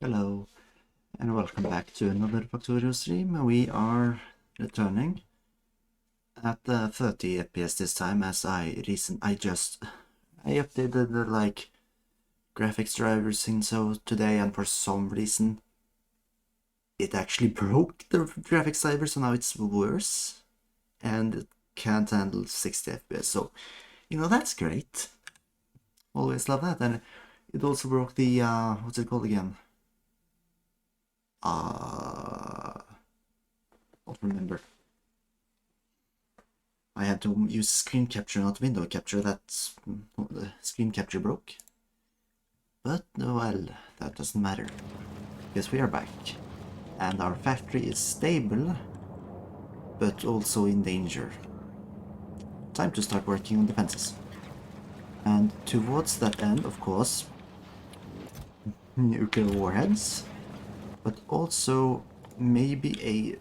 Hello, and welcome back to another Factorio stream. We are returning at 30 FPS this time, as I updated the graphics drivers and so today, and for some reason it actually broke the graphics driver, so now it's worse and it can't handle 60 FPS. So that's great. Always love that. And it also broke the what's it called again? Don't remember. I had to use screen capture, not window capture. That's the screen capture broke. But well, that doesn't matter, because we are back, and our factory is stable, but also in danger. Time to start working on defenses. And towards that end, of course, nuclear warheads, but also maybe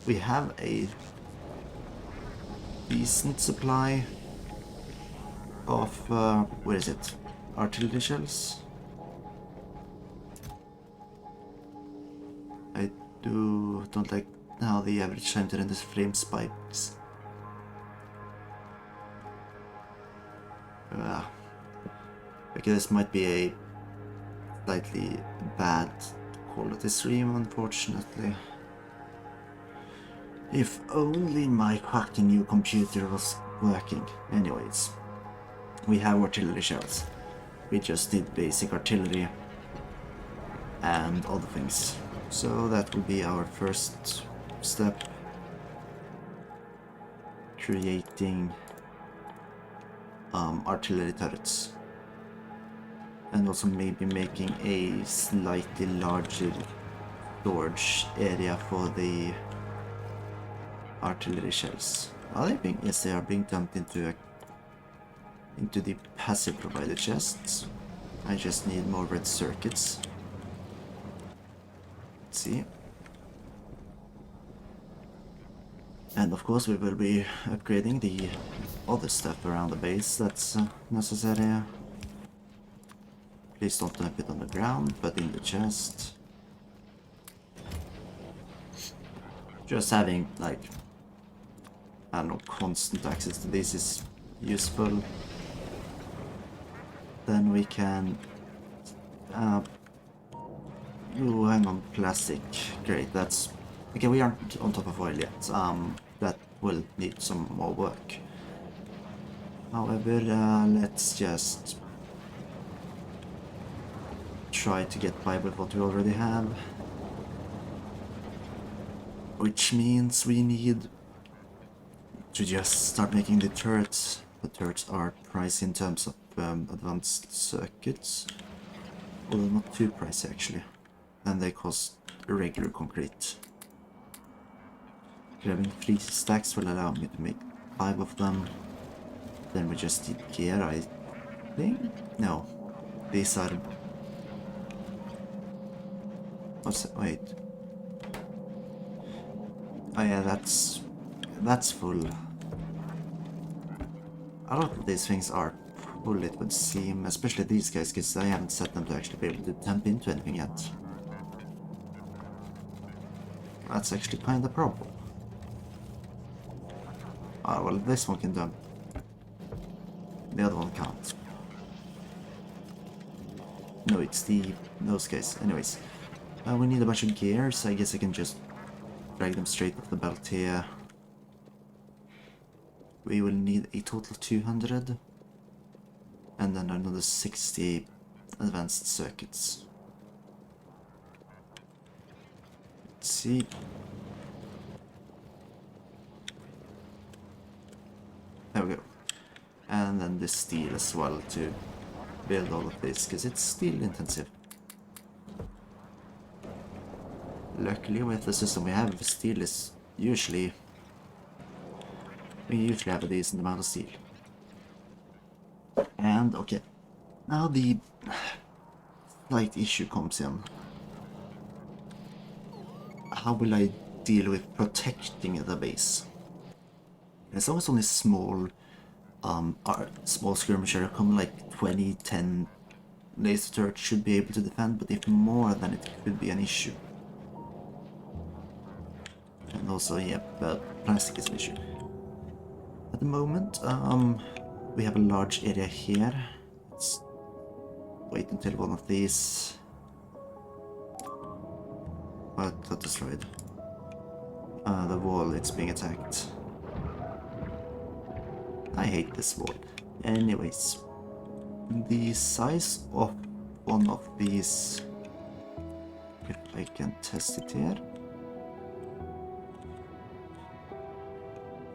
we have a decent supply of, where is it? Artillery shells. I don't like how the average time to render frame spikes. Okay, this might be a slightly bad quality stream, unfortunately. If only my fucking new computer was working. Anyways, we have artillery shells. We just need basic artillery and other things. So that will be our first step. Creating artillery turrets. And also maybe making a slightly larger storage area for the artillery shells. Are they being? Yes, they are being dumped into the passive provided chests. I just need more red circuits. Let's see. And of course we will be upgrading the other stuff around the base that's necessary. Please don't dump it on the ground, but in the chest. Just having, like, I don't know, constant access to this is useful. Then we can... oh, hang on, plastic. Great, that's... Okay, we aren't on top of oil yet. That will need some more work. However, let's just try to get by with what we already have. Which means we need to just start making the turrets. The turrets are pricey in terms of advanced circuits. Although not too pricey actually. And they cost regular concrete. Grabbing 3 stacks will allow me to make 5 of them. Then we just need gear, I think? No. These are... what's that? Wait. Oh yeah, that's full. A lot of these things are full, it would seem, especially these guys, because I haven't set them to actually be able to dump into anything yet. That's actually kind of a problem. Ah, well, this one can dump. The other one can't. No, it's those guys. Anyways, we need a bunch of gears. I guess I can just drag them straight off the belt here. We will need a total of 200. And then another 60 advanced circuits. Let's see. There we go. And then the steel as well to build all of this, because it's steel intensive. Luckily with the system we have, steel is usually... we usually have a decent amount of steel. And okay, now the slight issue comes in. How will I deal with protecting the base? As long as only small skirmisher come like 20, 10 laser turret should be able to defend, but if more, then it could be an issue. And also, yeah, plastic is an issue. At the moment, we have a large area here. Let's wait until one of these got destroyed. The wall, it's being attacked. I hate this wall. Anyways, the size of one of these, if I can test it here,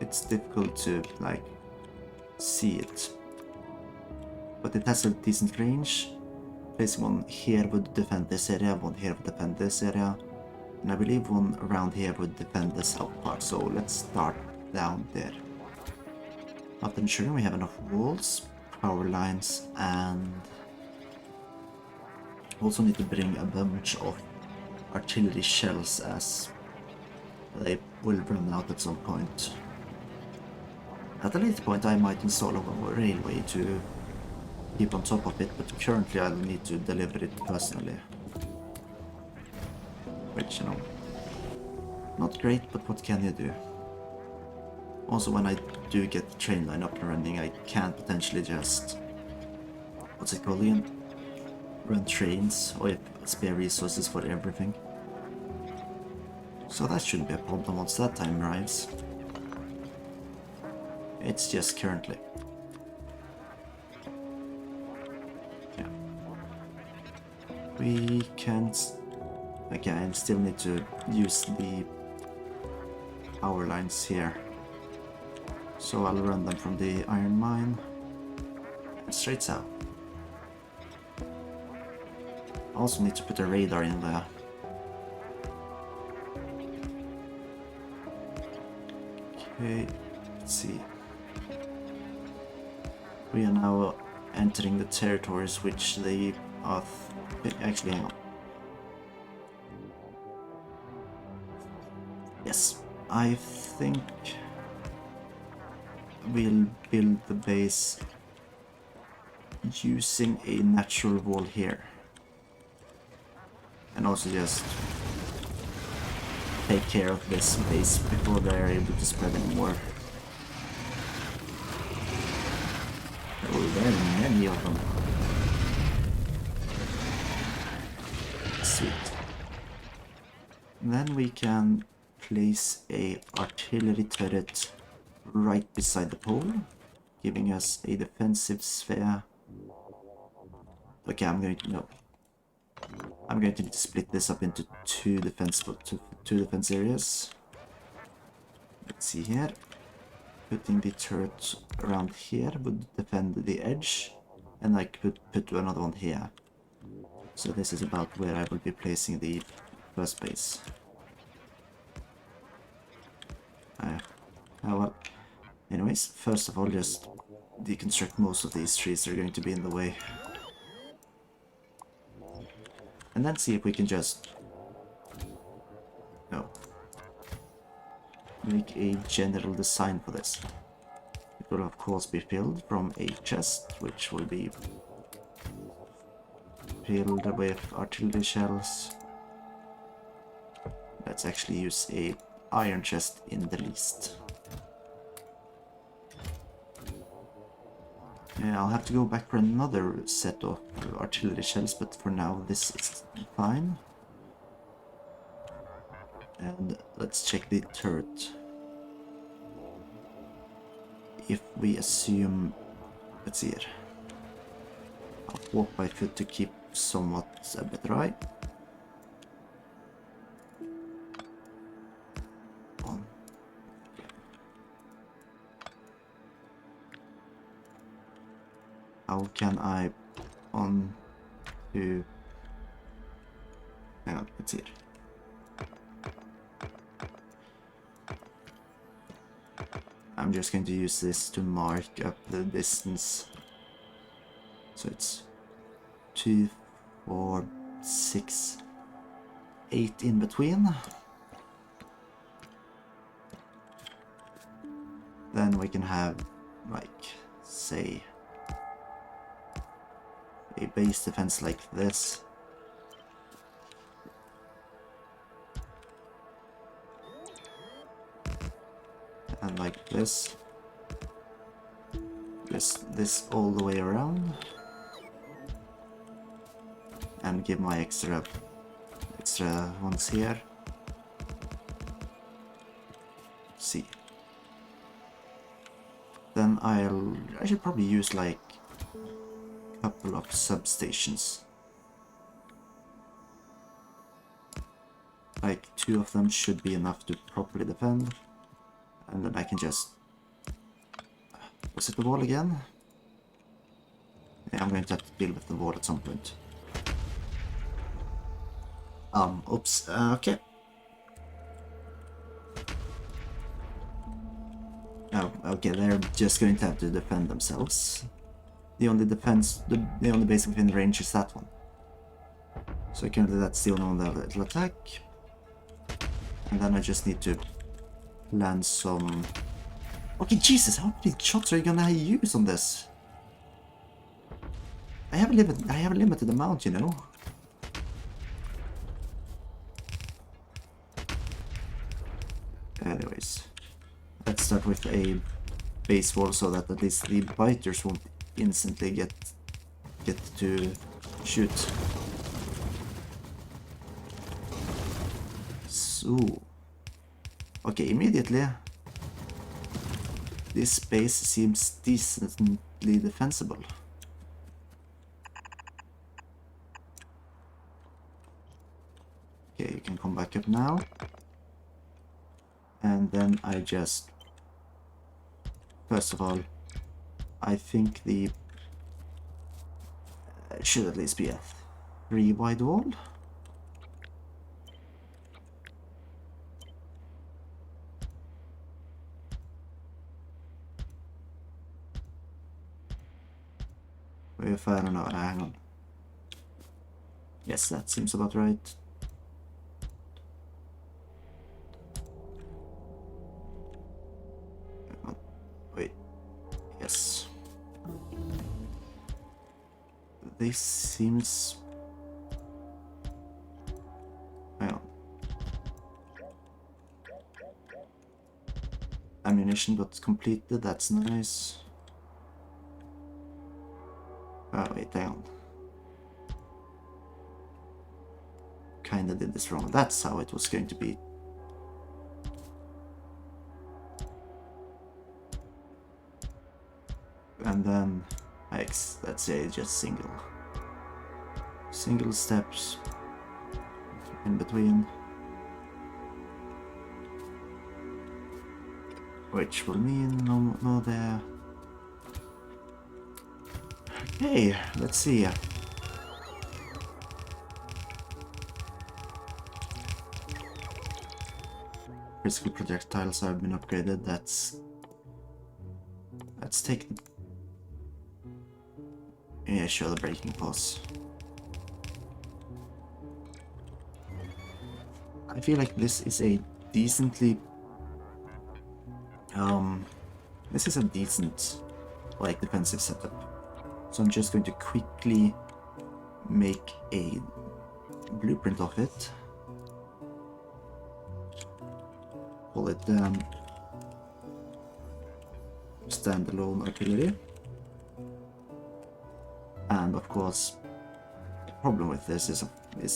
it's difficult to like see it, but it has a decent range. Placing one here would defend this area, one here would defend this area, and I believe one around here would defend the south part, so let's start down there. After ensuring we have enough walls, power lines, and also need to bring a bunch of artillery shells as they will run out at some point. At a later point I might install a railway to keep on top of it, but currently I'll need to deliver it personally. Which, you know, not great, but what can you do? Also, when I do get the train line up and running, I can potentially just, what's it called again? Run trains, or have spare resources for everything. So that shouldn't be a problem once that time arrives. It's just currently. Yeah. We can, again, still need to use the power lines here. So I'll run them from the iron mine and straight south. I also need to put a radar in there. Okay, let's see. We are now entering the territories which they are... actually, hang on. Yes, I think we'll build the base using a natural wall here. And also just take care of this base before they're able to spread any more. Oh, there are many of them. Sweet. Then we can place a artillery turret right beside the pole, giving us a defensive sphere. Okay, I'm going to need to split this up into two defense areas. Let's see here. Putting the turret around here would defend the edge, and I could put another one here. So this is about where I will be placing the first base. Well, anyways, first of all, just deconstruct most of these trees that are going to be in the way. And then see if we can just make a general design for this. It will of course be filled from a chest, which will be filled with artillery shells. Let's actually use a iron chest in the least. Yeah, I'll have to go back for another set of artillery shells, but for now this is fine. And let's check the turret. If we assume, let's see here. I'll walk by foot to keep somewhat a better eye. How can I on to... Hang on, let's see it. I'm just going to use this to mark up the distance. So it's 2, 4, 6, 8 in between. Then we can have, like, say... a base defense like this. And like this. This all the way around. And give my extra ones here. See. Then I should probably use like a couple of substations. Like 2 of them should be enough to properly defend. And then I can just... Was it the wall again? Yeah, I'm going to have to deal with the wall at some point. Oops, okay. Oh, okay, they're just going to have to defend themselves. The only defense, the only base within range is that one. So currently that's the only one that will attack. And then I just need to land some... Okay, Jesus, how many shots are you gonna use on this? I have a limited amount, you know. Anyways, let's start with a base wall so that at least the biters won't instantly get to shoot. So, okay, immediately this base seems decently defensible. Okay, you can come back up now. And then I just... First of all, I think the... should at least be a 3 wide wall. If I don't know, hang on. Yes, that seems about right. Wait, yes. This seems... Hang on. Ammunition got completed, that's nice. Oh, wait, hang on. Kinda did this wrong. That's how it was going to be. And then X, let's say just single steps in between, which will mean no there. Okay, let's see. Critical projectiles have been upgraded. Let's take... Yeah, sure, the breaking pause. I feel like this is a decently... this is a decent, like, defensive setup. So I'm just going to quickly make a blueprint of it. Call it standalone artillery. And of course, the problem with this is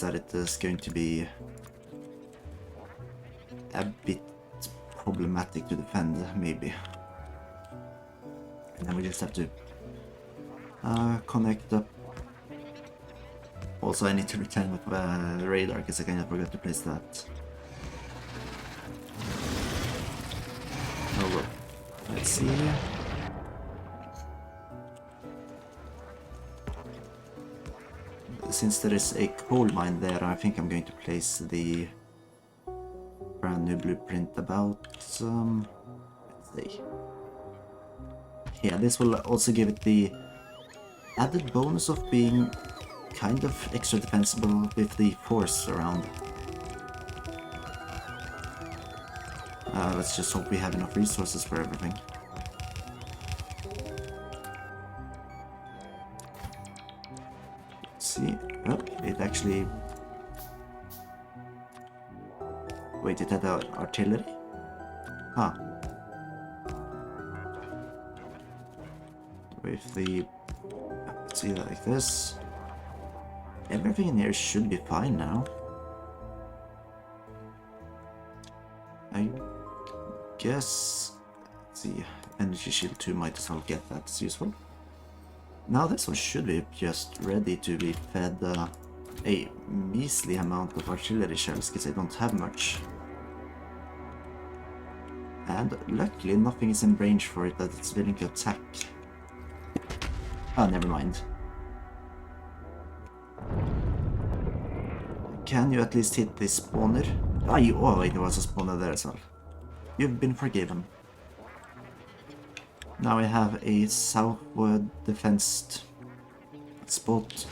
that it is going to be a bit problematic to defend, maybe. And then we just have to connect up. Also, I need to return with the radar because I kind of forgot to place that. Oh well. Let's see. Since there is a coal mine there, I think I'm going to place the brand new blueprint about, let's see. Yeah, this will also give it the added bonus of being kind of extra defensible with the force around. Let's just hope we have enough resources for everything. actually... Wait, it had artillery? Huh. With the... Let's see, like this. Everything in here should be fine now. I guess... Let's see, energy shield 2 might as well get that, it's useful. Now this one should be just ready to be fed a measly amount of artillery shells, because I don't have much. And luckily nothing is in range for it that it's willing to attack. Ah, never mind. Can you at least hit this spawner? Oh wait, there was a spawner there as well. You've been forgiven. Now we have a southward defensed spot.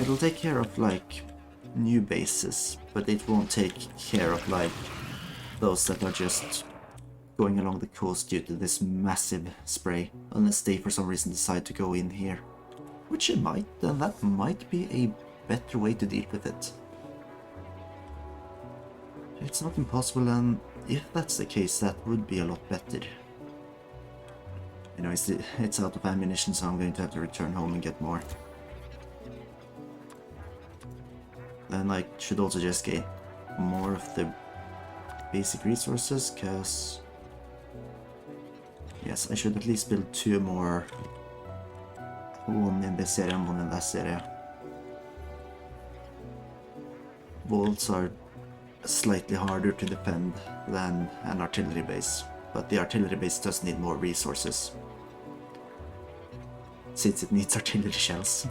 It'll take care of like new bases, but it won't take care of like those that are just going along the coast due to this massive spray, unless they for some reason decide to go in here. Which it might, and that might be a better way to deal with it. It's not impossible, and if that's the case, that would be a lot better. Anyways, it's out of ammunition, so I'm going to have to return home and get more. Then I should also just get more of the basic resources, because... Yes, I should at least build 2 more. One in this area and one in this area. Walls are slightly harder to defend than an artillery base, but the artillery base does need more resources, since it needs artillery shells.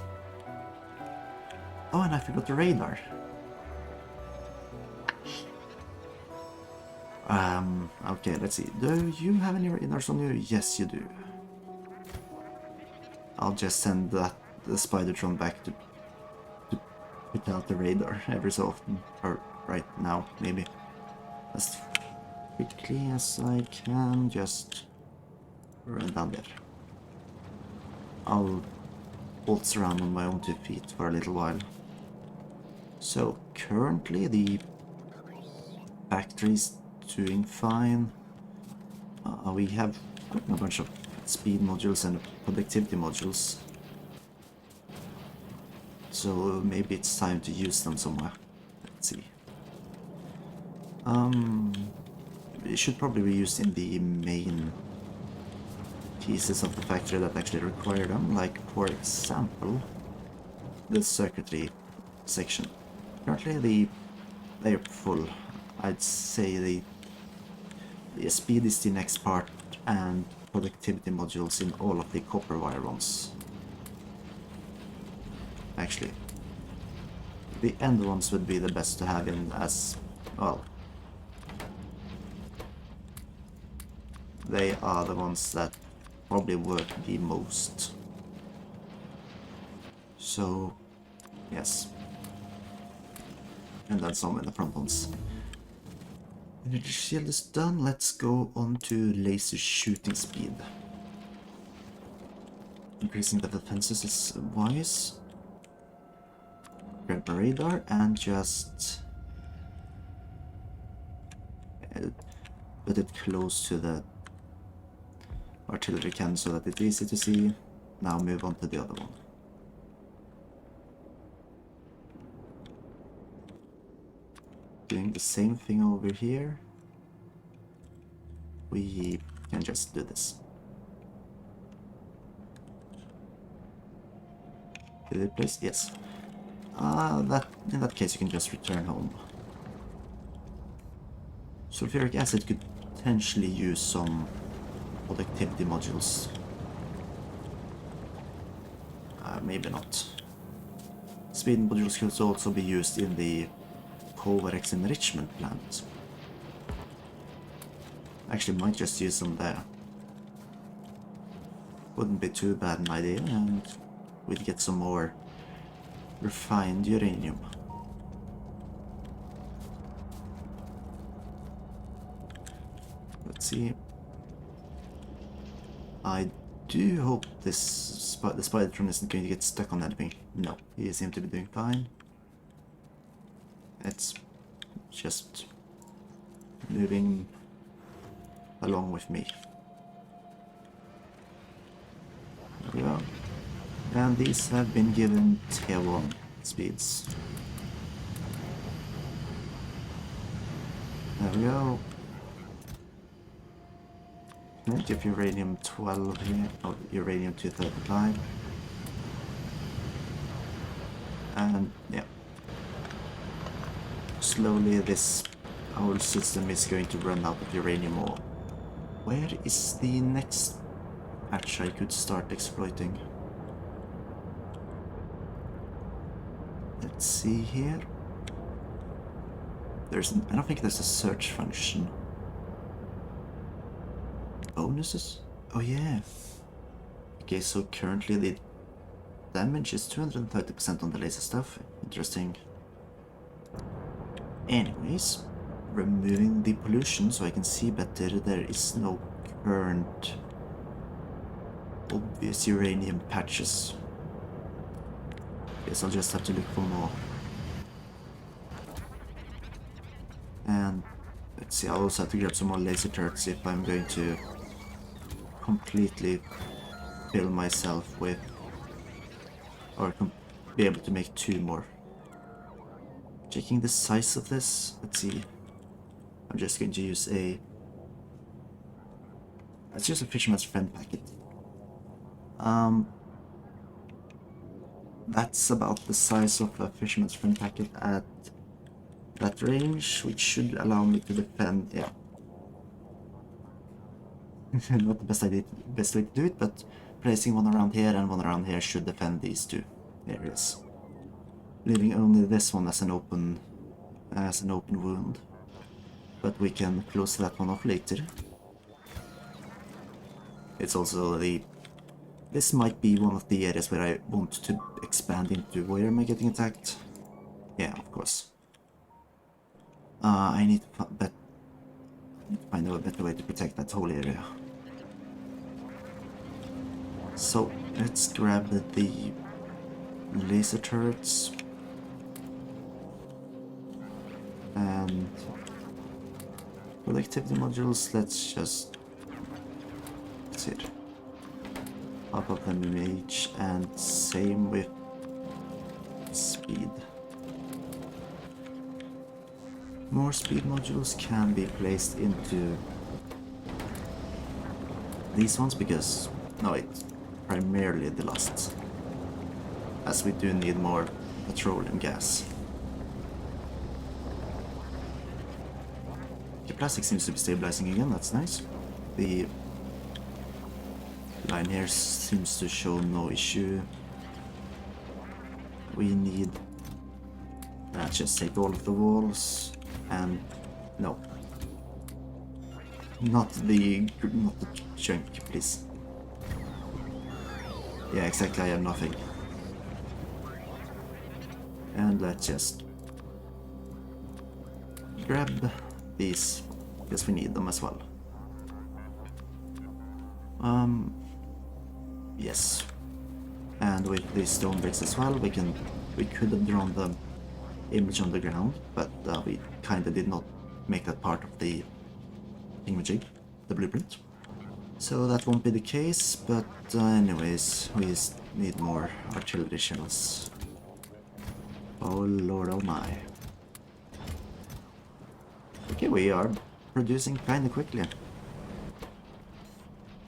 Oh, and I forgot the radar. Okay, let's see. Do you have any radars on you? Yes, you do. I'll just send the Spider-Tron back to put out the radar every so often, or right now, maybe. As quickly as I can, just run down there. I'll waltz around on my own 2 feet for a little while. So, currently the factory's doing fine. We have a bunch of speed modules and productivity modules. So maybe it's time to use them somewhere. Let's see. It should probably be used in the main pieces of the factory that actually require them, like for example the circuitry section. Currently they're full. I'd say the speed is the next part, and productivity modules in all of the copper wire ones. Actually, the end ones would be the best to have in as well. They are the ones that probably work the most. So, yes. And then some in the front ones. Energy shield is done. Let's go on to laser shooting speed. Increasing the defenses is wise. Grab my radar and just put it close to the artillery cannon so that it's easy to see. Now move on to the other one. Doing the same thing over here. We can just do this. Did it place? Yes. In that case you can just return home. Sulfuric acid could potentially use some productivity modules. Maybe not. Speed modules could also be used in the Powerex enrichment plant. Actually, might just use them there. Wouldn't be too bad an idea, and we'd get some more refined uranium. Let's see. I do hope the Spider-Tron isn't going to get stuck on anything. No, he seems to be doing fine. It's just moving along with me. There we go. And these have been given tier 1 speeds. There we go. Plenty of uranium 12 here, or uranium 235. And yeah. Slowly this whole system is going to run out of uranium ore. Where is the next patch I could start exploiting? Let's see here. I don't think there's a search function. Bonuses? Oh yeah. Okay, so currently the damage is 230% on the laser stuff. Interesting. Anyways, removing the pollution so I can see better. There is no current obvious uranium patches. Guess I'll just have to look for more. And let's see, I'll also have to grab some more laser turrets if I'm going to completely fill myself with, or be able to make 2 more. Checking the size of this, let's see. I'm just going to use let's use a Fisherman's Friend packet. That's about the size of a Fisherman's Friend packet at that range, which should allow me to defend, yeah. Not the best way to do it, but placing one around here and one around here should defend these 2 areas. Leaving only this one as an open wound. But we can close that one off later. It's also this might be one of the areas where I want to expand into. Where am I getting attacked? Yeah, of course. I need to find a better way to protect that whole area. So let's grab the laser turrets. And productivity modules, let's just see it. Up of them image, and same with speed. More speed modules can be placed into these ones because no, it's primarily the last, as we do need more petroleum gas. The plastic seems to be stabilizing again, that's nice. The line here seems to show no issue. We need, let's just take all of the walls, and no, not the chunk, please. Yeah, exactly, I have nothing. And let's just grab these, because we need them as well. Yes. And with the stone bricks as well, we could have drawn the image on the ground, but we kinda did not make that part of the thingamajig, the blueprint. So that won't be the case, but anyways, we need more artillery shells. Oh lord, oh my. Okay, we are producing kinda quickly.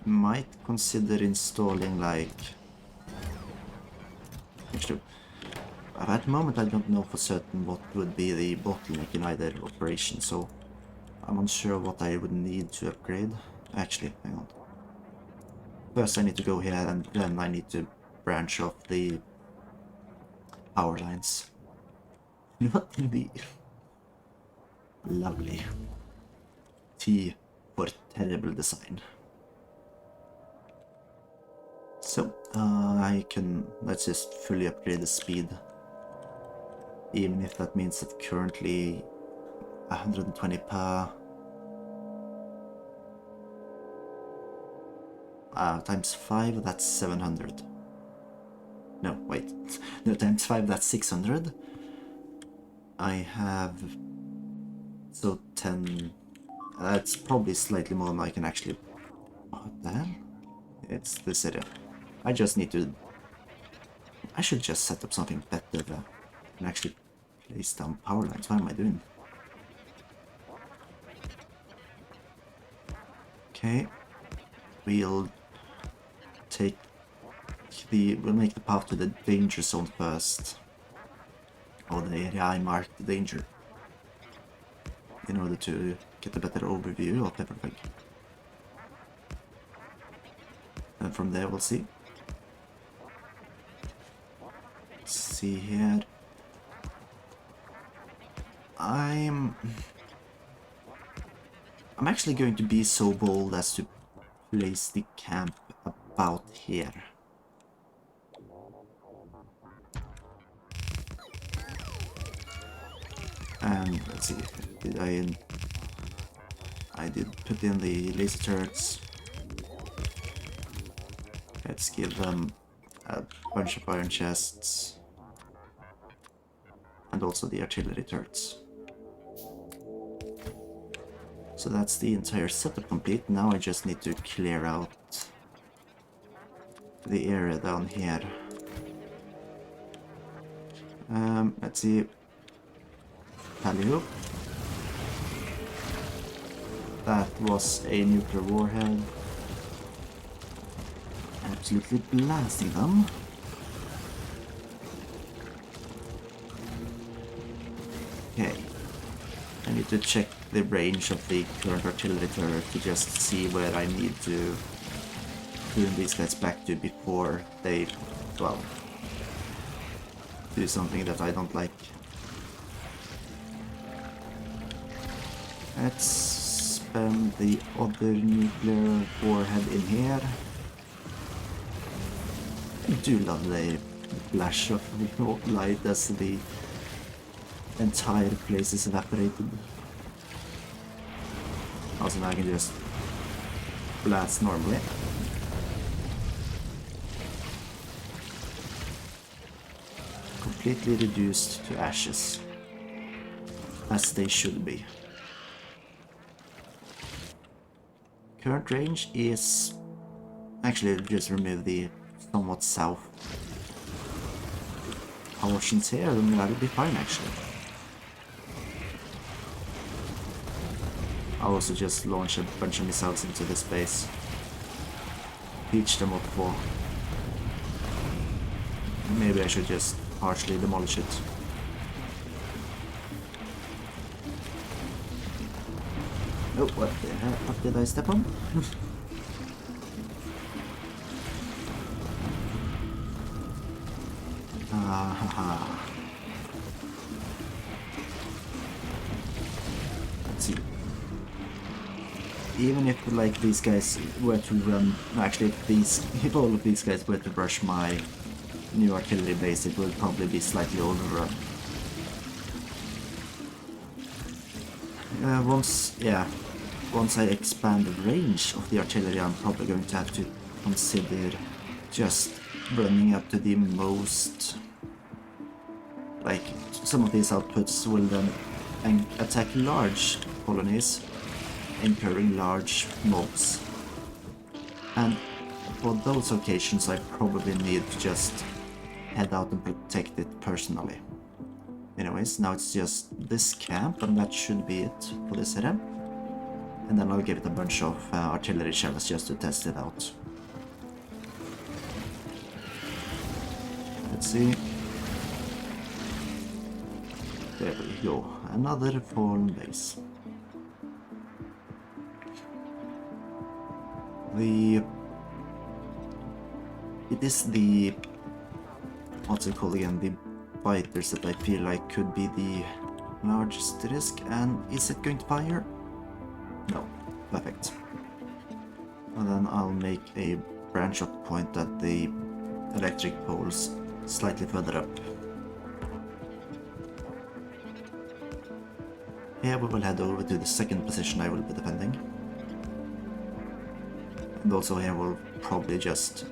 Might consider installing, like... Actually, at the moment I don't know for certain what would be the bottleneck in either operation, so I'm unsure what I would need to upgrade. Actually, hang on. First I need to go here, and then I need to branch off the power lines. Not the... Lovely. T for terrible design. So, let's just fully upgrade the speed. Even if that means that currently 120 per... times 5, that's 700. No, wait. No, times 5, that's 600. I have... So 10... That's probably slightly more than I can actually... What the hell? It's this area. I just need to... I should just set up something better there and actually place down power lines. What am I doing? Okay. We'll take the... We'll make the path to the danger zone first. Or the area I marked the danger. In order to get a better overview of everything. And from there we'll see. Let's see here. I'm actually going to be so bold as to place the camp about here. And let's see, I did put in the laser turrets. Let's give them a bunch of iron chests. And also the artillery turrets. So that's the entire setup complete. Now I just need to clear out the area down here. Let's see. Tally-ho. That was a nuclear warhead. Absolutely blasting them. Okay. I need to check the range of the current artillery turret to just see where I need to bring these guys back to before they, well, do something that I don't like. Let's spam the other nuclear warhead in here. I do love the flash of the light as the entire place is evaporated. Also now I can just blast normally. Completely reduced to ashes. As they should be. Current range is... Actually, just remove the somewhat south portions here, and that'll be fine actually. I'll also just launch a bunch of missiles into this base. Teach them what for. Maybe I should just partially demolish it. Oh, what the hell? What did I step on? Haha. Let's see. Even if like these guys were to run, actually if all of these guys were to rush my new artillery base, it would probably be slightly overrun. Once I expand the range of the artillery, I'm probably going to have to consider just running up to the most... Like, some of these outputs will then attack large colonies, incurring large mobs. And for those occasions I probably need to just head out and protect it personally. Anyways, now it's just this camp, and that should be it for this area. And then I'll give it a bunch of artillery shells just to test it out. Let's see. There we go. Another fallen base. It is the... What's it called again? The biters that I feel like could be the largest risk. And is it going to fire? No. Perfect. And then I'll make a branch up point at the electric poles slightly further up. Here we will head over to the second position I will be defending. And also here we'll probably just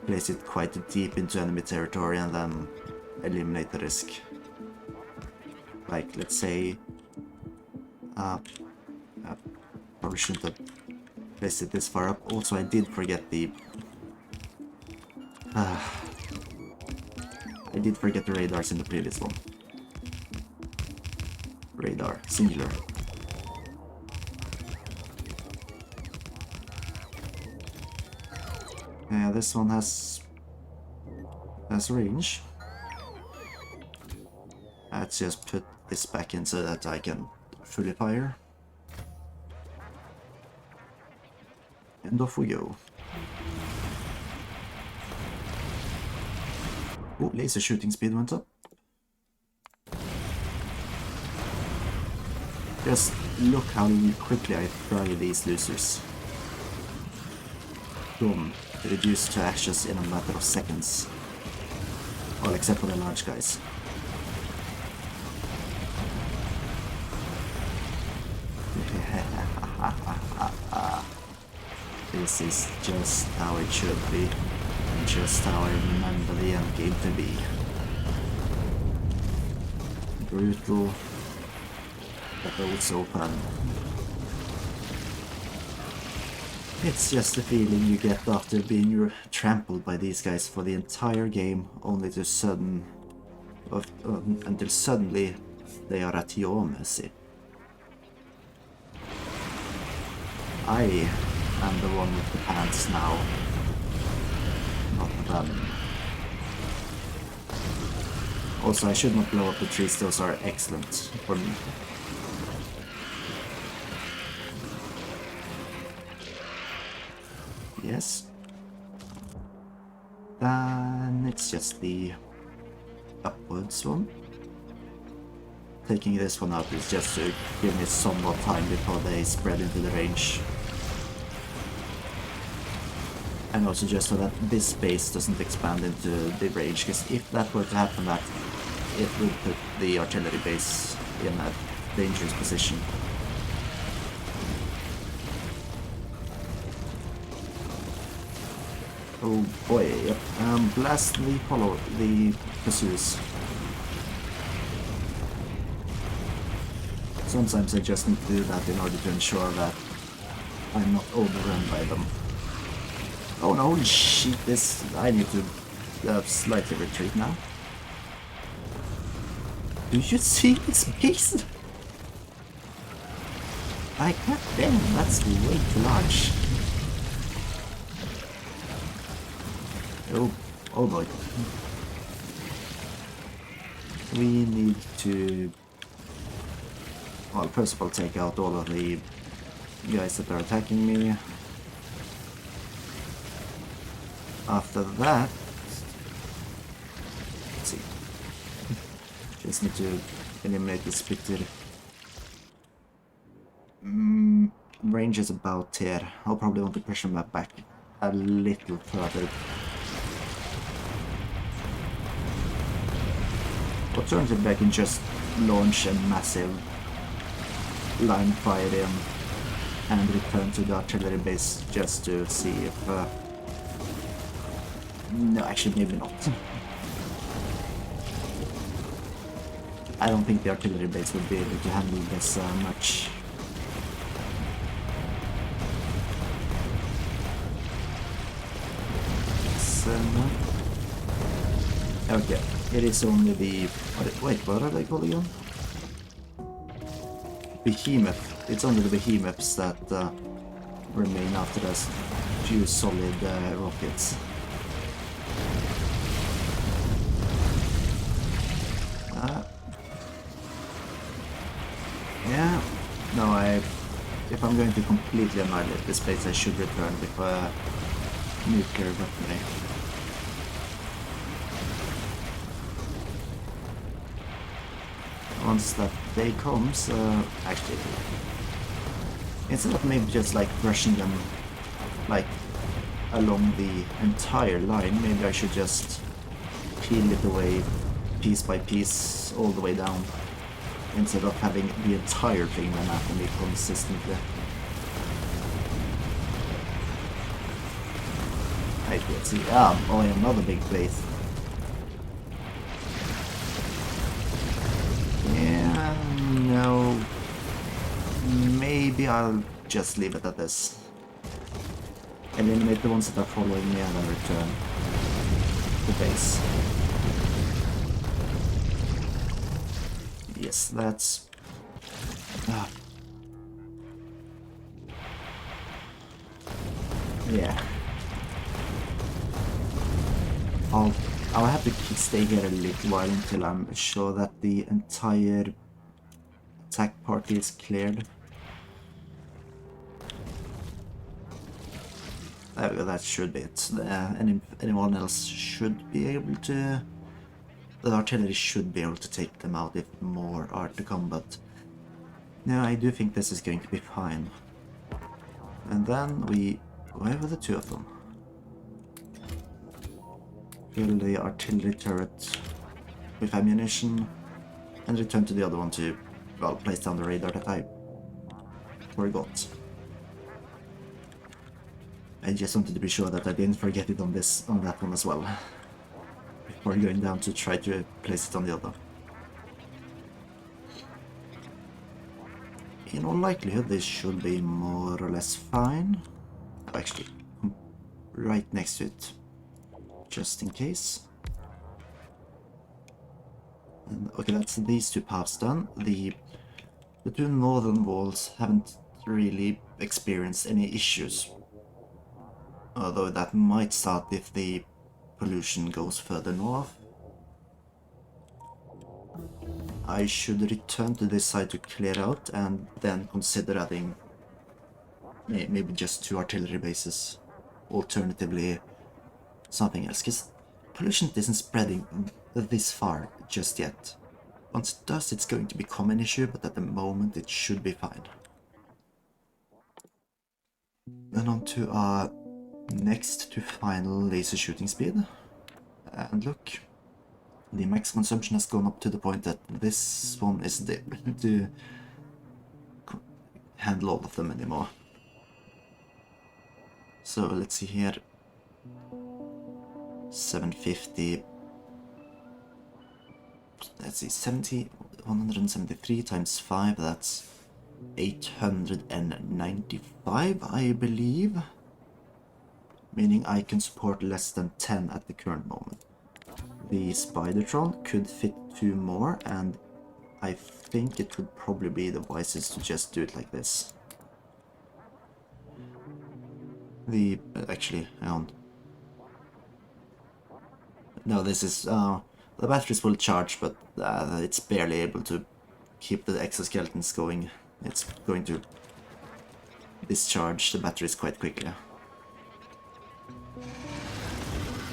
place it quite deep into enemy territory and then eliminate the risk. like, let's say, probably shouldn't have placed it this far up. Also, I did forget the radars in the previous one. Radar, singular. Yeah, this one has range. Let's just put this back in so that I can fully fire. And off we go. Oh, laser shooting speed went up. Just look how quickly I fry these losers. Boom. Reduced to ashes in a matter of seconds. Well, except for the large guys. This is just how it should be, and just how I remember the end game to be. Brutal, but also fun. It's just the feeling you get after being trampled by these guys for the entire game, only to until suddenly they are at your mercy. I am the one with the pants now, not them. Also, I should not blow up the trees, those are excellent for me. Yes. Then it's just the upwards one. Taking this one out is just to give me some more time before they spread into the range. And also just so that this space doesn't expand into the range, because if that were to happen, that it would put the artillery base in a dangerous position. Oh boy, yep. Blast the pursuers. Sometimes I just need to do that in order to ensure that I'm not overrun by them. Oh no, holy shit, I need to slightly retreat now. Do you see this base? Like, god damn, that's way too large. Oh boy. We need to... Well, first of all, take out all of the guys that are attacking me. After that... Let's see. Just need to eliminate this splitter. Range is about here. I'll probably want to pressure map back a little further. Alternatively, I can just launch a massive line fire in and return to the artillery base just to see if... No, actually, maybe not. I don't think the artillery base would be able to handle this much. Okay, it is only the... Wait, what are they called again? Behemoth. It's only the behemoths that remain after those few solid rockets. Yeah, no, if I'm going to completely annihilate this base, I should return with nuclear weaponry. Once that day comes, actually, instead of maybe just like rushing them like along the entire line, maybe I should just peel it away piece by piece all the way down, instead of having the entire thing run after me consistently. I can see, oh yeah, another big place. Yeah, maybe I'll just leave it at this. Eliminate the ones that are following me and then return to base. Yes, that's... yeah. I'll have to stay here a little while until I'm sure that the entire attack party is cleared. That should be it. Anyone else should be able to... The artillery should be able to take them out if more are to come, but... No, I do think this is going to be fine. And then we... Where were the two of them? Fill the artillery turret with ammunition and return to the other one to, well, place down the radar that I forgot. I just wanted to be sure that I didn't forget it on that one as well, before going down to try to place it on the other. In all likelihood, this should be more or less fine. Oh, actually, right next to it, just in case. And, okay, that's these two paths done. The two northern walls haven't really experienced any issues. Although that might start if the pollution goes further north. I should return to this side to clear out and then consider adding maybe just 2 artillery bases. Alternatively, something else, because pollution isn't spreading this far just yet. Once it does, it's going to become an issue, but at the moment it should be fine. Then on to our next to final laser shooting speed. And look, the max consumption has gone up to the point that this one isn't able to handle all of them anymore. So let's see here. 750. Let's see, 173 times 5, that's 895, I believe. Meaning I can support less than 10 at the current moment. The Spidertron could fit 2 more, and I think it would probably be the wisest to just do it like this. Actually, hang on. No, this is... the batteries will charge, but it's barely able to keep the exoskeletons going. It's going to discharge the batteries quite quickly.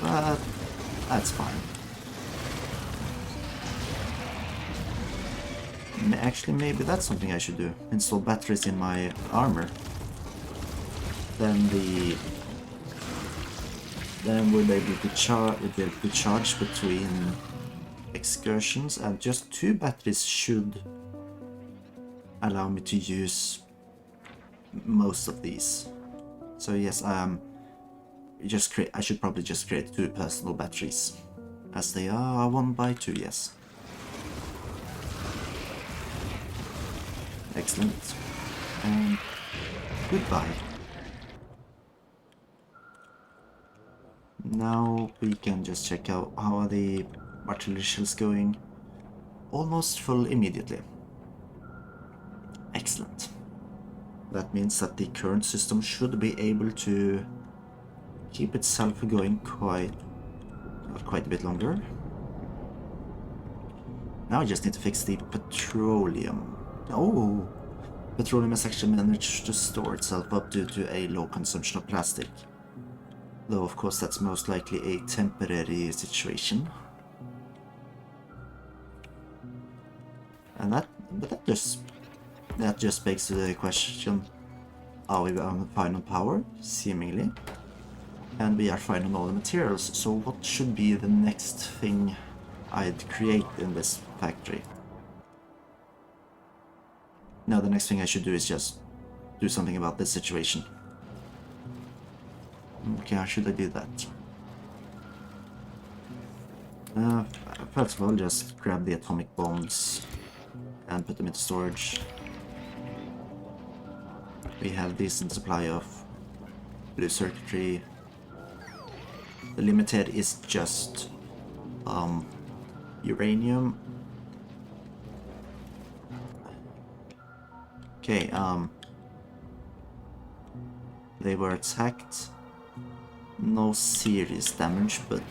But that's fine. Actually, maybe that's something I should do. Install batteries in my armor. Then we'll be able to charge between excursions, and just 2 batteries should allow me to use most of these. So yes, I should probably just create 2 personal batteries, as they are 1 by 2, yes. Excellent. And goodbye. Now we can just check out how are the artillery shells going. Almost full immediately. Excellent. That means that the current system should be able to keep itself going quite a bit longer. Now I just need to fix the petroleum. Oh! Petroleum has actually managed to store itself up due to a low consumption of plastic. Though of course that's most likely a temporary situation. And that just begs the question, are we fine on power? Seemingly. And we are fine on all the materials, so what should be the next thing I'd create in this factory? Now the next thing I should do is just do something about this situation. Okay, how should I do that? First of all, just grab the atomic bombs and put them into storage. We have decent supply of blue circuitry. The limited is just uranium. Okay, they were attacked. No serious damage, but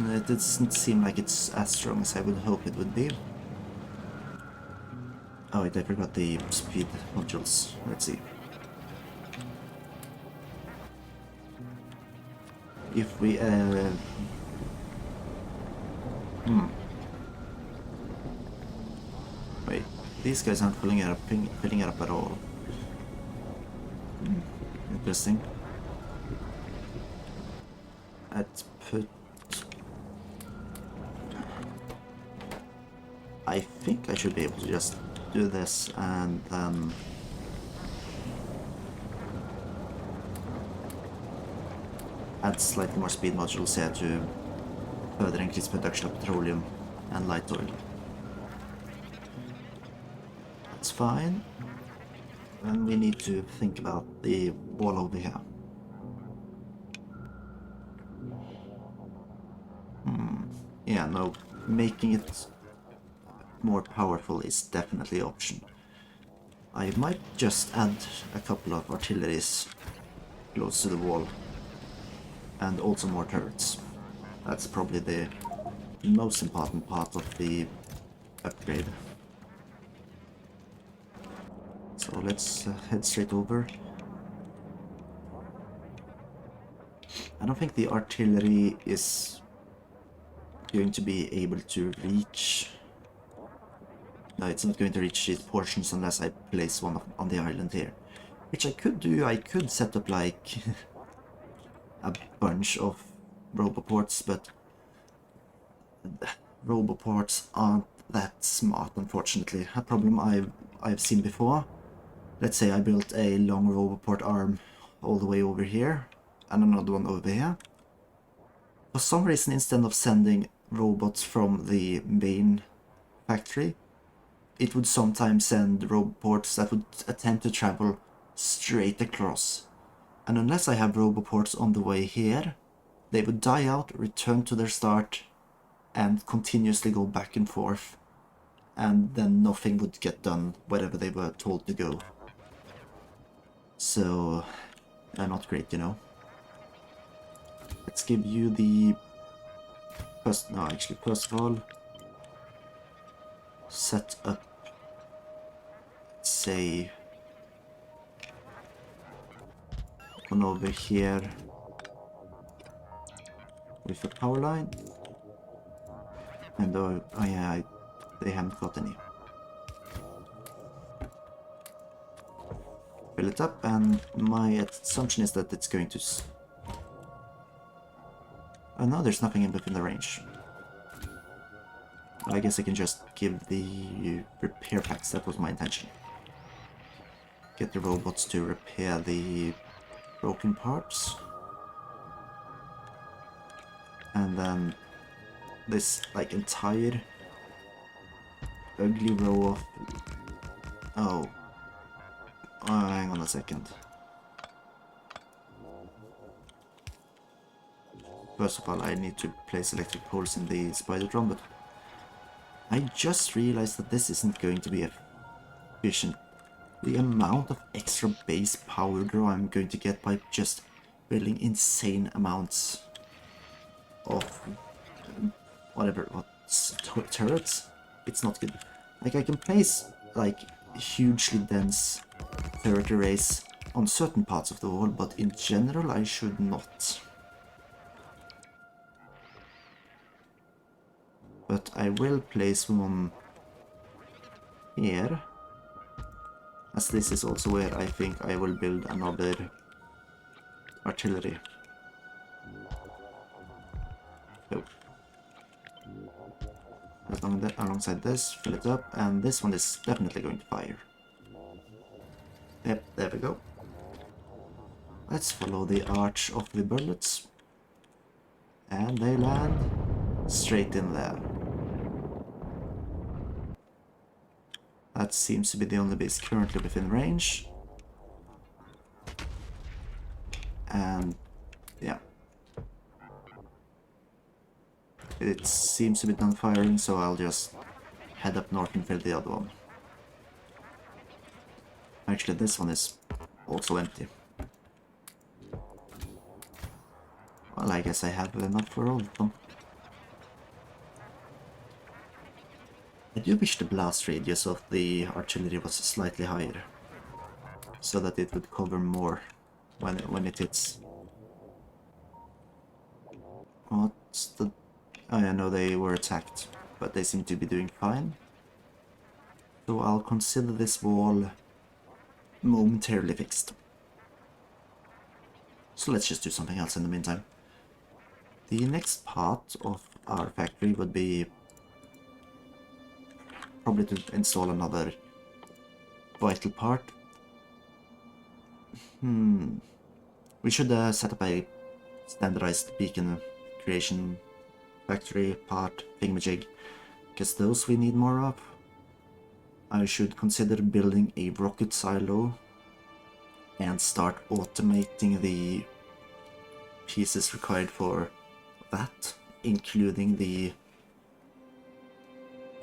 it doesn't seem like it's as strong as I would hope it would be. Oh wait, I forgot the speed modules. Let's see. If we wait, these guys aren't filling it up at all. Interesting. Let's put... I think I should be able to just do this and then... add slightly more speed modules here to further increase production of petroleum and light oil. That's fine. And we need to think about the wall over here. Yeah, no, making it more powerful is definitely an option. I might just add a couple of artilleries close to the wall. And also more turrets. That's probably the most important part of the upgrade. So let's head straight over. I don't think the artillery is going to be able to reach... No, it's not going to reach these portions unless I place one on the island here. Which I could do. I could set up like a bunch of roboports, but roboports aren't that smart, unfortunately. A problem I've seen before. Let's say I built a long roboport arm all the way over here, and another one over here. For some reason, instead of sending robots from the main factory, it would sometimes send roboports that would attempt to travel straight across. And unless I have roboports on the way here, they would die out, return to their start, and continuously go back and forth. And then nothing would get done wherever they were told to go. So, they're not great, you know. Let's give you the... first of all, set up, say, one over here with a power line. And oh yeah, they haven't got any. Fill it up, and my assumption is that it's going to... oh no, there's nothing within the range. I guess I can just give the repair packs. That was my intention. Get the robots to repair the broken parts. And then this like entire ugly row of... oh, hang on a second. First of all, I need to place electric poles in the spider drum, but I just realized that this isn't going to be efficient. The amount of extra base power draw I'm going to get by just building insane amounts of turrets, it's not good. Like, I can place like hugely dense turret arrays on certain parts of the wall, but in general I should not. But I will place one here, as this is also where I think I will build another artillery. So, alongside this, fill it up, and this one is definitely going to fire. Yep, there we go. Let's follow the arch of the bullets. And they land straight in there. That seems to be the only base currently within range. And yeah, it seems to be done firing, so I'll just head up north and fill the other one. Actually, this one is also empty. Well, I guess I have enough for all of them. I do wish the blast radius of the artillery was slightly higher, so that it would cover more when it hits. What's the... Oh yeah, no, they were attacked, but they seem to be doing fine. So I'll consider this wall momentarily fixed. So let's just do something else in the meantime. The next part of our factory would be probably to install another vital part. We should set up a standardized beacon creation factory part thingamajig, because those we need more of. I should consider building a rocket silo and start automating the pieces required for that, including the...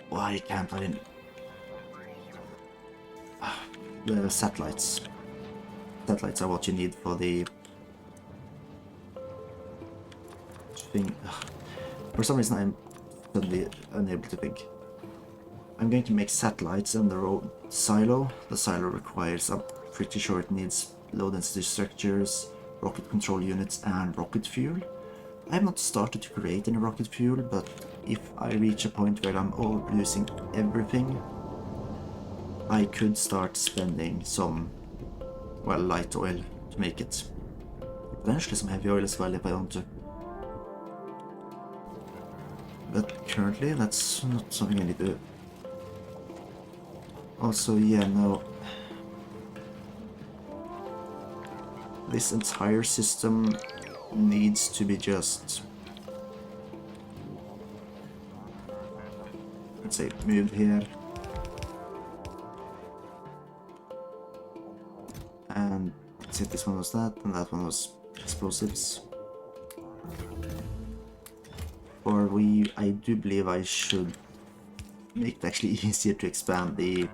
Why can't I... The satellites. Satellites are what you need for the thing. For some reason I'm suddenly unable to think. I'm going to make satellites and the silo. The silo requires, I'm pretty sure it needs low density structures, rocket control units and rocket fuel. I have not started to create any rocket fuel, but if I reach a point where I'm overproducing everything, I could start spending some, well, light oil to make it. Eventually some heavy oil as well if I want to. But currently that's not something I need to do. Also, yeah, no. This entire system needs to be just, let's say, moved here. And let's see if this one was that, and that one was explosives. Or I do believe I should make it actually easier to expand the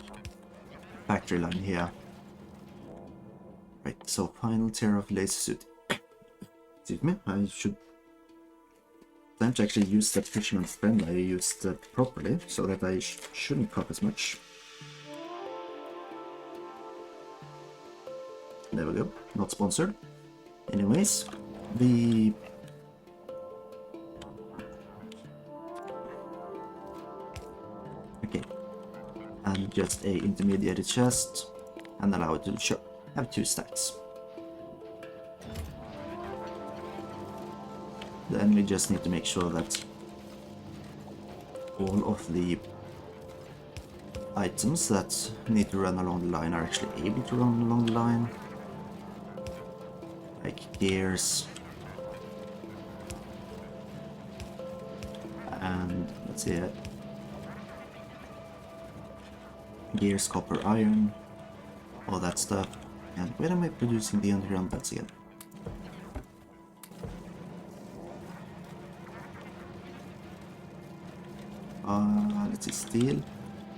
factory line here. Right, so final tier of laser suit. Excuse me, I should time to actually use that fisherman's friend I used properly, so that I shouldn't cough as much. There we go, not sponsored. Anyways, the... Okay, and just a intermediate chest, and allow it to have 2 stacks. Then we just need to make sure that all of the items that need to run along the line are actually able to run along the line. Like gears. And let's see it. Gears, copper, iron, all that stuff. And where am I producing the underground belts again? Let's see, steel.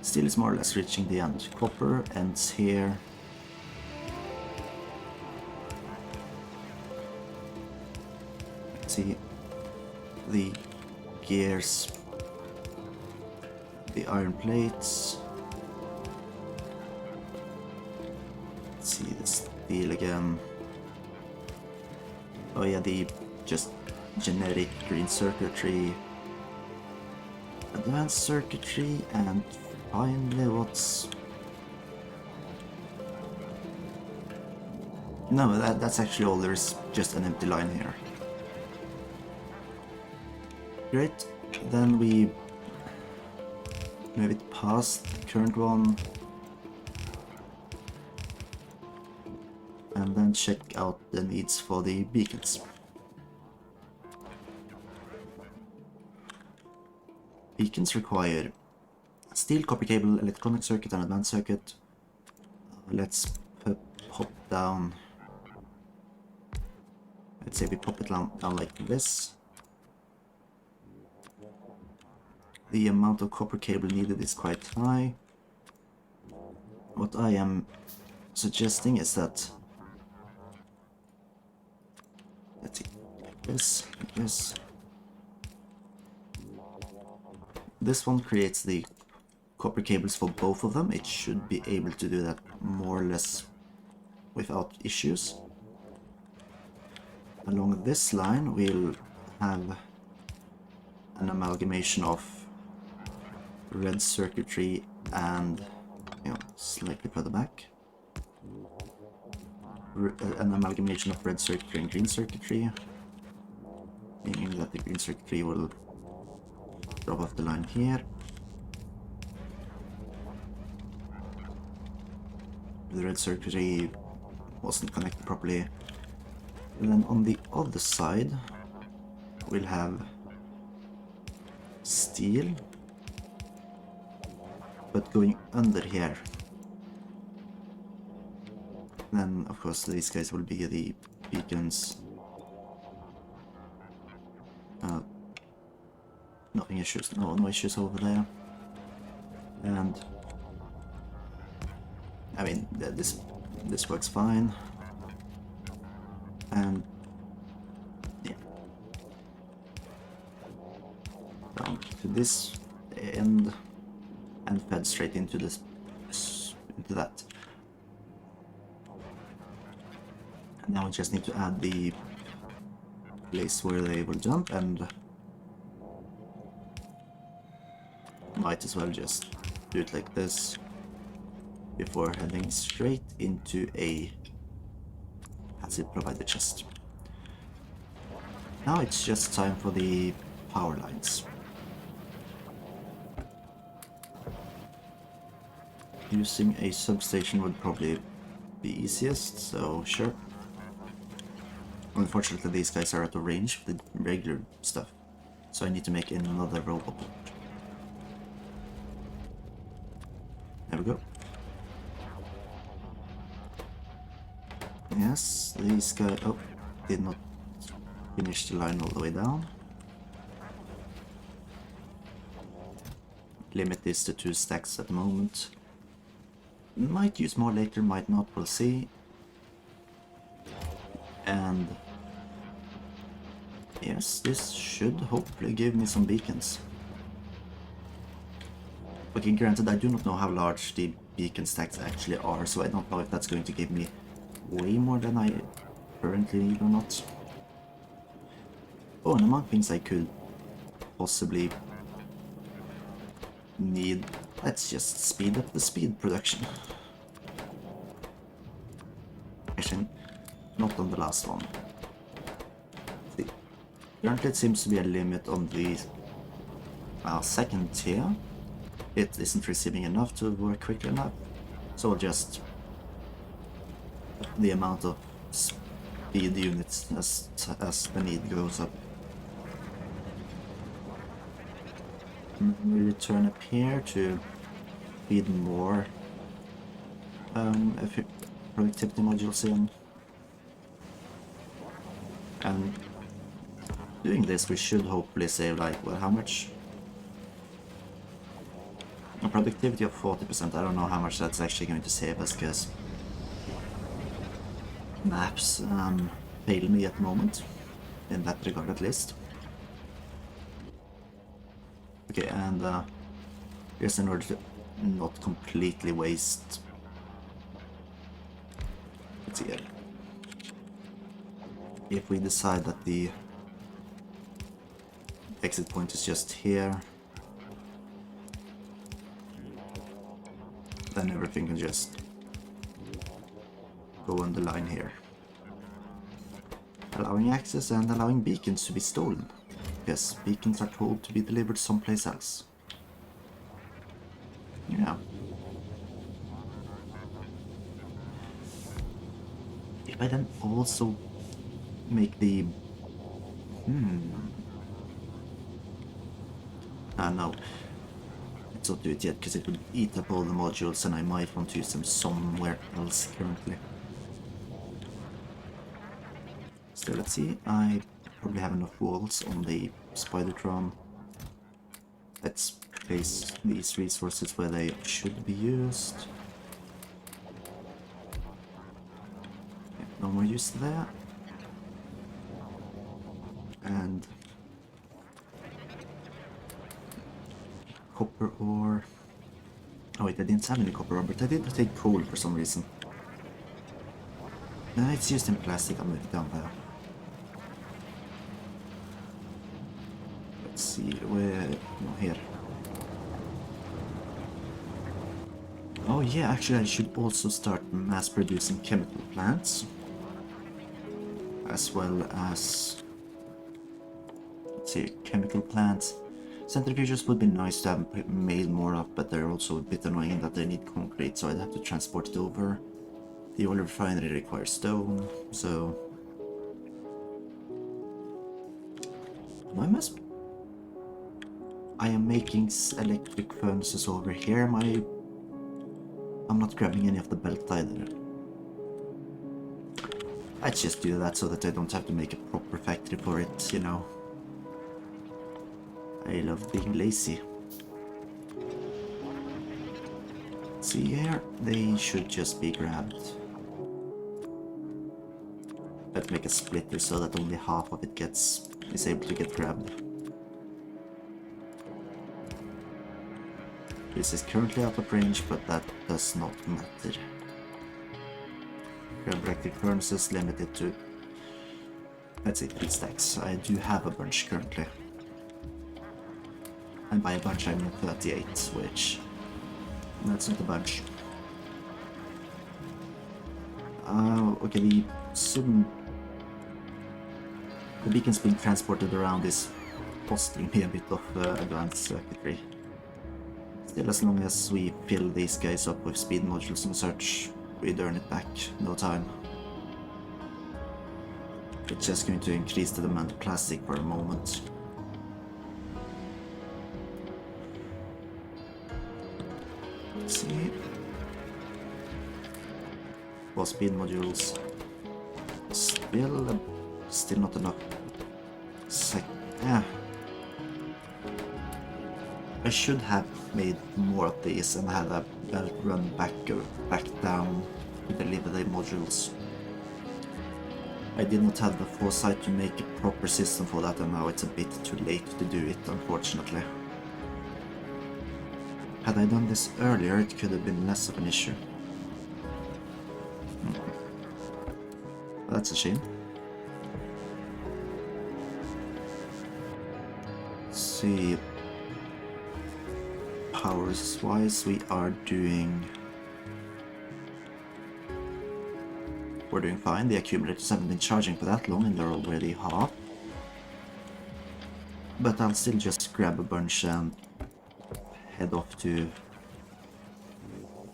Steel is more or less reaching the end. Copper ends here. Let's see, the gears, the iron plates. Let's see, the steel again. Oh yeah, the just generic green circuitry. Advanced circuitry, and finally what's... No, that's actually all, there's just an empty line here. Great, then we move it past the current one. And then check out the needs for the beacons. Beacons require steel, copper cable, electronic circuit, and advanced circuit. Let's pop down let's say we pop it down like this. The amount of copper cable needed is quite high. What I am suggesting is that, let's see, like this, like this. This one creates the copper cables for both of them. It should be able to do that more or less without issues. Along this line we'll have an amalgamation of red circuitry and, you know, slightly further back, an amalgamation of red circuitry and green circuitry, meaning that the green circuitry will drop off the line here. The red circuitry wasn't connected properly. And then on the other side we'll have steel, but going under here. Then of course these guys will be the beacons. Nothing issues, no issues over there. And I mean this works fine. And yeah, down to this end and fed straight into this, into that. And now we just need to add the place where they will jump, and might as well just do it like this before heading straight into a passive provider chest. Now it's just time for the power lines. Using a substation would probably be easiest, so sure. Unfortunately these guys are out of range for the regular stuff, so I need to make another robot. There we go. Yes, these guys, oh, did not finish the line all the way down. Limit this to 2 stacks at the moment. Might use more later, might not, we'll see. And yes, this should hopefully give me some beacons. Okay, granted I do not know how large the beacon stacks actually are, so I don't know if that's going to give me way more than I currently need or not. Oh, and among things I could possibly need, let's just speed up the speed production. Actually, not on the last one. See, currently it seems to be a limit on the second tier. It isn't receiving enough to work quickly enough, so I'll just the amount of speed units as the need goes up. We return up here to feed more productivity modules in, and doing this we should hopefully save, like, well, how much? A productivity of 40%. I don't know how much that's actually going to save us, because maps fail me at the moment, in that regard at least. Okay, and just in order to not completely waste, let's see here. If we decide that the exit point is just here, then everything can just go on the line here, allowing access and allowing beacons to be stolen. Yes, beacons are told to be delivered someplace else. Yeah. If I then also make the... no. Let's not do it yet, because it would eat up all the modules and I might want to use them somewhere else currently. So let's see, I probably have enough walls on the Spidertron. Let's place these resources where they should be used. Yeah, no more use there. And copper ore. Oh wait, I didn't have any copper ore, but I did take coal for some reason. It's used in plastic, I'll move it down there. Let's see, where... no, here. Oh yeah, actually I should also start mass producing chemical plants. As well as... let's see, chemical plants. Centrifuges would be nice to have made more of, but they're also a bit annoying that they need concrete, so I'd have to transport it over. The oil refinery requires stone, so... I am making electric furnaces over here. I'm not grabbing any of the belt either. I just do that so that I don't have to make a proper factory for it, you know. I love being lazy. See here, they should just be grabbed. Let's make a splitter so that only half of it is able to get grabbed. This is currently out of range, but that does not matter. Grab electric furnaces limited to, let's say, 3 stacks. I do have a bunch currently. And by a bunch I mean 38, which... that's not a bunch. Okay, the beacons being transported around is costing me a bit of advanced circuitry. Still, as long as we fill these guys up with speed modules and such, we'd earn it back, no time. It's just going to increase the demand of plastic for a moment. Let's see. Well, speed modules. Still not enough. Yeah. I should have made more of these and had a belt run back down to deliver the modules. I did not have the foresight to make a proper system for that, and now it's a bit too late to do it, unfortunately. Had I done this earlier, it could have been less of an issue. That's a shame. Let's see. Powers wise, we're doing fine. The accumulators haven't been charging for that long and they're already half. But I'll still just grab a bunch and head off to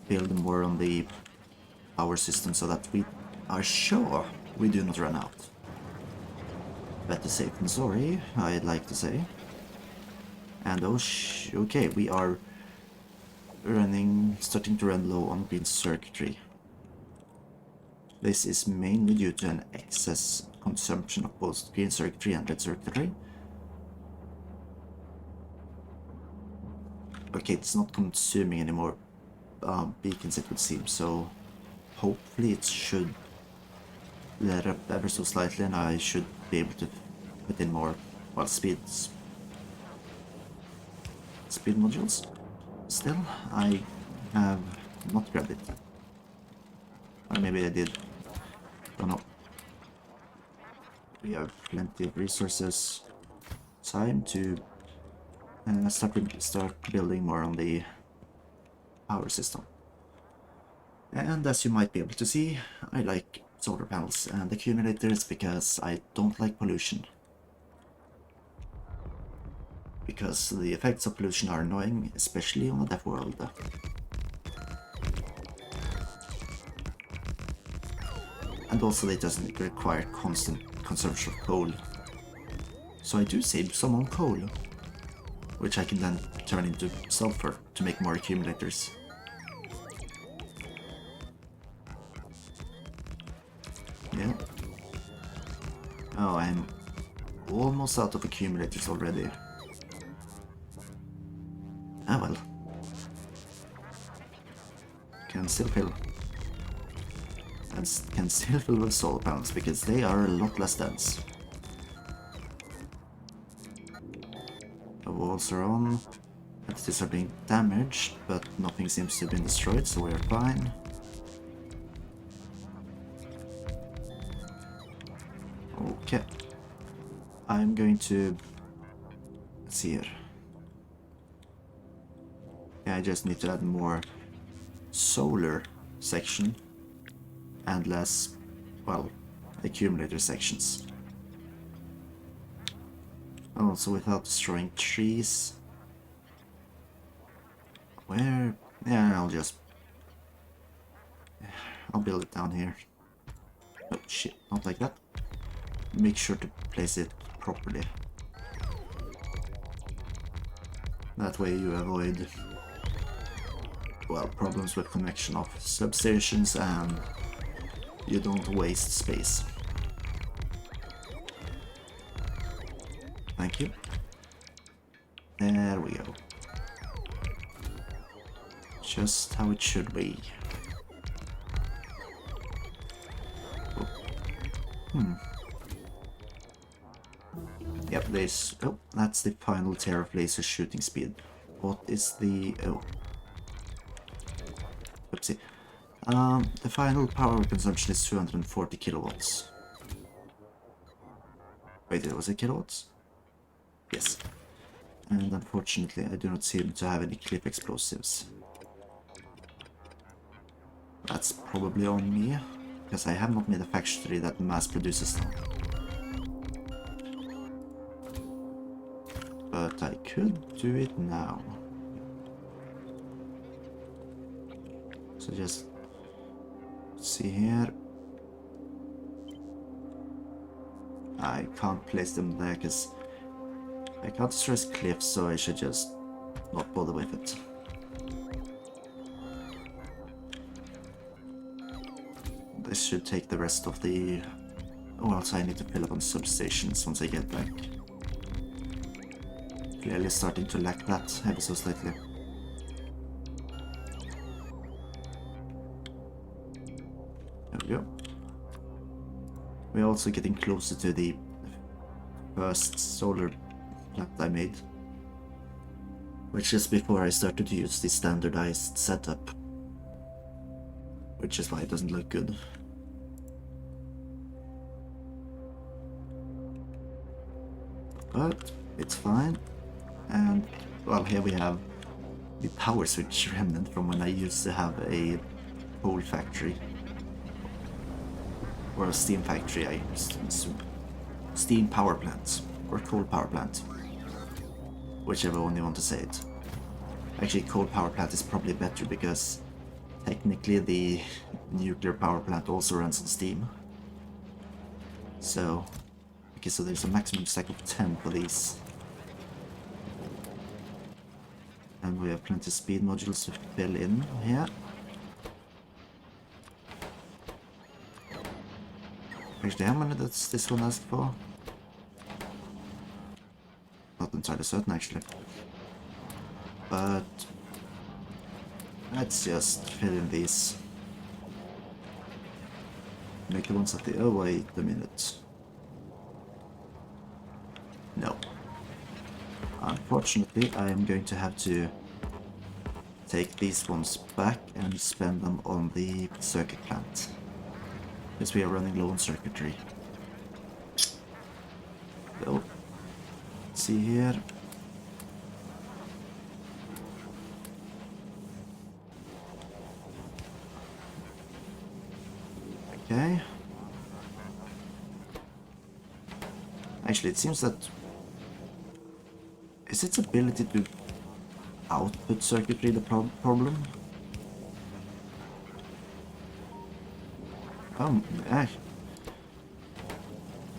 build more on the power system so that we are sure we do not run out. Better safe than sorry, I'd like to say. And okay, we are starting to run low on green circuitry. This is mainly due to an excess consumption of both green circuitry and red circuitry. Okay, it's not consuming any more beacons, it would seem, so hopefully it should let up ever so slightly and I should be able to put in more, well, speed modules. Still, I have not grabbed it. Or maybe I did. Don't know. We have plenty of resources. Time to start building more on the power system. And as you might be able to see, I like solar panels and accumulators because I don't like pollution. Because the effects of pollution are annoying, especially on the Deathworld. And also it doesn't require constant consumption of coal. So I do save some on coal, which I can then turn into sulfur to make more accumulators. Yeah. Oh, I'm almost out of accumulators already. Ah well. Can still fill. And can still fill with solar panels because they are a lot less dense. The walls are on. Entities are being damaged, but nothing seems to have been destroyed, so we're fine. Okay. I'm going to... Let's see here. Yeah, I just need to add more solar section and less, well, accumulator sections. Also without destroying trees. Where? Yeah, I'll build it down here. Oh shit, not like that. Make sure to place it properly. That way you avoid, well, problems with connection of substations and you don't waste space. Thank you. There we go. Just how it should be. Oh. Yep, there's... Oh, that's the final tier of laser shooting speed. What is the... Oh. Oopsie. The final power consumption is 240 kilowatts. Wait, was it kilowatts? Yes. And unfortunately, I do not seem to have any clip explosives. That's probably on me, because I have not made a factory that mass produces them. But I could do it now. So just see here. I can't place them there because I can't stress cliffs, so I should just not bother with it. This should take the rest of the... Oh, also I need to fill up on substations once I get back. Clearly starting to lack that ever so slightly. There we go. We're also getting closer to the first solar plant I made, which is before I started to use the standardized setup, which is why it doesn't look good. But it's fine. And well, here we have the power switch remnant from when I used to have a coal factory. Or a steam factory, I assume. Steam power plant. Or coal power plant. Whichever one you want to say it. Actually, coal power plant is probably better because technically the nuclear power plant also runs on steam. So, okay, so there's a maximum stack of 10 for these. And we have plenty of speed modules to fill in here. Actually, how many does this one ask for? Not entirely certain, actually. But let's just fill in these. Make the ones at the... Oh, wait a minute. No. Unfortunately, I am going to have to take these ones back and spend them on the circuit plant. Because we are running low on circuitry. So, let's see here. Okay. Actually, it seems that... Is its ability to output circuitry the problem? Eh.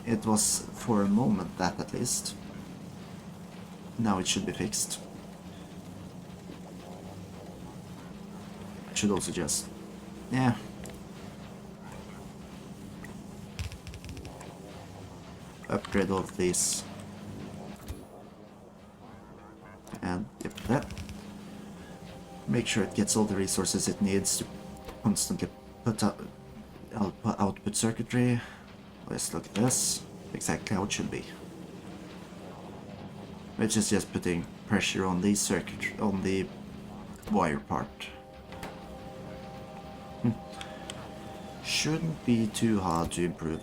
It was for a moment that, at least. Now it should be fixed. I should also just... Yeah. upgrade all of these. And yep, that. Make sure it gets all the resources it needs to constantly put out output circuitry. Let's look at this. Exactly how it should be. Which is just putting pressure on the circuit, on the wire part. Shouldn't be too hard to improve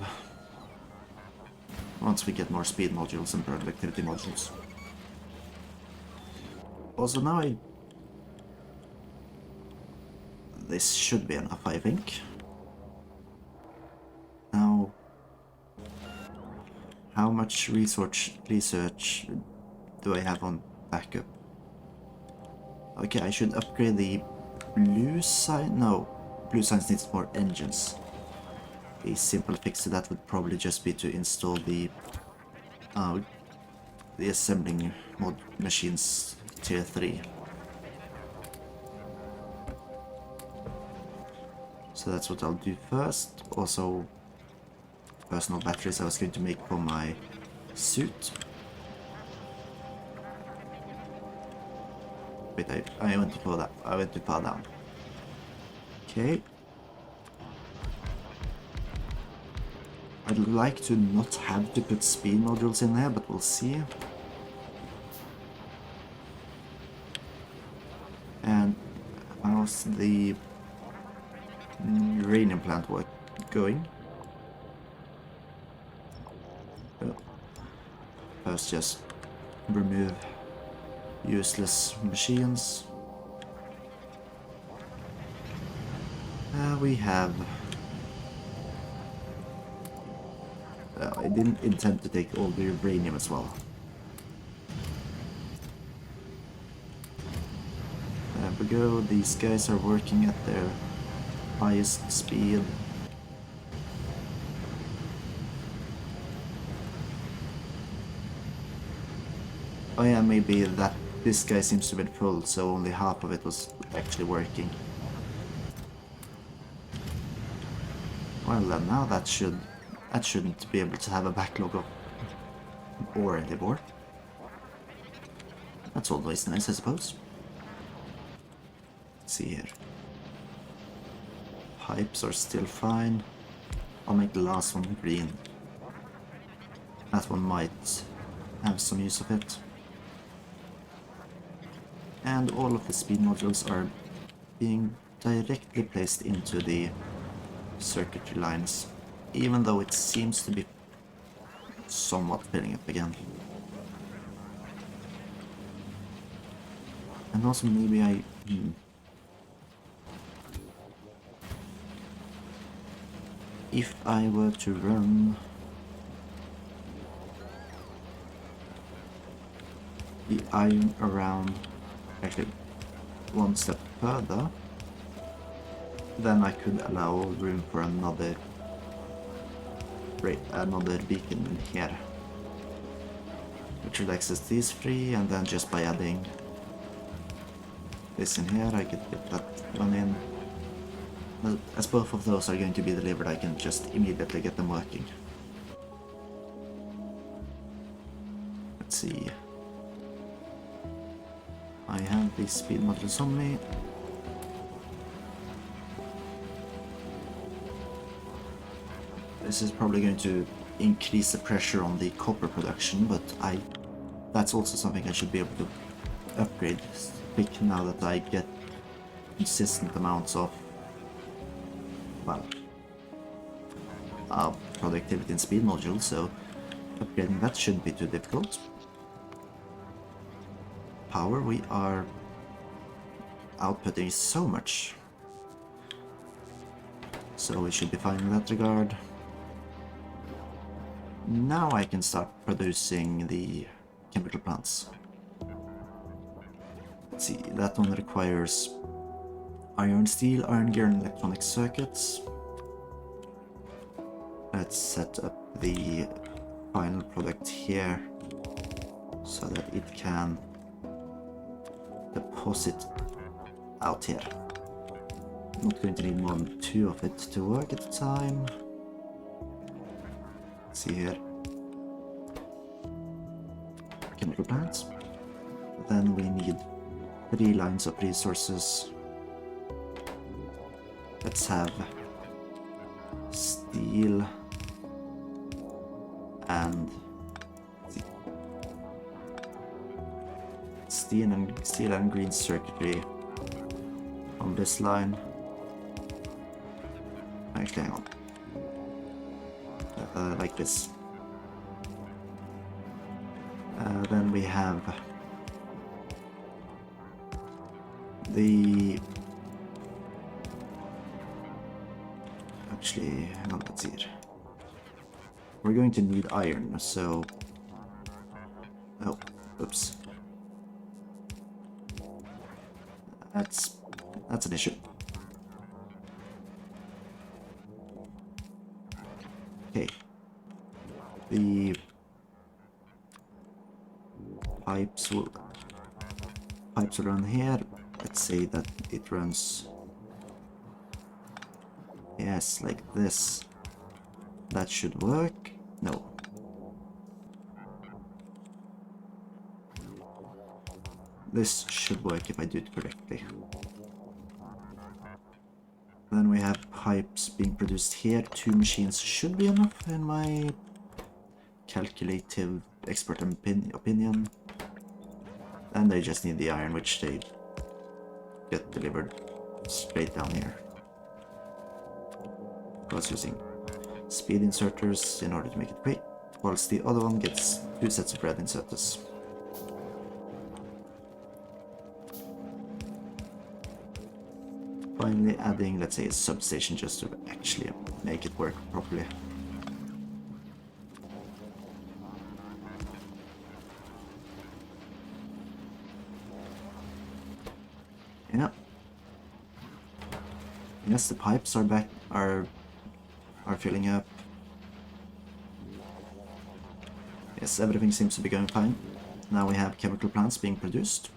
once we get more speed modules and productivity modules. Also now this should be enough, I think. Now, how much research do I have on backup? Okay, I should upgrade the blue sign. No, blue signs needs more engines. A simple fix to that would probably just be to install the assembling mod machines tier 3. So that's what I'll do first. Also, personal batteries I was going to make for my suit. Wait, I went too far down. I went too far down. Okay. I'd like to not have to put speed modules in there, but we'll see. And how's the uranium plant work going? First, just remove useless machines. We have... I didn't intend to take all the uranium as well. There we go, these guys are working at their highest speed. Oh yeah, maybe this guy seems to be full, so only half of it was actually working. Well then, now that shouldn't be able to have a backlog of ore anymore. That's always nice, I suppose. Let's see here. Pipes are still fine. I'll make the last one green. That one might have some use of it. And all of the speed modules are being directly placed into the circuitry lines, even though it seems to be somewhat filling up again. And also maybe if I were to run the iron around actually one step further, then I could allow room for another beacon in here, which would access these three, and then just by adding this in here I could get that one in. As both of those are going to be delivered, I can just immediately get them working. Let's see. I have these speed modules on me. This is probably going to increase the pressure on the copper production, but that's also something I should be able to upgrade quick now that I get consistent amounts of, well, productivity and speed modules, so upgrading that shouldn't be too difficult. Power, we are outputting so much, so we should be fine in that regard. Now I can start producing the chemical plants. Let's see, that one requires iron, steel, iron gear, and electronic circuits. Let's set up the final product here so that it can deposit out here. Not going to need more than 2 of it to work at a time. Let's see here. chemical plants. Then we need 3 lines of resources. Let's have steel and steel and green circuitry on this line. Actually, hang on. Like this. Then we have the... Actually, hang on, let's see it. We're going to need iron, so... Oh, oops. That's an issue. Okay. The pipes will run here. Let's say that it runs, yes, like this. That should work. No. This should work if I do it correctly. Then we have pipes being produced here. 2 machines should be enough in my calculative expert opinion. And they just need the iron, which they get delivered straight down here. I was using speed inserters in order to make it quick, whilst the other one gets 2 sets of bread inserters. Finally adding, let's say, a substation just to actually make it work properly. Yeah. Yes, the pipes are back, are filling up. Yes, everything seems to be going fine. Now we have chemical plants being produced.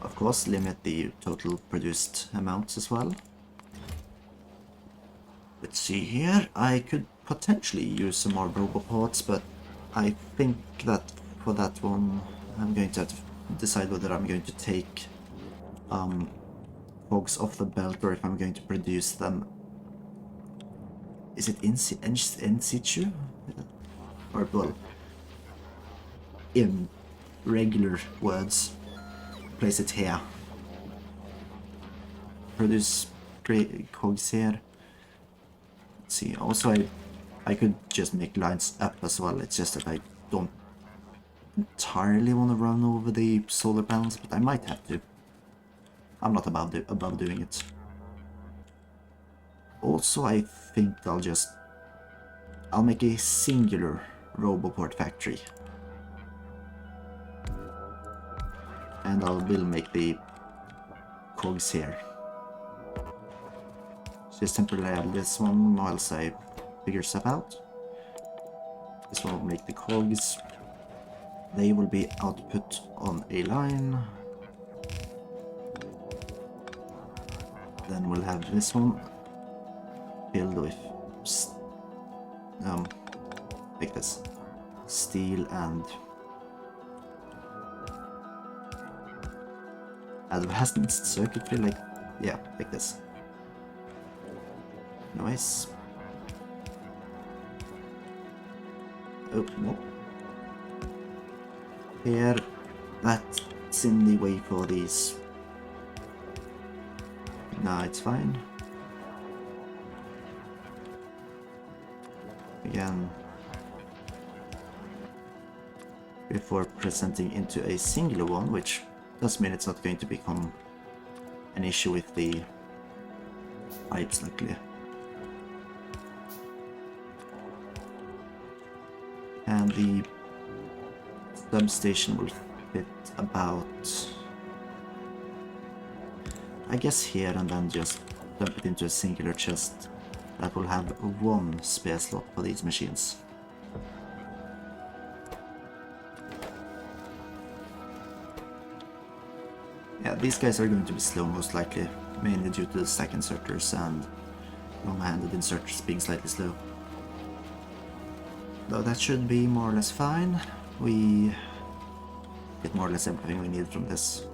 Of course, limit the total produced amounts as well. Let's see here. I could potentially use some more robopods, but I think that for that one, I'm going to have to decide whether I'm going to take cogs off the belt or if I'm going to produce them. Is it in situ? Or, well, in regular words, place it here. Produce cogs here. Let's see, also I could just make lines up as well. It's just that I don't entirely want to run over the solar panels, but I might have to. I'm not above doing it. Also, I think I'll make a singular Roboport factory. And I will make the cogs here. Just temporarily add this one whilst I figure stuff out. This one will make the cogs. They will be output on a line. Then we'll have this one filled with like this, steel and advanced circuitry, like, yeah, like this. Nice. Oh, no. Here, that's in the way for these. Nah, it's fine. Again, before presenting into a singular one, which does mean it's not going to become an issue with the pipes, luckily. And the substation will fit about, I guess, here, and then just dump it into a singular chest that will have 1 spare slot for these machines. Yeah, these guys are going to be slow most likely, mainly due to the stack inserters and long-handed inserters being slightly slow. Though that should be more or less fine. We get more or less everything we need from this.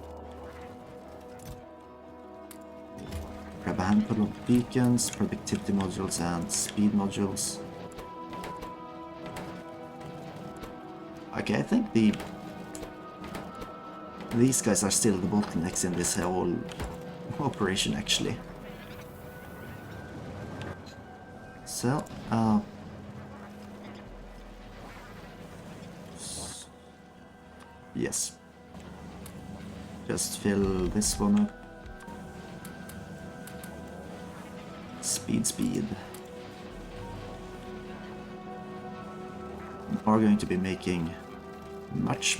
Grab a handful of beacons, productivity modules, and speed modules. Okay, I think these guys are still the bottlenecks in this whole operation, actually. So, yes. Just fill this one up. Speed. We are going to be making much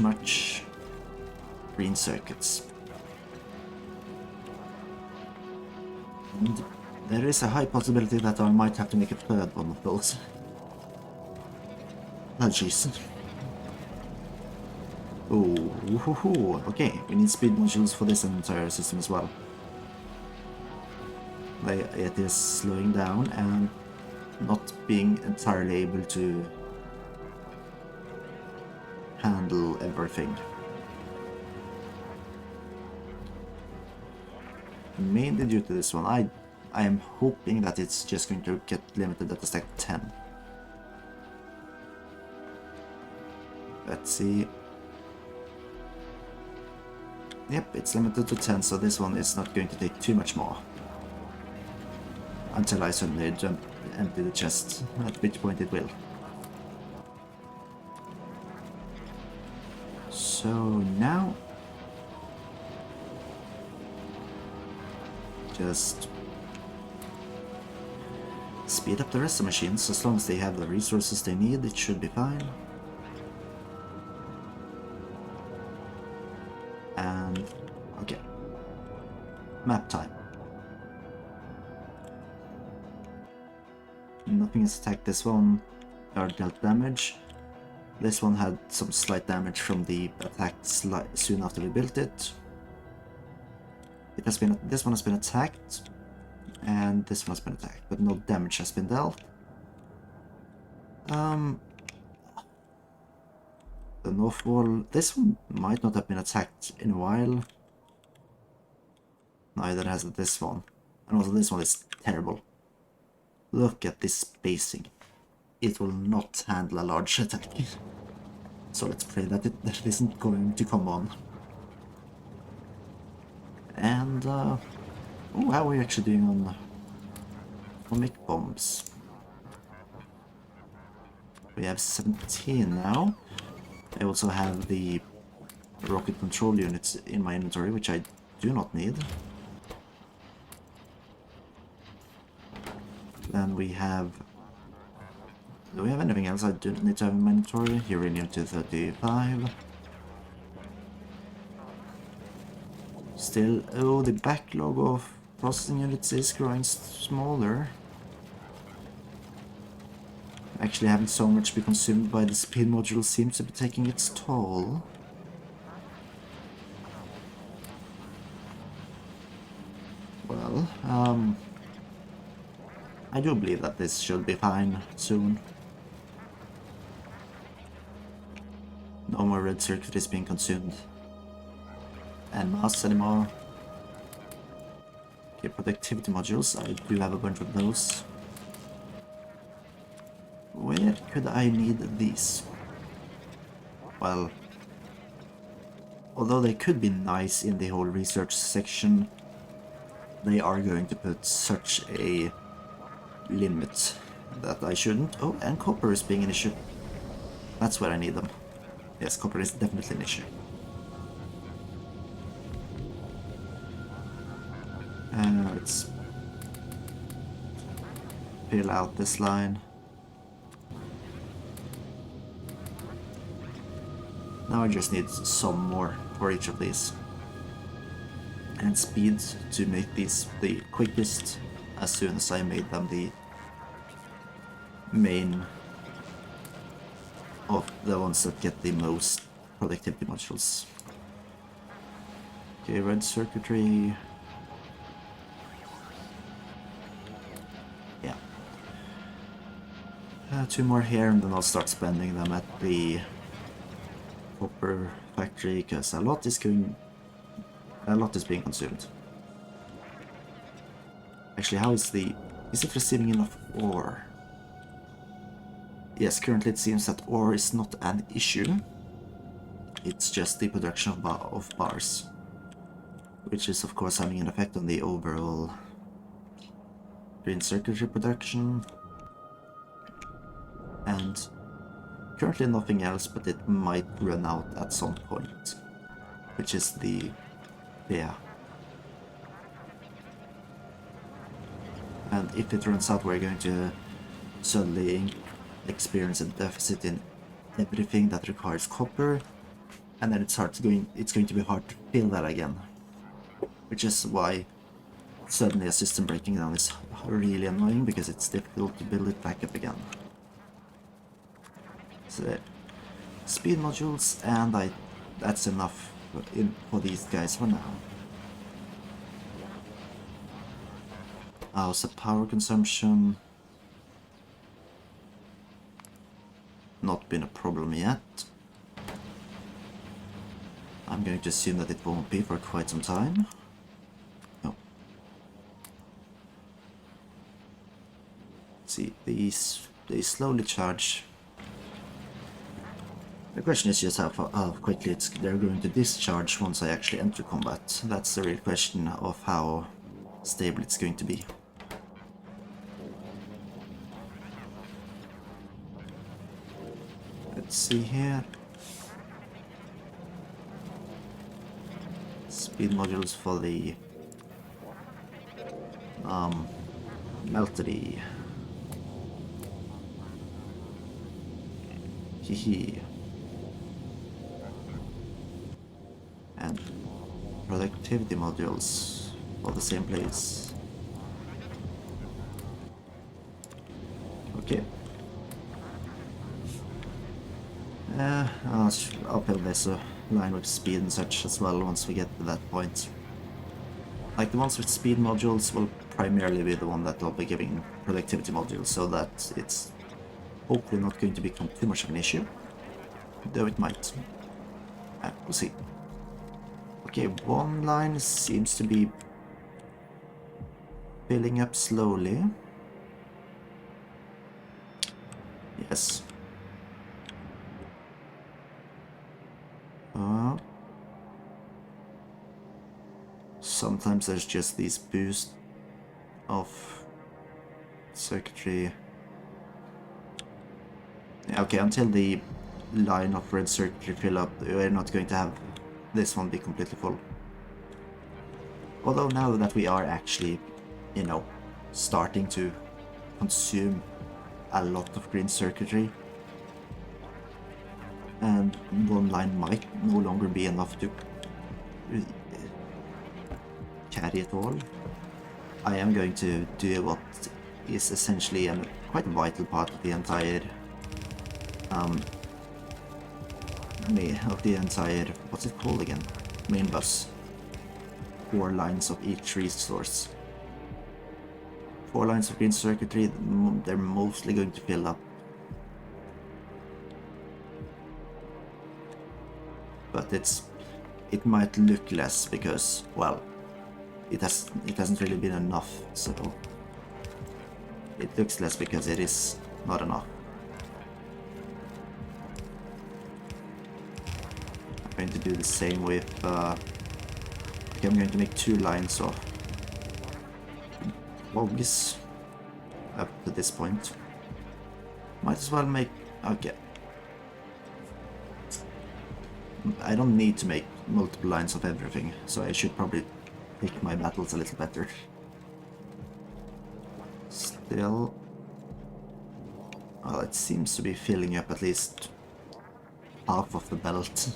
green circuits. And there is a high possibility that I might have to make a third one of those. Oh jeez. Oh, okay, we need speed modules for this entire system as well. It is slowing down and not being entirely able to handle everything. Mainly due to this one, I am hoping that it's just going to get limited at a stack 10. Let's see. Yep, it's limited to 10, so this one is not going to take too much more. Until I suddenly empty the chest, at which point it will. So now, just speed up the rest of the machines. As long as they have the resources they need, it should be fine. And okay, map time. Nothing has attacked this one or dealt damage. This one had some slight damage from the attack soon after we built it. This one has been attacked, and this one has been attacked, but no damage has been dealt. The north wall, this one might not have been attacked in a while. Neither has this one, and also this one is terrible. Look at this spacing. It will not handle a large attack. So let's pray that it isn't going to come on. And, oh, how are we actually doing on atomic bombs? We have 17 now. I also have the rocket control units in my inventory, which I do not need. Then we have... Do we have anything else I do need to have in my inventory? Uranium 235. Still, oh, the backlog of processing units is growing smaller. Actually, having so much be consumed by the speed module seems to be taking its toll. Well, I do believe that this should be fine soon. No more red circuit is being consumed. And mass anymore. Okay, productivity modules, I do have a bunch of those. Where could I need these? Well, although they could be nice in the whole research section, they are going to put such a limit that I shouldn't. Oh, and copper is being an issue. That's where I need them. Yes, copper is definitely an issue. Let's fill out this line. Now I just need some more for each of these. And speed to make these the quickest as soon as I made them the main of the ones that get the most productivity modules. Okay, red circuitry. Yeah. 2 more here and then I'll start spending them at the copper factory because a lot is being consumed. Actually, is it receiving enough ore? Yes, currently it seems that ore is not an issue. It's just the production of bars, which is of course having an effect on the overall green circuitry production. And currently nothing else, but it might run out at some point, which is yeah. And if it runs out, we're going to suddenly experience a deficit in everything that requires copper, and then it's going to be hard to fill that again, which is why suddenly a system breaking down is really annoying, because it's difficult to build it back up again. So speed modules, and that's enough for these guys for now. How's the power consumption? Not been a problem yet. I'm going to assume that it won't be for quite some time. No. See, they slowly charge. The question is just how quickly they're going to discharge once I actually enter combat. That's the real question of how stable it's going to be. Let's see here. Speed modules for the meltery. Hehe. And productivity modules for the same place. Okay. I'll build this line with speed and such as well once we get to that point. Like, the ones with speed modules will primarily be the one that will be giving productivity modules, so that it's hopefully not going to become too much of an issue, though it might. We'll see. Okay, one line seems to be filling up slowly. Yes. Sometimes there's just these boosts of circuitry. Yeah, okay, until the line of red circuitry fill up, we're not going to have this one be completely full. Although now that we are actually, you know, starting to consume a lot of green circuitry, and one line might no longer be enough to carry it all, I am going to do what is essentially a quite vital part of the entire what's it called again? Main bus. 4 lines of each resource. 4 lines of green circuitry, they're mostly going to fill up. But it might look less because, well, it hasn't really been enough, so it looks less because it is not enough. I'm going to do the same with okay, I'm going to make 2 lines of logs up to this point. Might as well make, okay, I don't need to make multiple lines of everything, so I should probably pick my battles a little better. Still, well, it seems to be filling up at least half of the belt.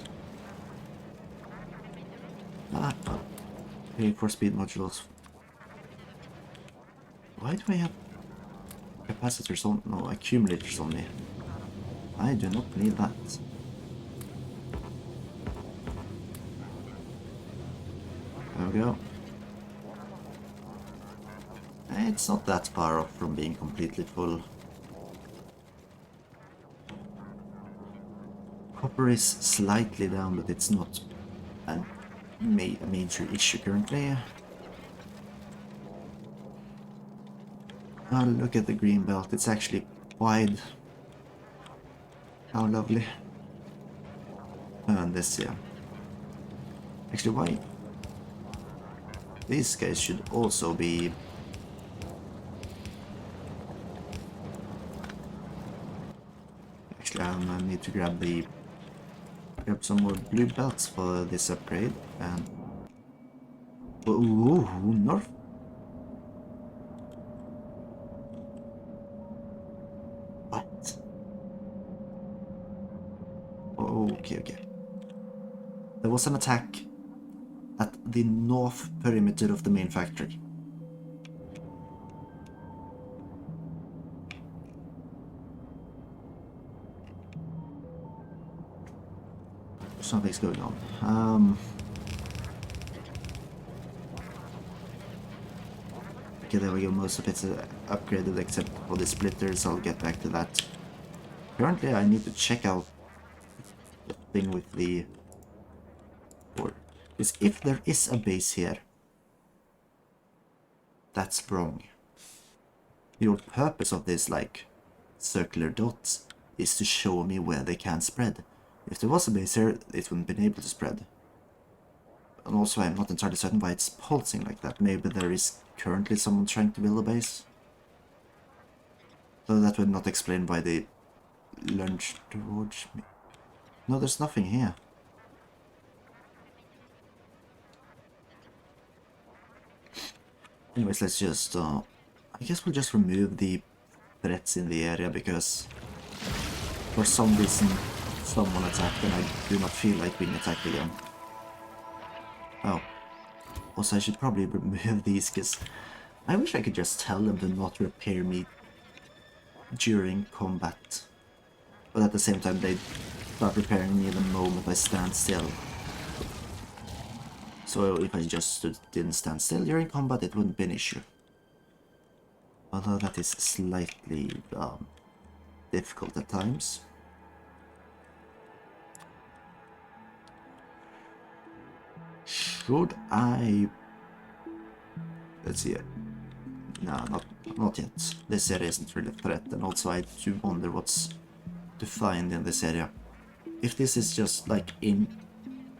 Okay, for speed modules. Why do I have capacitors on? No, accumulators on me. I do not need that. There we go. It's not that far off from being completely full. Copper is slightly down, but it's not a major issue currently. Look at the green belt, it's actually wide. How lovely. And this, yeah. Actually, why? These guys should also be... Actually, I need to grab some more blue belts for this upgrade. And ooh, north. What? Okay. There was an attack at the north perimeter of the main factory. Something's going on. Okay, there we go. Most of it's upgraded except for the splitters. I'll get back to that. Currently, I need to check out the thing with the board. Because if there is a base here, that's wrong. The whole purpose of this, like, circular dots is to show me where they can spread. If there was a base here, it wouldn't been able to spread. And also, I'm not entirely certain why it's pulsing like that. Maybe there is currently someone trying to build a base. So that would not explain why they lunged towards me. No, there's nothing here. Anyways, let's just, I guess we'll just remove the threats in the area, because for some reason someone attacked and I do not feel like being attacked again. Oh. Also, I should probably remove these, because I wish I could just tell them to not repair me during combat. But at the same time, they start repairing me the moment I stand still. So if I just didn't stand still during combat, it wouldn't be an issue. Although that is slightly difficult at times. Should I... Let's see. No, not yet. This area isn't really a threat, and also I do wonder what's to find in this area. If this is just like in...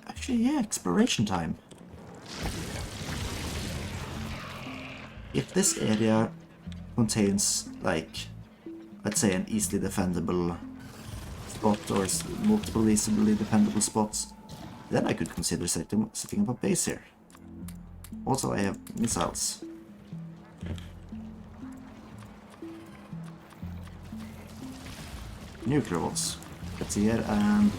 Actually, yeah, exploration time. If this area contains, like, let's say an easily defendable spot or multiple easily defendable spots, then I could consider setting up a base here. Also, I have missiles. Nuclear ones. Let's see here, and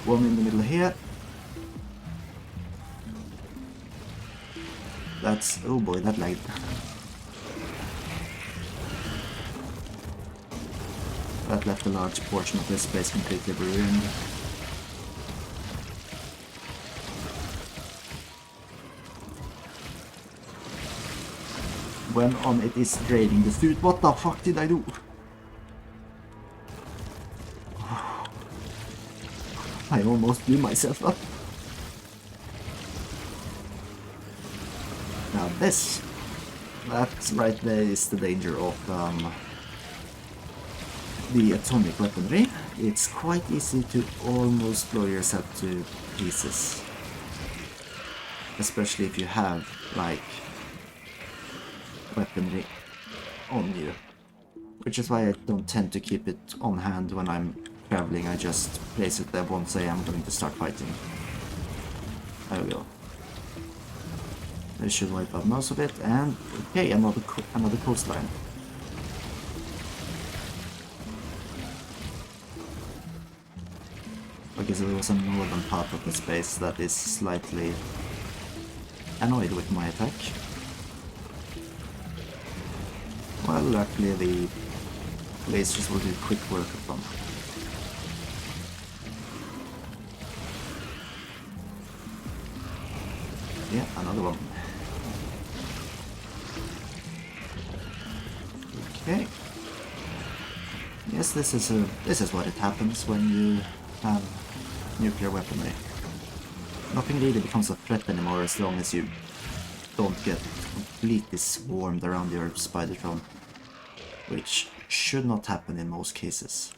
one in the middle here. That's... oh boy, that lagged. That left a large portion of this space completely ruined. When on it is draining the suit. What the fuck did I do? I almost blew myself up. Now this, that's right there is the danger of the atomic weaponry. It's quite easy to almost blow yourself to pieces. Especially if you have, like, weaponry on you. Which is why I don't tend to keep it on hand when I'm traveling. I just place it there once I am going to start fighting. There we go. I should wipe out most of it, and okay, another coastline. Okay, so there was a northern part of the space that is slightly annoyed with my attack. Well, luckily the lasers will do quick work of them. Yeah, another one. Okay. Yes, this is what it happens when you have nuclear weaponry. Nothing really becomes a threat anymore as long as you don't get completely swarmed around your spider drone, which should not happen in most cases.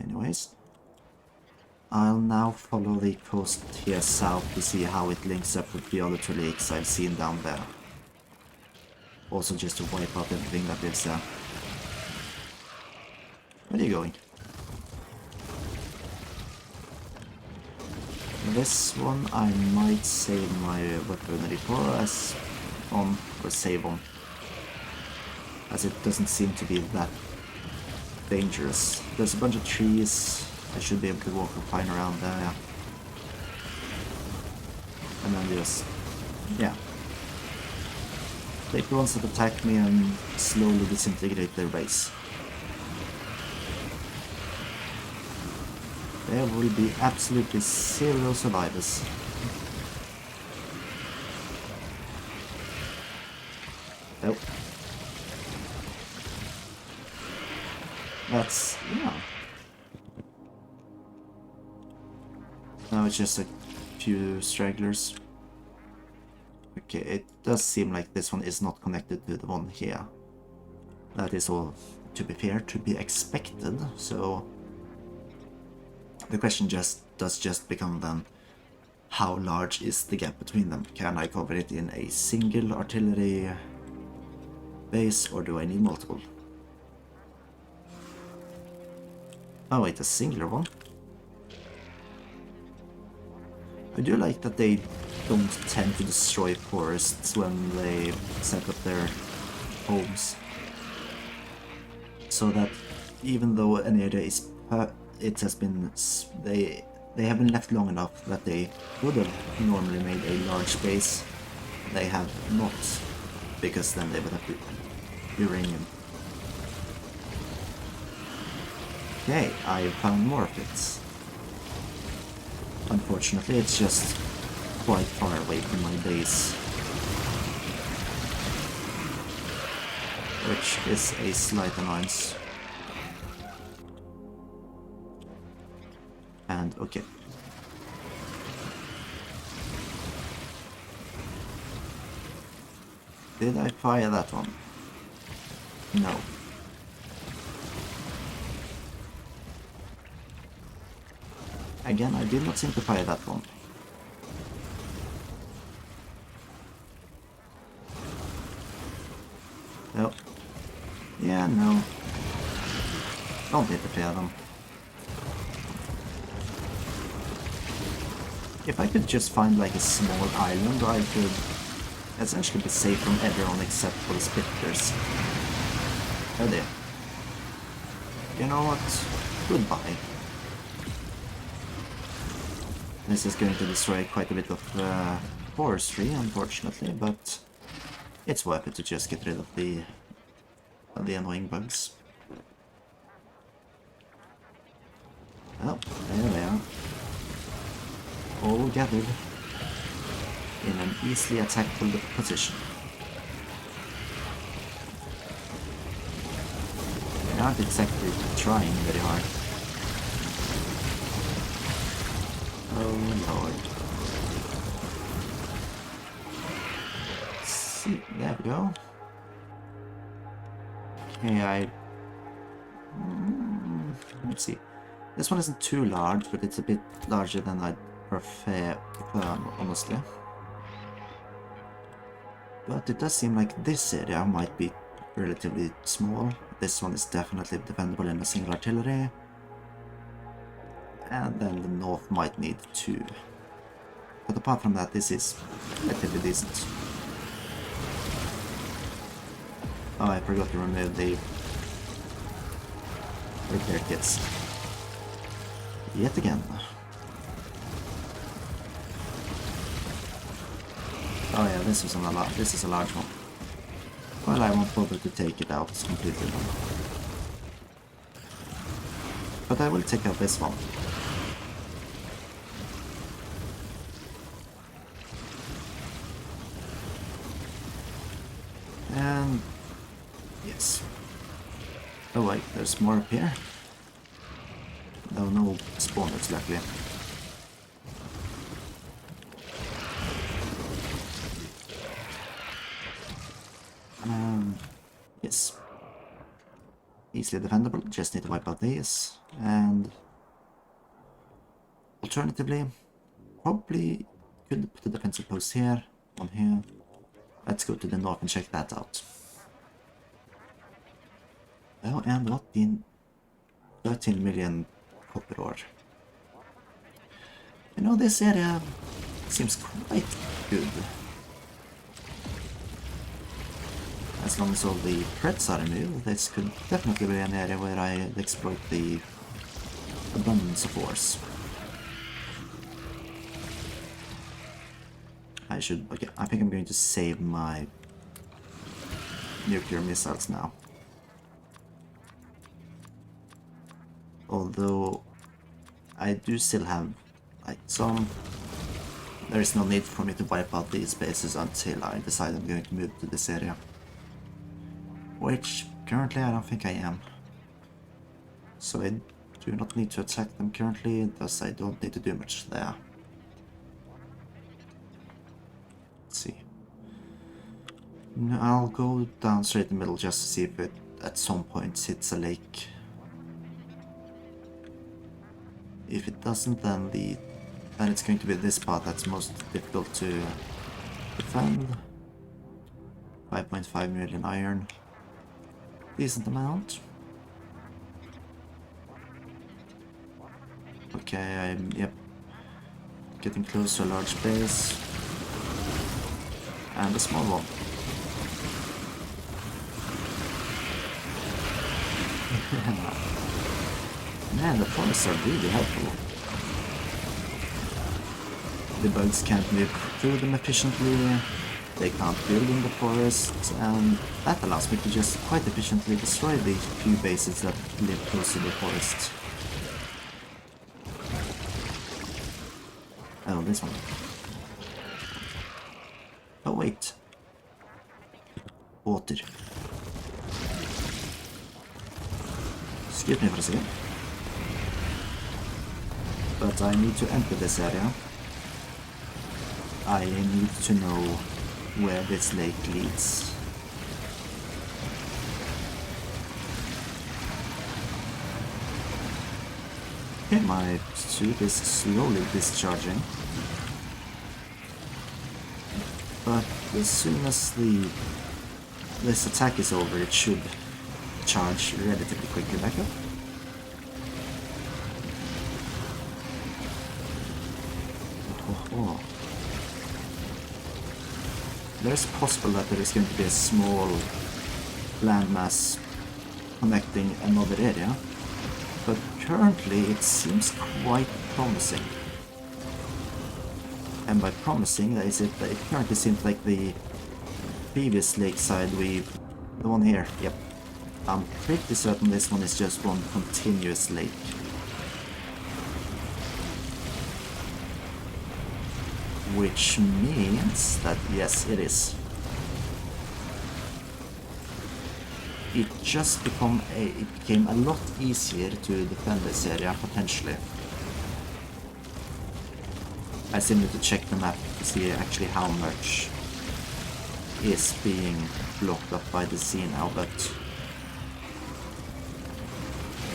Anyways, I'll now follow the coast here south to see how it links up with the other two lakes I've seen down there. Also just to wipe out everything that lives there. Where are you going? This one I might save my weaponry for as on, or save on, as it doesn't seem to be that dangerous. There's a bunch of trees, I should be able to walk fine around there, yeah. And then just, yeah. Take the ones that attack me and slowly disintegrate their base. There will be absolutely zero survivors. Nope. That's, yeah. Now it's just a few stragglers. Okay, it does seem like this one is not connected to the one here. That is all, to be fair, to be expected, so... The question does just become then, how large is the gap between them? Can I cover it in a single artillery base, or do I need multiple? Oh wait, a singular one? I do like that they don't tend to destroy forests when they set up their homes. So that even though an area is it has been, they have been left long enough that they would have normally made a large base. They have not, because then they would have to uranium. Okay, I found more of it. Unfortunately, it's just quite far away from my base, which is a slight annoyance. And okay. Did I fire that one? No. Again, I did not seem to fire that one. No. Yeah, no. Don't need to fire them. If I could just find like a small island where I could essentially be safe from everyone except for the spitters. Oh dear. You know what? Goodbye. This is going to destroy quite a bit of forestry, unfortunately, but it's worth it to just get rid of the annoying bugs. Oh, there they are. All gathered in an easily attackable position. They aren't exactly trying very hard. Oh lord. See, there we go. Okay, let's see. This one isn't too large, but it's a bit larger than I'd prefer, honestly. But it does seem like this area might be relatively small. This one is definitely defendable in a single artillery. And then the north might need two. But apart from that, this is relatively decent. Oh, I forgot to remove the repair kits. Yet again. Oh yeah, this is a large one. Well, I won't bother to take it out completely then. But I will take out this one. And yes. Oh wait, there's more up here. Though no spawners, luckily. Yes. Easily defendable, just need to wipe out these. And alternatively, probably could put a defensive post here, one here. Let's go to the north and check that out. Oh, and what in 13 million copper ore. You know, this area seems quite good. As long as all the threats are removed, this could definitely be an area where I exploit the abundance of ores. Okay, I think I'm going to save my nuclear missiles now. Although I do still have like some, there is no need for me to wipe out these bases until I decide I'm going to move to this area. Which currently I don't think I am. So I do not need to attack them currently, thus I don't need to do much there. Let's see. I'll go down straight in the middle just to see if it at some point hits a lake. If it doesn't, then it's going to be this part that's most difficult to defend. 5.5 million iron. Decent amount. Okay, yep, getting close to a large base. And a small one. Man, the forests are really helpful. The bugs can't move through them efficiently, they can't build in the forest, and that allows me to just quite efficiently destroy the few bases that live close to the forest. Oh, this one. Oh, wait. Water. Excuse me for a second. But I need to enter this area. I need to know where this lake leads. Okay, my suit is slowly discharging. But as soon as this attack is over, it should charge relatively quickly back up. Oh. There's possible that there is going to be a small landmass connecting another area, but currently it seems quite promising. And by promising, that is it currently seems like the previous lakeside the one here, yep. I'm pretty certain this one is just one continuous lake. Which means that yes, it is. It became a lot easier to defend this area potentially. I still need to check the map to see actually how much is being blocked up by the sea now, but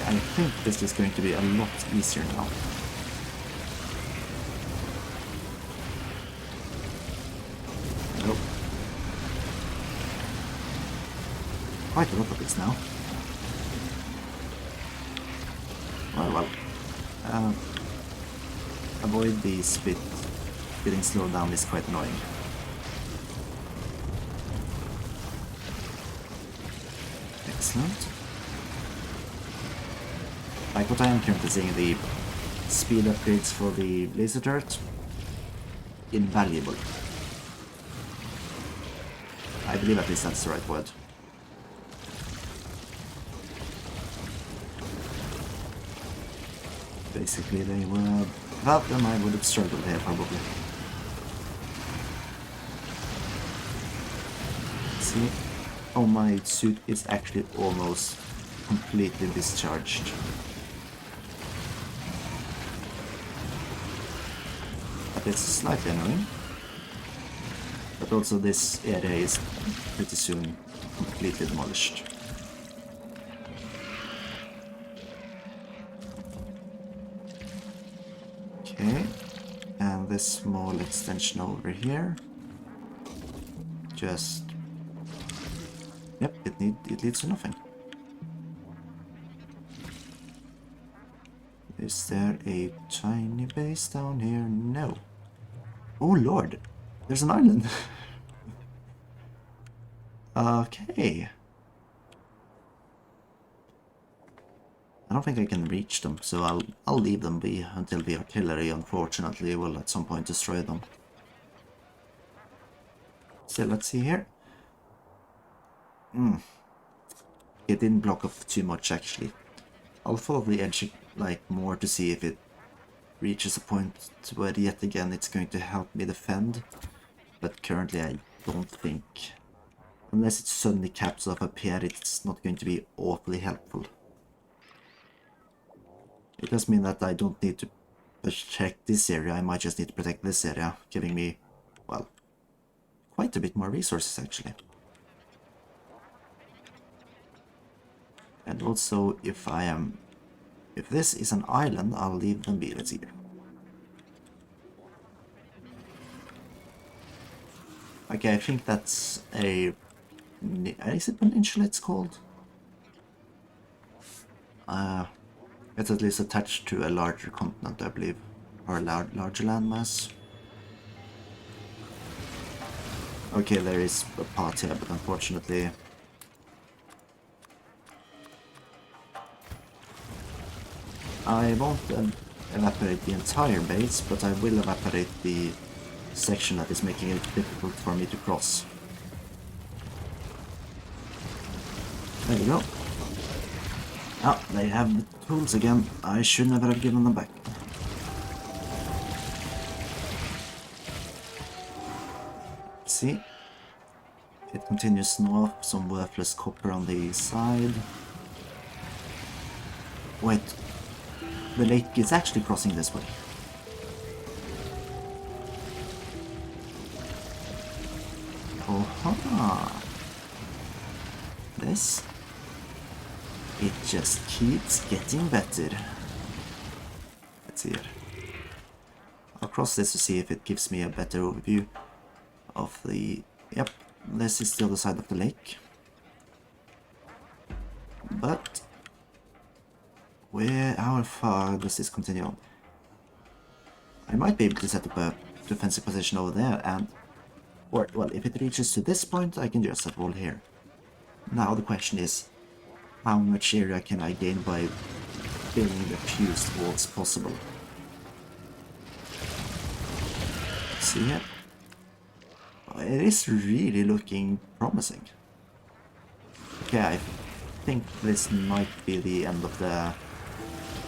I think this is going to be a lot easier now. Nope. Quite a lot of this now. Well. Avoid the spit. Getting slowed down is quite annoying. Excellent. Like what I am currently seeing, the speed upgrades for the laser turret, invaluable. I believe at least that's the right word. Basically they were, without them I would have struggled here probably. See? Oh, my suit is actually almost completely discharged. but it's slightly annoying. But also this area is pretty soon completely demolished. Okay, and this small extension over here. Just... Yep, it leads to nothing. Is there a tiny base down here? No. Oh lord, there's an island. Okay. I don't think I can reach them, so I'll leave them be until the artillery, unfortunately, will at some point destroy them. So let's see here. It didn't block off too much, actually. I'll follow the edge like more to see if it reaches a point where yet again it's going to help me defend. But currently I don't think. Unless it suddenly caps off up here, it's not going to be awfully helpful. It does mean that I don't need to protect this area, I might just need to protect this area, giving me, well, quite a bit more resources actually. And also, if this is an island, I'll leave them be. Let's see here. Okay, I think that's a... Is it peninsula it's called? It's at least attached to a larger continent, I believe. Or a larger landmass. Okay, there is a part here, but unfortunately... I won't evaporate the entire base, but I will evaporate the section that is making it difficult for me to cross. There we go. Ah, they have the tools again. I should never have given them back. Let's see. It continues north, some worthless copper on the side. Wait. The lake is actually crossing this way. Oh-ha! This? It just keeps getting better. Let's see here. I'll cross this to see if it gives me a better overview of the... Yep, this is still the side of the lake. But... how far does this continue on? I might be able to set up a defensive position over there and... Or, well, if it reaches to this point, I can just set a wall here. Now the question is, how much area can I gain by building the fewest walls possible? Let's see here. It is really looking promising. Okay, I think this might be the end of the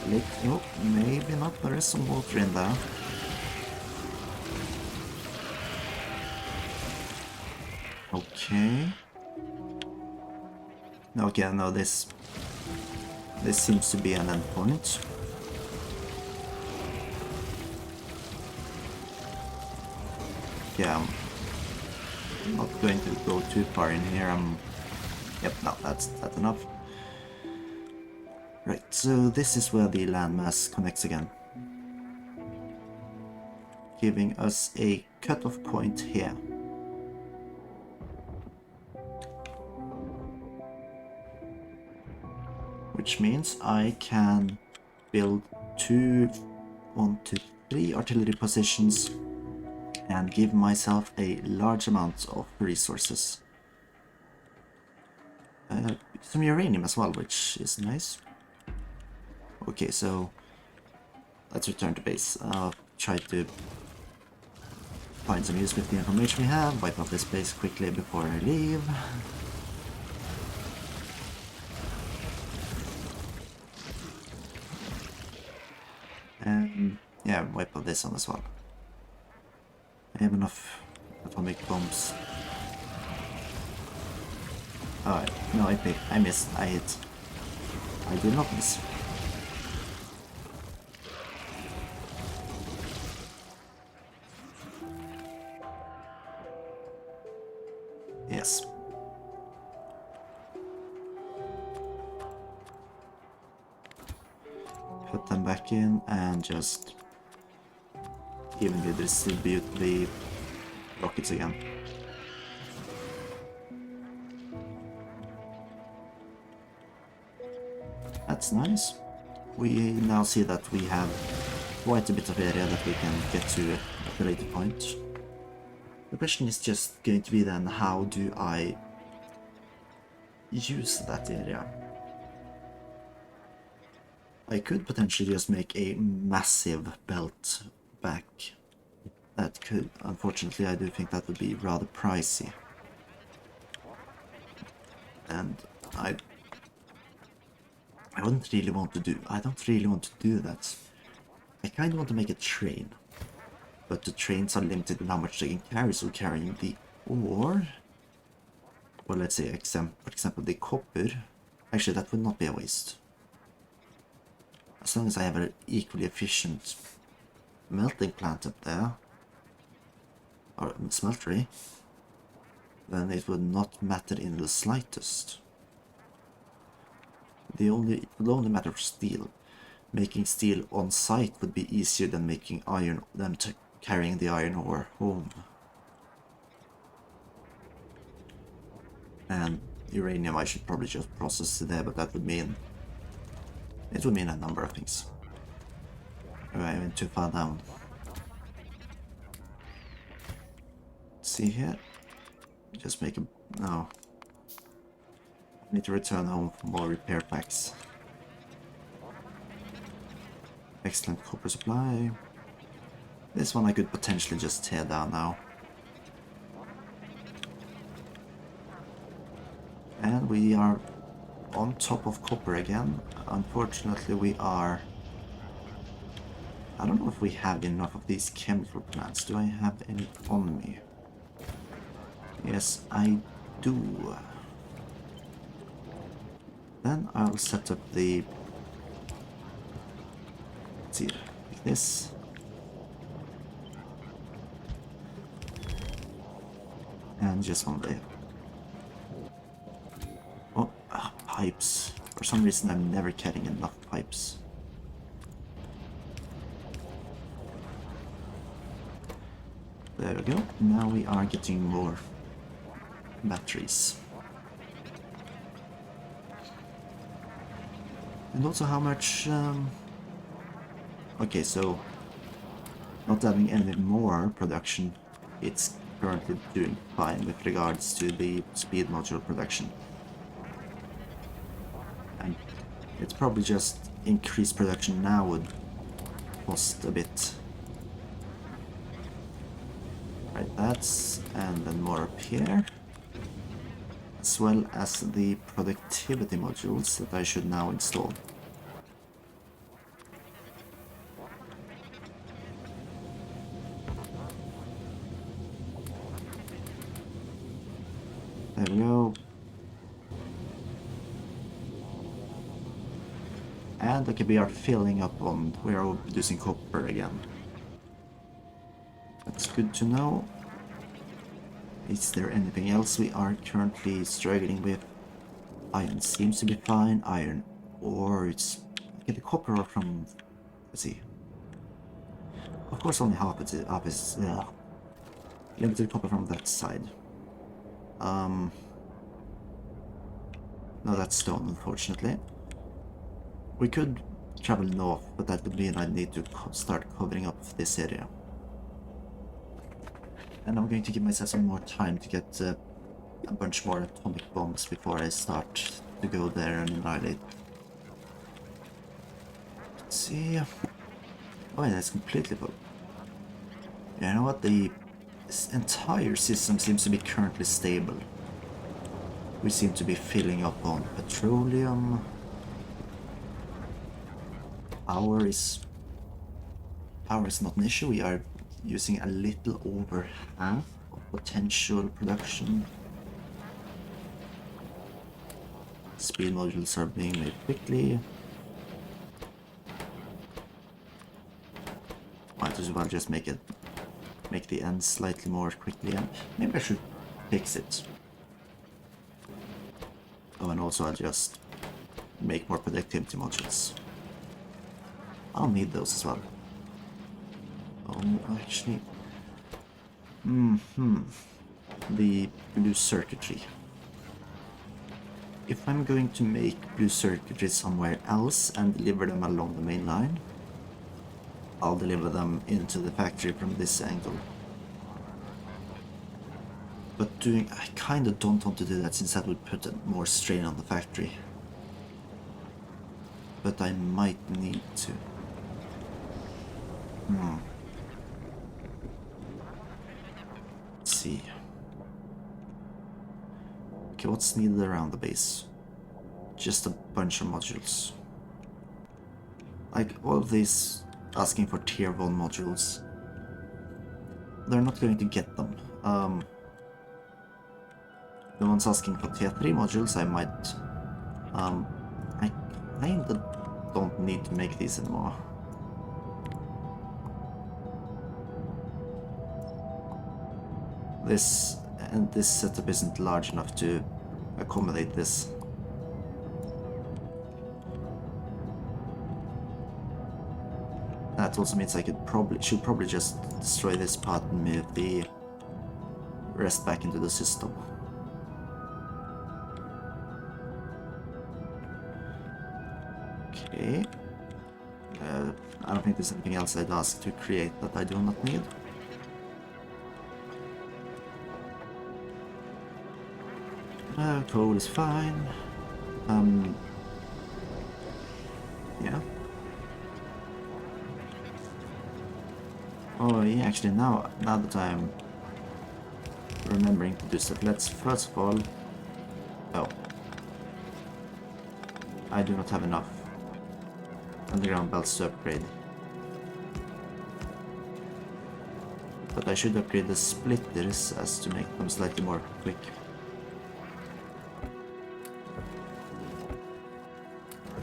lake. Oh, maybe not. There is some water in there. Okay. Okay, no, this seems to be an endpoint. Yeah, I'm not going to go too far in here. Yep, no, that's enough. Right, so this is where the landmass connects again, giving us a cutoff point here. Which means I can build 3 artillery positions and give myself a large amount of resources. Some uranium as well, which is nice. Okay, so let's return to base. I'll try to find some use with the information we have, wipe out this base quickly before I leave. And yeah, wipe out this one as well. I have enough atomic bombs. Alright, no, I missed, I hit. I did not miss. put them back in and just evenly distribute the rockets again. That's nice. We now see that we have quite a bit of area that we can get to at a later point. The question is just going to be then, how do I use that area? I could potentially just make a massive belt back. That could, unfortunately, I do think that would be rather pricey. And I don't really want to do that. I kind of want to make a train. But the trains are limited in how much they can carry, so carrying the ore, well, let's say, for example, the copper, actually that would not be a waste. As long as I have an equally efficient melting plant up there, or smeltery, then it would not matter in the slightest. It would only matter for steel. Making steel on site would be easier than making iron, carrying the iron ore home. And uranium I should probably just process there, but that would mean... it would mean a number of things. I went too far down. Let's see here. Just make a... no. I need to return home for more repair packs. Excellent copper supply. This one I could potentially just tear down now. And we are on top of copper again. Unfortunately we are... I don't know if we have enough of these chemical plants. Do I have any on me? Yes, I do. Then I'll set up the... let's see, like this. And just one there. Oh, pipes. For some reason I'm never getting enough pipes. There we go. Now we are getting more batteries. And also how much... okay, so not having any more production, it's currently doing fine with regards to the speed module production. And it's probably just increased production now would cost a bit. Right, that's... and then more up here. As well as the productivity modules that I should now install. There we go. And okay, we are filling up on... we are producing copper again. That's good to know. Is there anything else we are currently struggling with? Iron seems to be fine. Iron ore, it's... okay, the copper ore from... let's see. Of course only half is limited copper from that side. No, that's stone, unfortunately. We could travel north, but that would mean I need to start covering up this area. And I'm going to give myself some more time to get a bunch more atomic bombs before I start to go there and annihilate. Let's see... oh yeah, that's completely full. You know what, this entire system seems to be currently stable. We seem to be filling up on petroleum. Power is not an issue. We are using a little over half of potential production. Speed modules are being made quickly. Might as well just make the end slightly more quickly, and maybe I should fix it. Oh, and also I'll just make more productivity modules. I'll need those as well. Oh, actually... The blue circuitry. If I'm going to make blue circuitry somewhere else and deliver them along the main line, I'll deliver them into the factory from this angle. But I kinda don't want to do that since that would put more strain on the factory. But I might need to. Let's see. Okay, what's needed around the base? Just a bunch of modules. Like, all of these asking for tier 1 modules. They're not going to get them. The ones asking for tier 3 modules, I might... I kinda don't need to make these anymore. This setup isn't large enough to accommodate this. That also means I should probably just destroy this part and move the rest back into the system. Okay. I don't think there's anything else I'd ask to create that I do not need. Coal is fine. Yeah. Oh, yeah, actually now that I'm remembering to do stuff, let's first of all... Oh. I do not have enough underground belts to upgrade. But I should upgrade the splitters as to make them slightly more quick.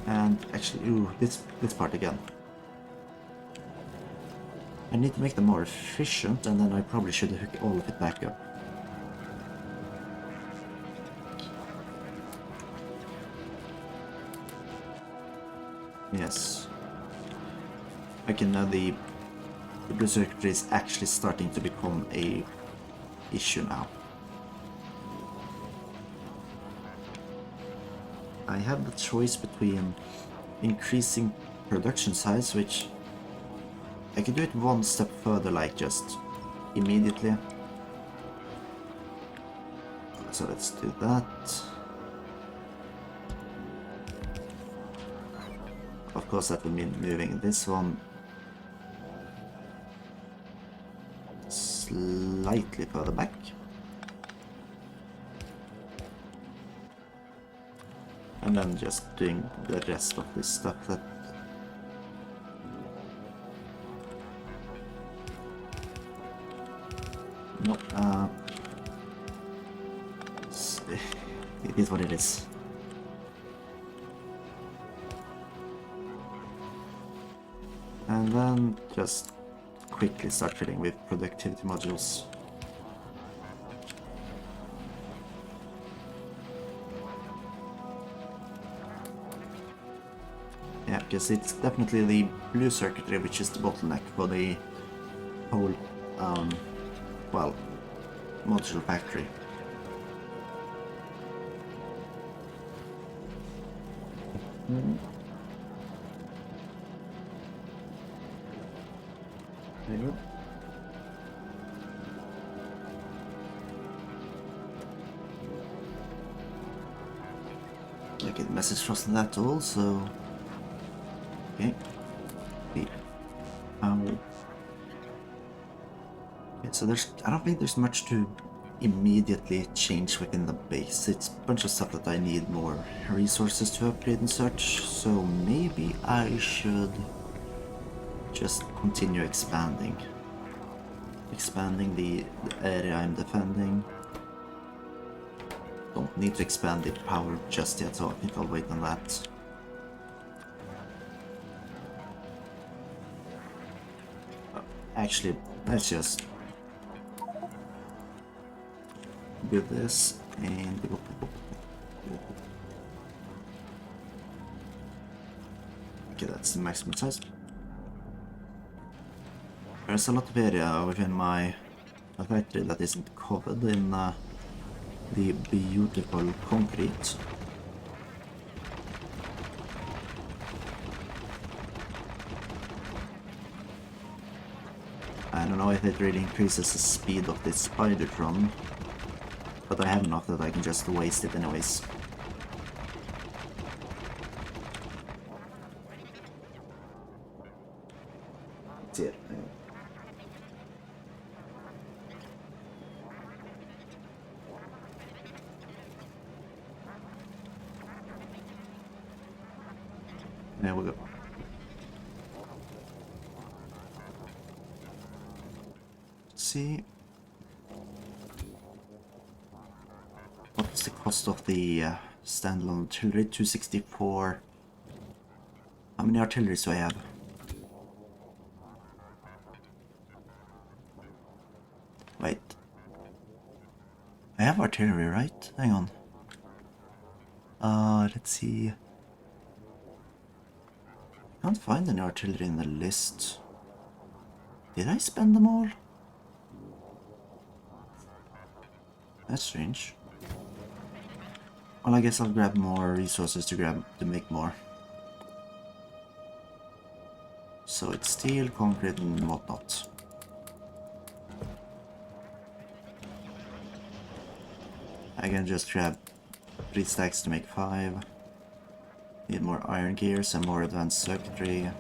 And actually, ooh, this part again. I need to make them more efficient, and then I probably should hook all of it back up. Yes. Okay, now the blue circuitry is actually starting to become a issue now. I have the choice between increasing production size, which I could do it one step further, like just immediately. So let's do that. Of course that would mean moving this one slightly further back. And then just doing the rest of this stuff that... No, it is what it is. And then just quickly start filling with productivity modules. Yeah, because it's definitely the blue circuitry which is the bottleneck for the whole, well, module factory. There you go. I get the message from that also. Okay. Okay, so I don't think there's much to immediately change within the base. It's a bunch of stuff that I need more resources to upgrade and such, so maybe I should just continue expanding the area I'm defending. Don't need to expand the power just yet, so I think I'll wait on that. Actually, let's just do this and okay, that's the maximum size. There's a lot of area within my factory that isn't covered in the beautiful concrete. I don't know if it really increases the speed of this Spidertron, but I have enough that I can just waste it anyways. That's it. There we go. Let's see. What is the cost of the standalone artillery? 264. How many artilleries do I have? Wait. I have artillery, right? Hang on. Let's see. I can't find any artillery in the list. Did I spend them all? That's strange. Well, I guess I'll grab more resources to make more. So it's steel, concrete, and whatnot. I can just grab 3 stacks to make 5. Need more iron gears and more advanced circuitry.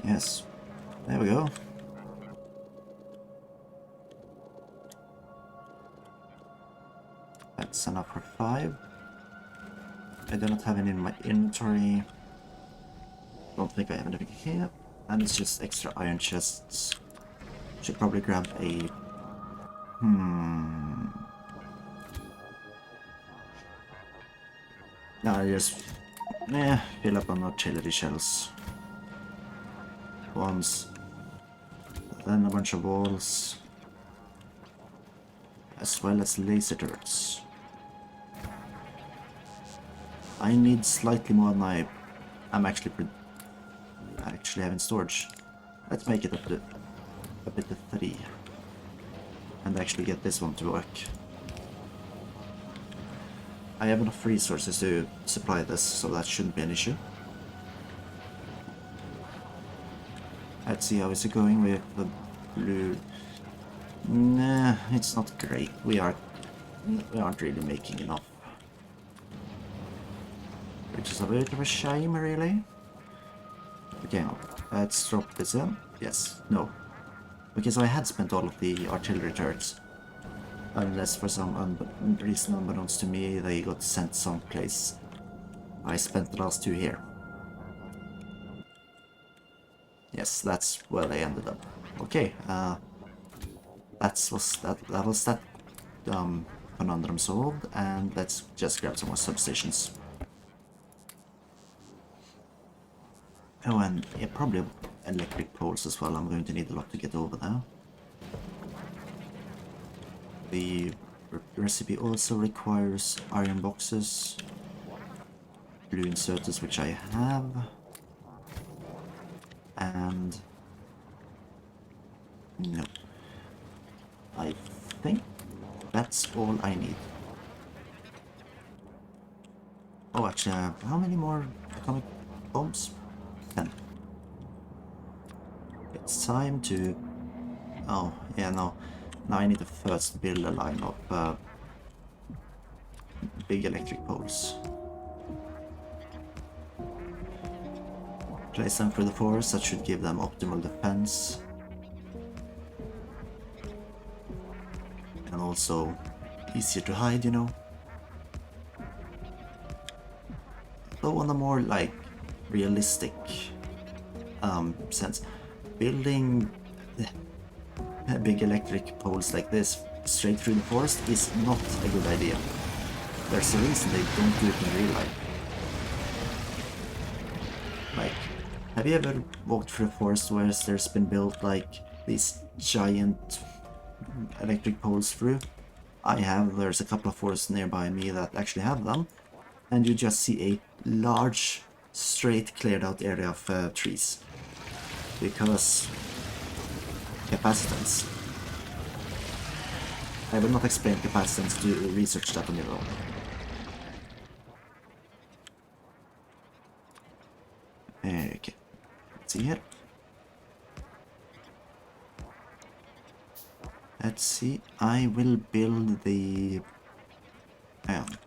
Yes, there we go. That's enough for 5. I do not have any in my inventory. Don't think I have anything here. And it's just extra iron chests. Should probably grab a... No, I just... fill up on artillery shells. Once. Then a bunch of walls. As well as laser turrets. I need slightly more than I'm actually having storage. Let's make it up to 3. And actually get this one to work. I have enough resources to supply this, so that shouldn't be an issue. Let's see how is it going with the blue. Nah, it's not great. We aren't really making enough. Which is a bit of a shame, really. Okay, let's drop this in. Yes, no. Okay, so I had spent all of the artillery turrets. Unless for some reason unbeknownst to me, they got sent someplace. I spent the last 2 here. Yes, that's where they ended up. Okay, that was that conundrum solved, and let's just grab some more substations. Oh, and yeah, probably electric poles as well. I'm going to need a lot to get over there. The recipe also requires iron boxes, blue inserters, which I have, and no, I think that's all I need. Oh, actually, how many more atomic bombs? 10. It's time to... Oh, yeah, no. Now I need to first build a line of big electric poles. Place them through the forest, that should give them optimal defense. And also easier to hide, you know. Though on a more like realistic sense, building big electric poles like this straight through the forest is not a good idea. There's a reason they don't do it in real life. Like, have you ever walked through a forest where there's been built like these giant electric poles through? I have. There's a couple of forests nearby me that actually have them, and you just see a large straight cleared out area of trees. Because capacitance. I will not explain capacitance, to research that on your own. Okay, let's see here. Let's see, I will build the... Hang on.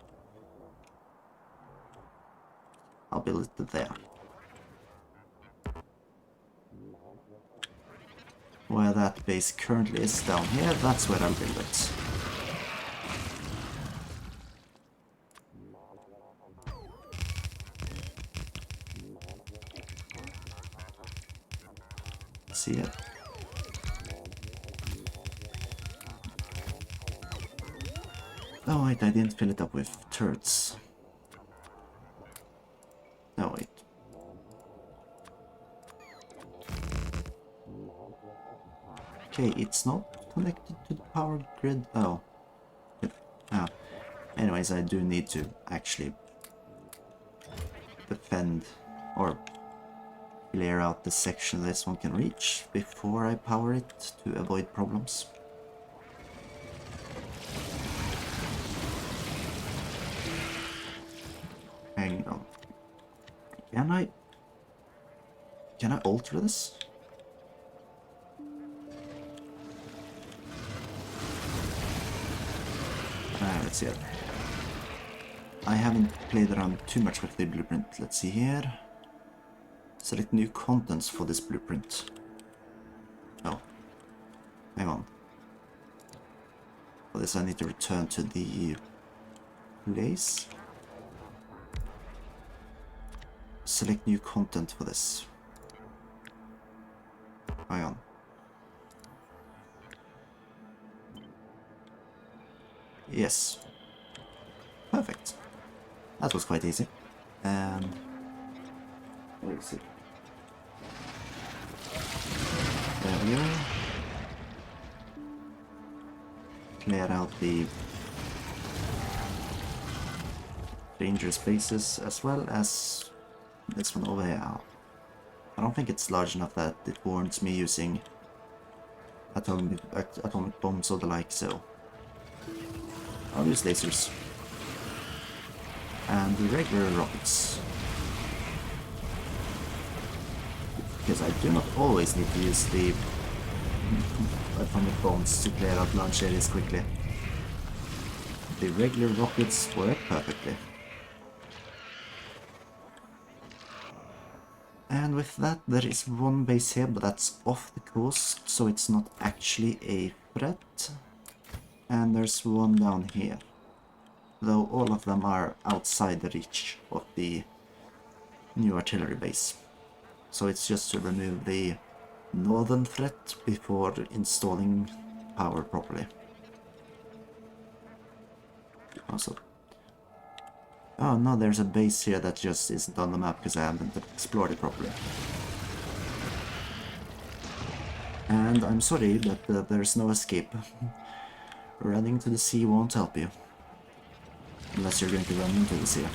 I'll build it there. Where that base currently is down here, that's where I'll build it. See it? Oh wait, I didn't fill it up with turrets. No wait. Okay, it's not connected to the power grid. Oh. Ah. Anyways, I do need to actually defend or clear out the section this one can reach before I power it to avoid problems. Hang on. Can I alter this? Let's see it. I haven't played around too much with the blueprint. Let's see here. Select new contents for this blueprint. Oh. Hang on. For this I need to return to the place. Select new content for this. Hang on. Yes. Perfect. That was quite easy. Where is it? There we go. Clear out the dangerous spaces as well as this one over here. I don't think it's large enough that it warrants me using atomic bombs or the like, so I'll use lasers. And the regular rockets. Because I do not always need to use the atomic bombs to clear out large areas quickly. The regular rockets work perfectly. And with that, there is one base here, but that's off the coast, so it's not actually a threat. And there's one down here, though all of them are outside the reach of the new artillery base. So it's just to remove the northern threat before installing power properly. Also, oh no, there's a base here that just isn't on the map because I haven't explored it properly. And I'm sorry, but there's no escape. Running to the sea won't help you. Unless you're going to run into the sea.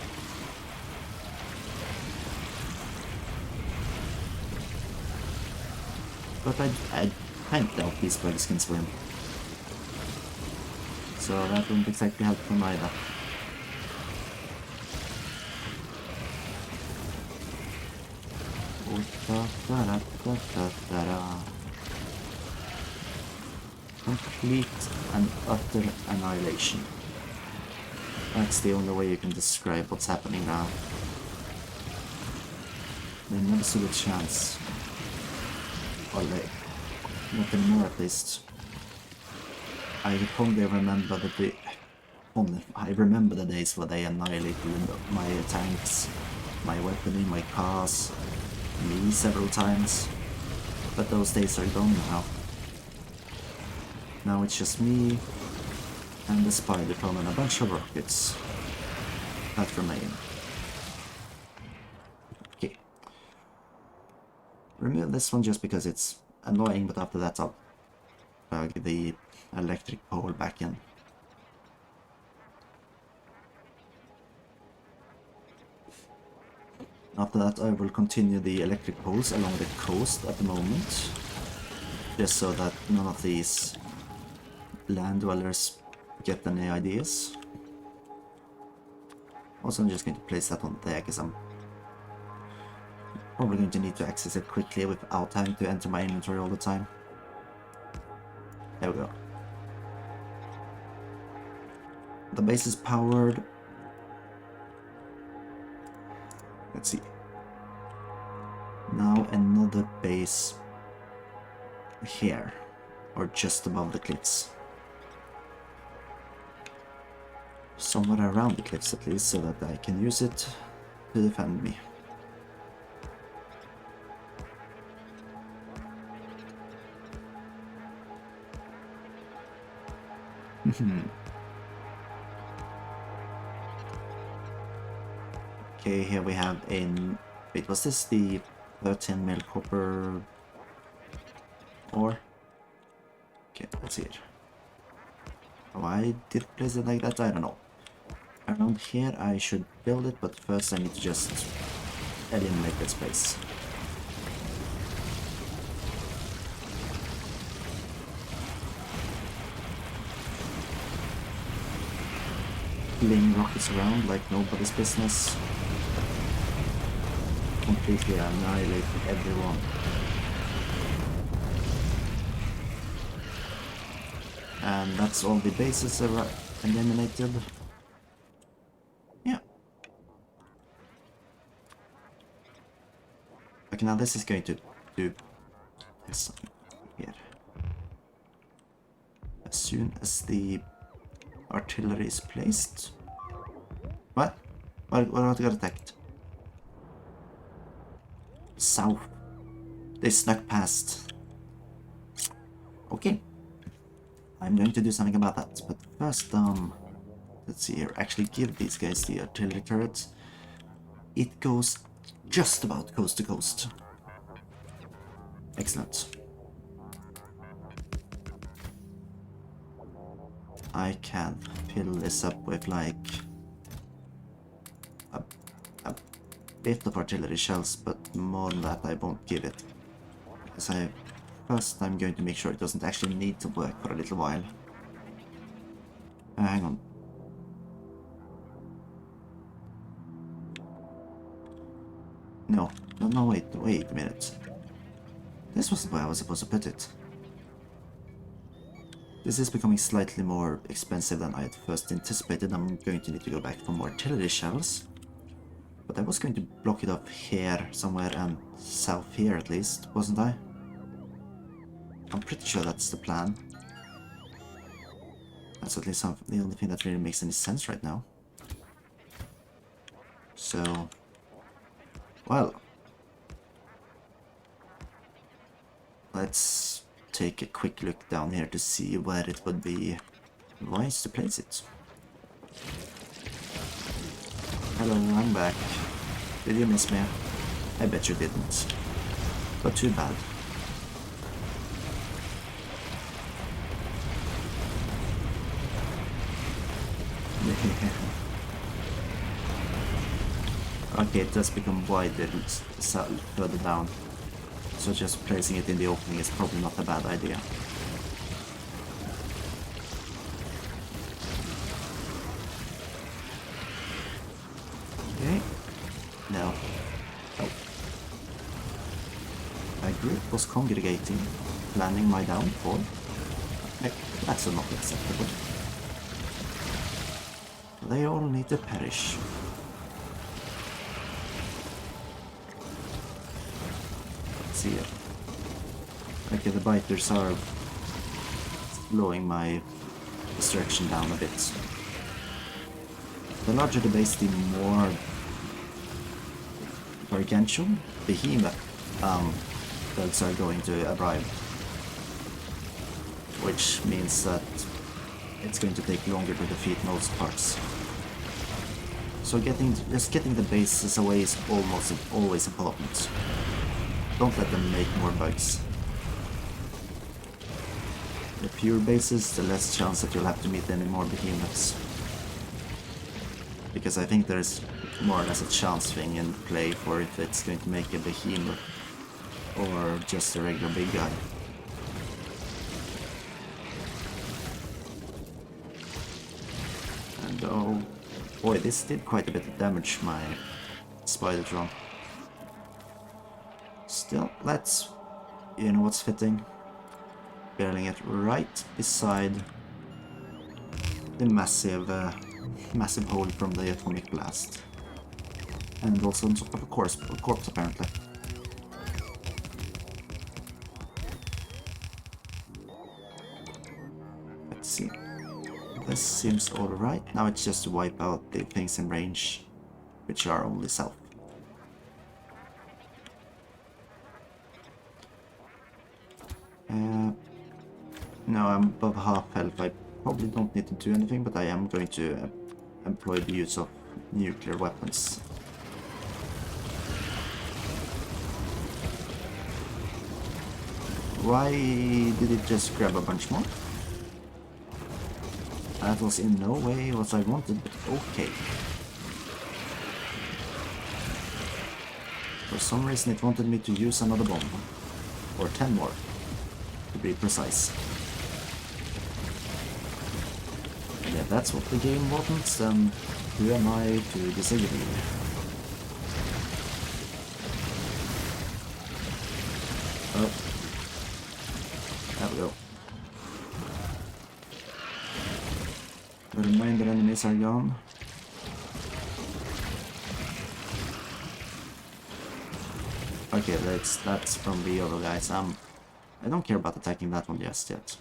But I can't doubt these bugs can swim. So that wouldn't exactly help them either. Complete and utter annihilation. That's the only way you can describe what's happening now. They never stood a chance. Well, not anymore at least. I only remember I remember the days where they annihilated my tanks, my weaponry, my cars, me several times. But those days are gone now. Now it's just me and the spider clone and a bunch of rockets that remain. Okay. Remove this one just because it's annoying, but after that I'll plug the electric pole back in. After that I will continue the electric poles along the coast at the moment, just so that none of these land dwellers get any ideas. Also, I'm just going to place that one there because I'm probably going to need to access it quickly without having to enter my inventory all the time. There we go. The base is powered. Let's see. Now another base here, or just above the cliffs. Somewhere around the cliffs at least, so that I can use it to defend me. Okay, here we have in... Wait, was this the 13 mil copper ore? Okay, let's see it. Why did I place it like that? I don't know. Around here I should build it, but first I need to just eliminate that space. Fling rockets around like nobody's business. Completely annihilating everyone. And that's all the bases are eliminated. Yeah. Okay, now this is going to do this here. As soon as the artillery is placed. What? What got attacked? South. They snuck past. Okay. I'm going to do something about that, but first, let's see here. Actually give these guys the artillery turrets. It goes just about coast to coast. Excellent. I can fill this up with like a bit of artillery shells, but more than that I won't give it. As first I'm going to make sure it doesn't actually need to work for a little while. Hang on. No, wait a minute. This wasn't where I was supposed to put it. This is becoming slightly more expensive than I had first anticipated. I'm going to need to go back for more artillery shells. But I was going to block it off here somewhere and south here at least, wasn't I? I'm pretty sure that's the plan. That's at least the only thing that really makes any sense right now. So, well, let's take a quick look down here to see where it would be wise to place it. Hello, I'm back. Did you miss me? I bet you didn't. But too bad. Okay, it does become wider further down. So just placing it in the opening is probably not a bad idea. Okay. No. Oh. My group was congregating, planning my downfall. That's not acceptable. They all need to perish. Let's see it. Okay, the biters are slowing my destruction down a bit. The larger the base, the more gargantuan behemoth bugs are going to arrive. Which means that it's going to take longer to defeat most parts. So just getting the bases away is always important. Don't let them make more bugs. The fewer bases, the less chance that you'll have to meet any more behemoths. Because I think there's more or less a chance thing in play for if it's going to make a behemoth or just a regular big guy. And oh boy, this did quite a bit of damage, my Spider-Tron. Still, let's... you know what's fitting? Barreling it right beside the massive hole from the atomic blast. And also on top of a corpse apparently. Let's see. This seems alright. Now it's just to wipe out the things in range, which are only south. No, I'm above half health. I probably don't need to do anything, but I am going to employ the use of nuclear weapons. Why did it just grab a bunch more? That was in no way what I wanted, but okay. For some reason it wanted me to use another bomb. Or 10 more, to be precise. And if that's what the game wants, then who am I to disagree? Oh. There we go. The remainder enemies are gone. Okay, that's from the other guys. I don't care about attacking that one just yet.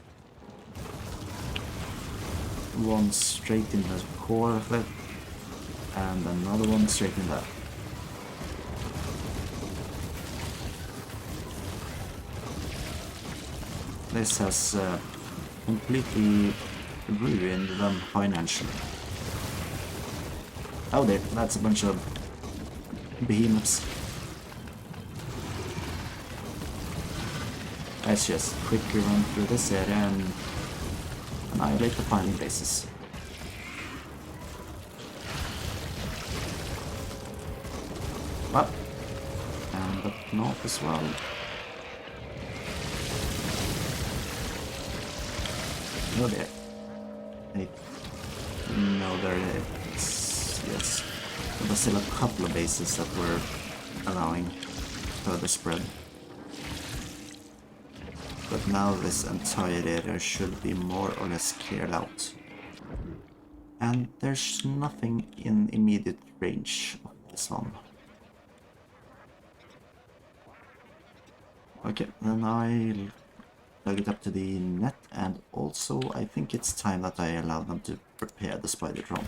One straight in the core of it, and another one straight in there. This has completely ruined them financially. Oh there, that's a bunch of behemoths. Let's just quickly run through this area and annihilate the fighting bases. Up and up north as well. No there. Hey. No, there is. Yes. There was still a couple of bases that were allowing further spread. But now this entire area should be more or less cleared out. And there's nothing in immediate range of this one. Okay, then I'll plug it up to the net, and also I think it's time that I allow them to prepare the Spider-Tron.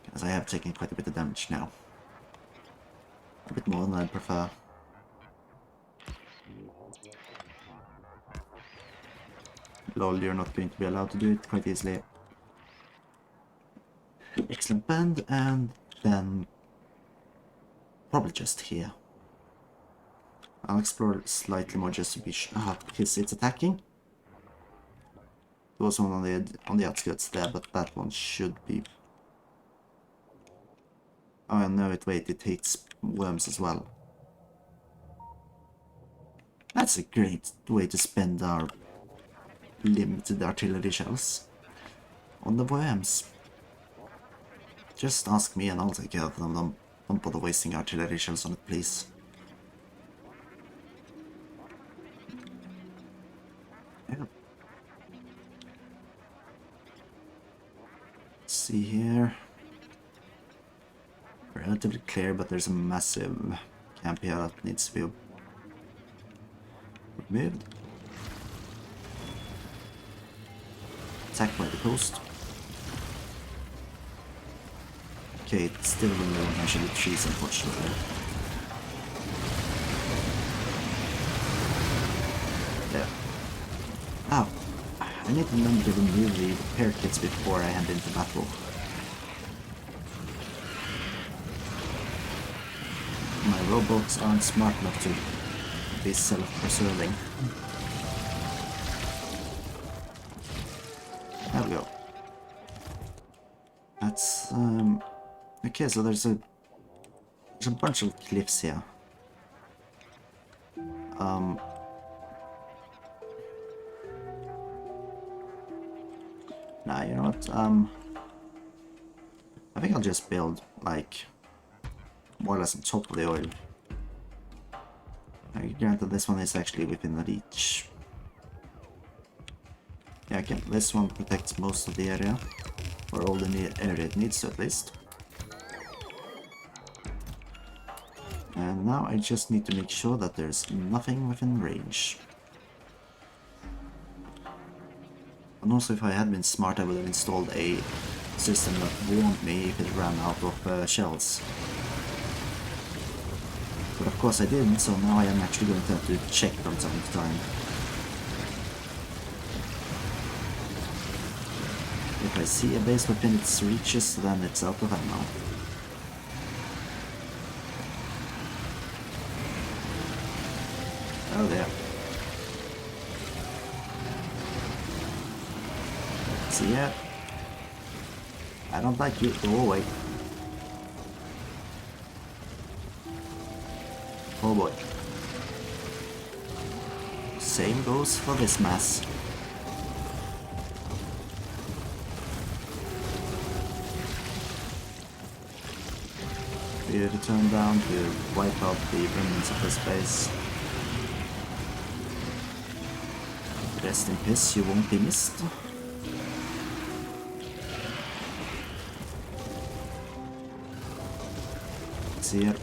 Because I have taken quite a bit of damage now. A bit more than I'd prefer. Lol, you're not going to be allowed to do it quite easily. Excellent bend, and then probably just here. I'll explore slightly more just to be sure. Ah, because it's attacking. There was one on the outskirts there, but that one should be. Oh no, wait, it hates worms as well. That's a great way to spend our limited artillery shells on the worms. Just ask me and I'll take care of them. Don't bother wasting artillery shells on it, please. Yeah. Let's see here. Relatively clear, but there's a massive camp here that needs to be removed. Attacked by the coast. Okay, it's still removing actually the trees, unfortunately. There. Oh, I need to remember to remove the repair kits before I head into battle. My robots aren't smart enough to be self-preserving. There we go. That's Okay, so there's a bunch of cliffs here. Nah, you know what? I think I'll just build, like, more or less on top of the oil. Granted, this one is actually within reach. Yeah, okay, this one protects most of the area, or all the area it needs to at least. And now I just need to make sure that there's nothing within range. And also, if I had been smart, I would have installed a system that warned me if it ran out of shells. But of course I didn't, so now I am actually going to have to check from time to time. If I see a base within its reaches, then it's out of ammo. Oh there. See ya. I don't like you, go away. Oh boy. Same goes for this mass. We have to turn down to wipe out the remnants of this base. Rest in peace, you won't be missed. See it.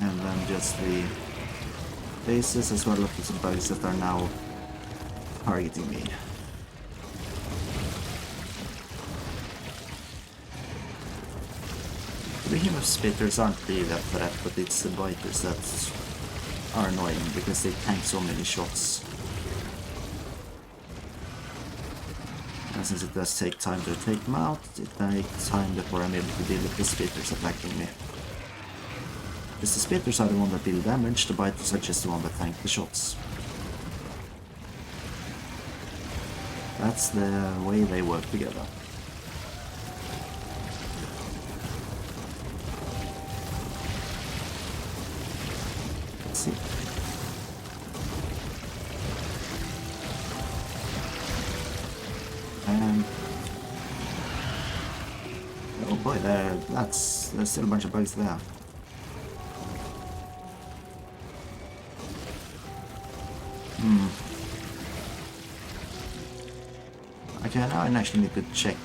And then just the bases as well as the bugs that are now targeting me. The behemoth spitters aren't really that threat, but it's the biters that are annoying because they tank so many shots. And since it does take time to take them out, it takes time before I'm able to deal with the spitters attacking me. Because the spitters are the one that deal damage, the biters are just the one that tank the shots. That's the way they work together. Let's see. And oh boy, there's still a bunch of bugs there. Okay, now I actually need to check.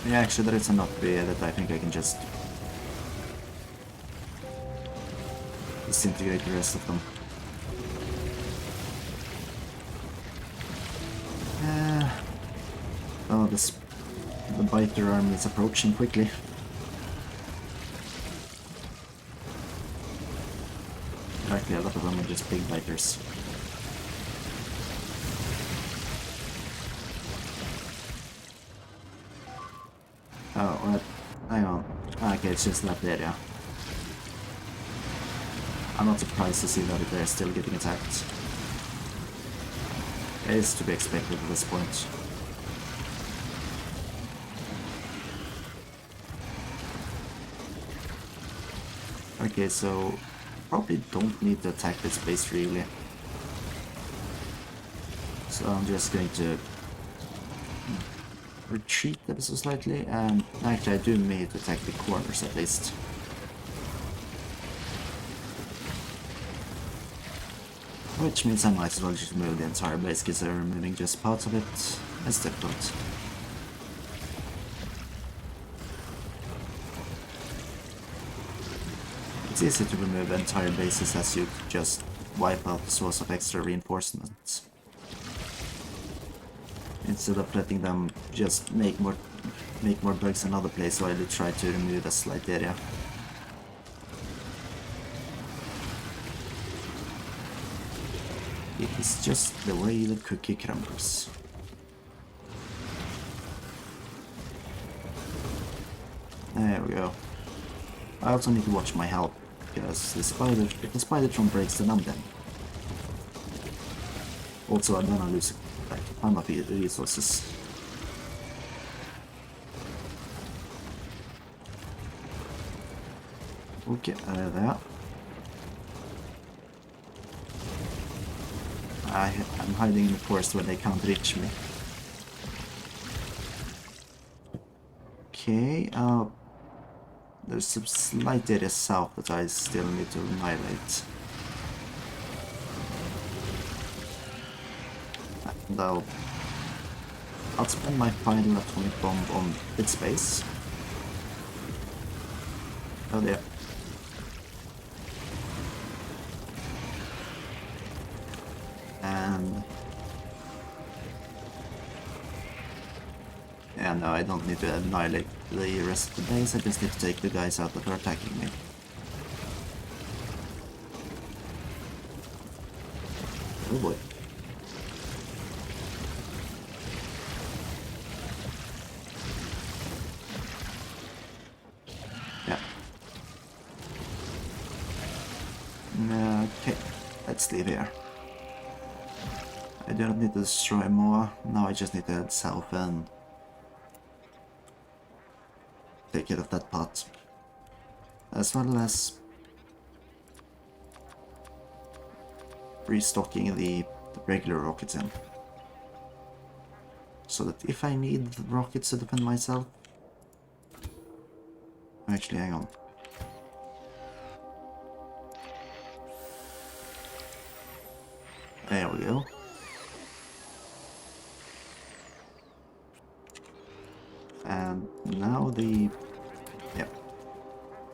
Yeah, actually there is enough beer that I think I can just disintegrate the rest of them. Oh, the biter army is approaching quickly. Actually, a lot of them are just big biters. Oh, what? Hang on. Okay, it's just that area. I'm not surprised to see that they're still getting attacked. It is to be expected at this point. Okay, so probably don't need to attack this base really. So I'm just going to retreat ever so slightly, and actually I do need to attack the corners at least. Which means I might as well just move the entire base, because they're removing just parts of it. It's difficult. It's easy to remove entire bases as you just wipe out the source of extra reinforcements, instead of letting them just make more bugs in another place while they try to remove a slight area. It is just the way the cookie crumbles. There we go. I also need to watch my health, because if the Spidertron breaks, then I'm dead. Also, I'm gonna lose like a ton of resources. Okay, there. I'm hiding in the forest where they can't reach me. Okay, there's some slight area south that I still need to annihilate. And I'll spend my final atomic bomb on its space. Oh dear. And... yeah, no, I don't need to annihilate the rest of the base, I just need to take the guys out that are attacking me. Oh boy. Yeah. Okay, let's leave here. I do not need to destroy more, now I just need to head south and take care of that part. As well as restocking the regular rockets in. So that if I need rockets to defend myself... actually, hang on. There we go. And now the... yeah.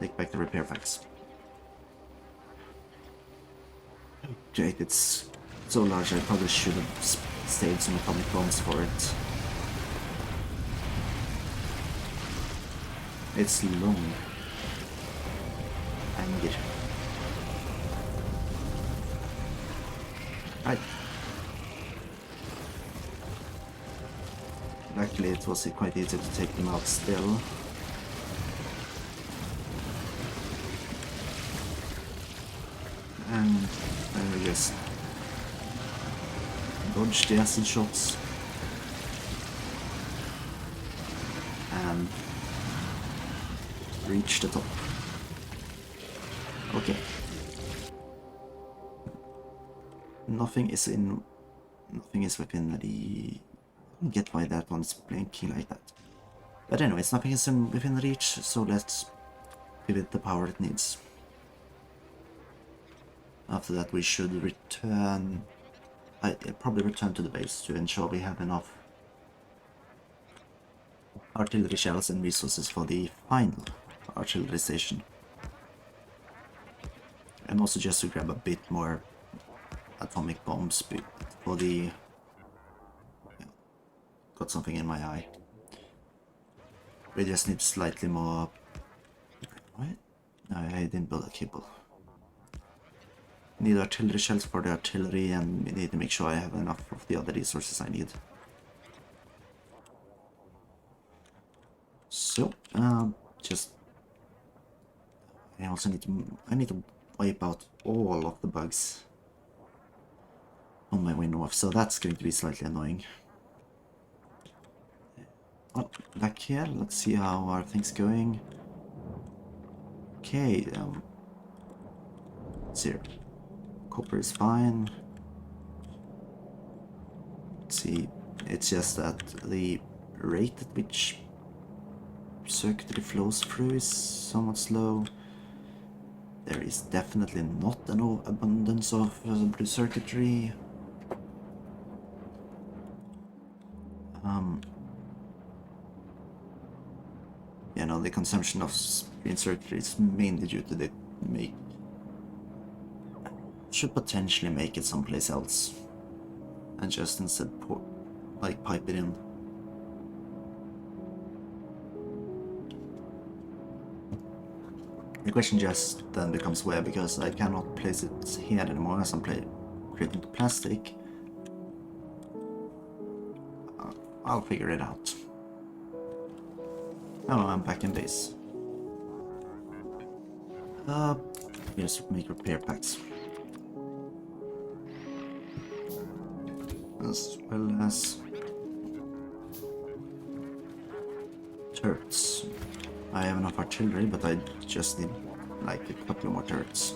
Take back the repair packs. Great, it's so large I probably should have saved some atomic bombs for it. It's long. Anger. Right. Luckily it was quite easy to take them out still. And I just dodge the acid shots and reach the top. Okay. Nothing is within the... I don't get why that one's blinking like that. But anyways, nothing is within reach, so let's give it the power it needs. After that we should return... probably return to the base to ensure we have enough artillery shells and resources for the final artillery station. And also just to grab a bit more atomic bombs for the... yeah, got something in my eye. We just need slightly more... what? No, I didn't build a cable. Need artillery shells for the artillery, and we need to make sure I have enough of the other resources I need. So, just... I also need to wipe out all of the bugs on my way north, so that's going to be slightly annoying. Well, back here, let's see how our things going. Okay, zero. Copper is fine. Let's see, it's just that the rate at which circuitry flows through is somewhat slow. There is definitely not an abundance of blue circuitry. You know, the consumption of green circuitry is mainly due to the should potentially make it someplace else, and just instead pipe it in. The question just then becomes where, because I cannot place it here anymore as I'm creating plastic. I'll figure it out. Oh, I'm back in base. Here's make repair packs. As well as turrets. I have enough artillery, but I just need like a couple more turrets.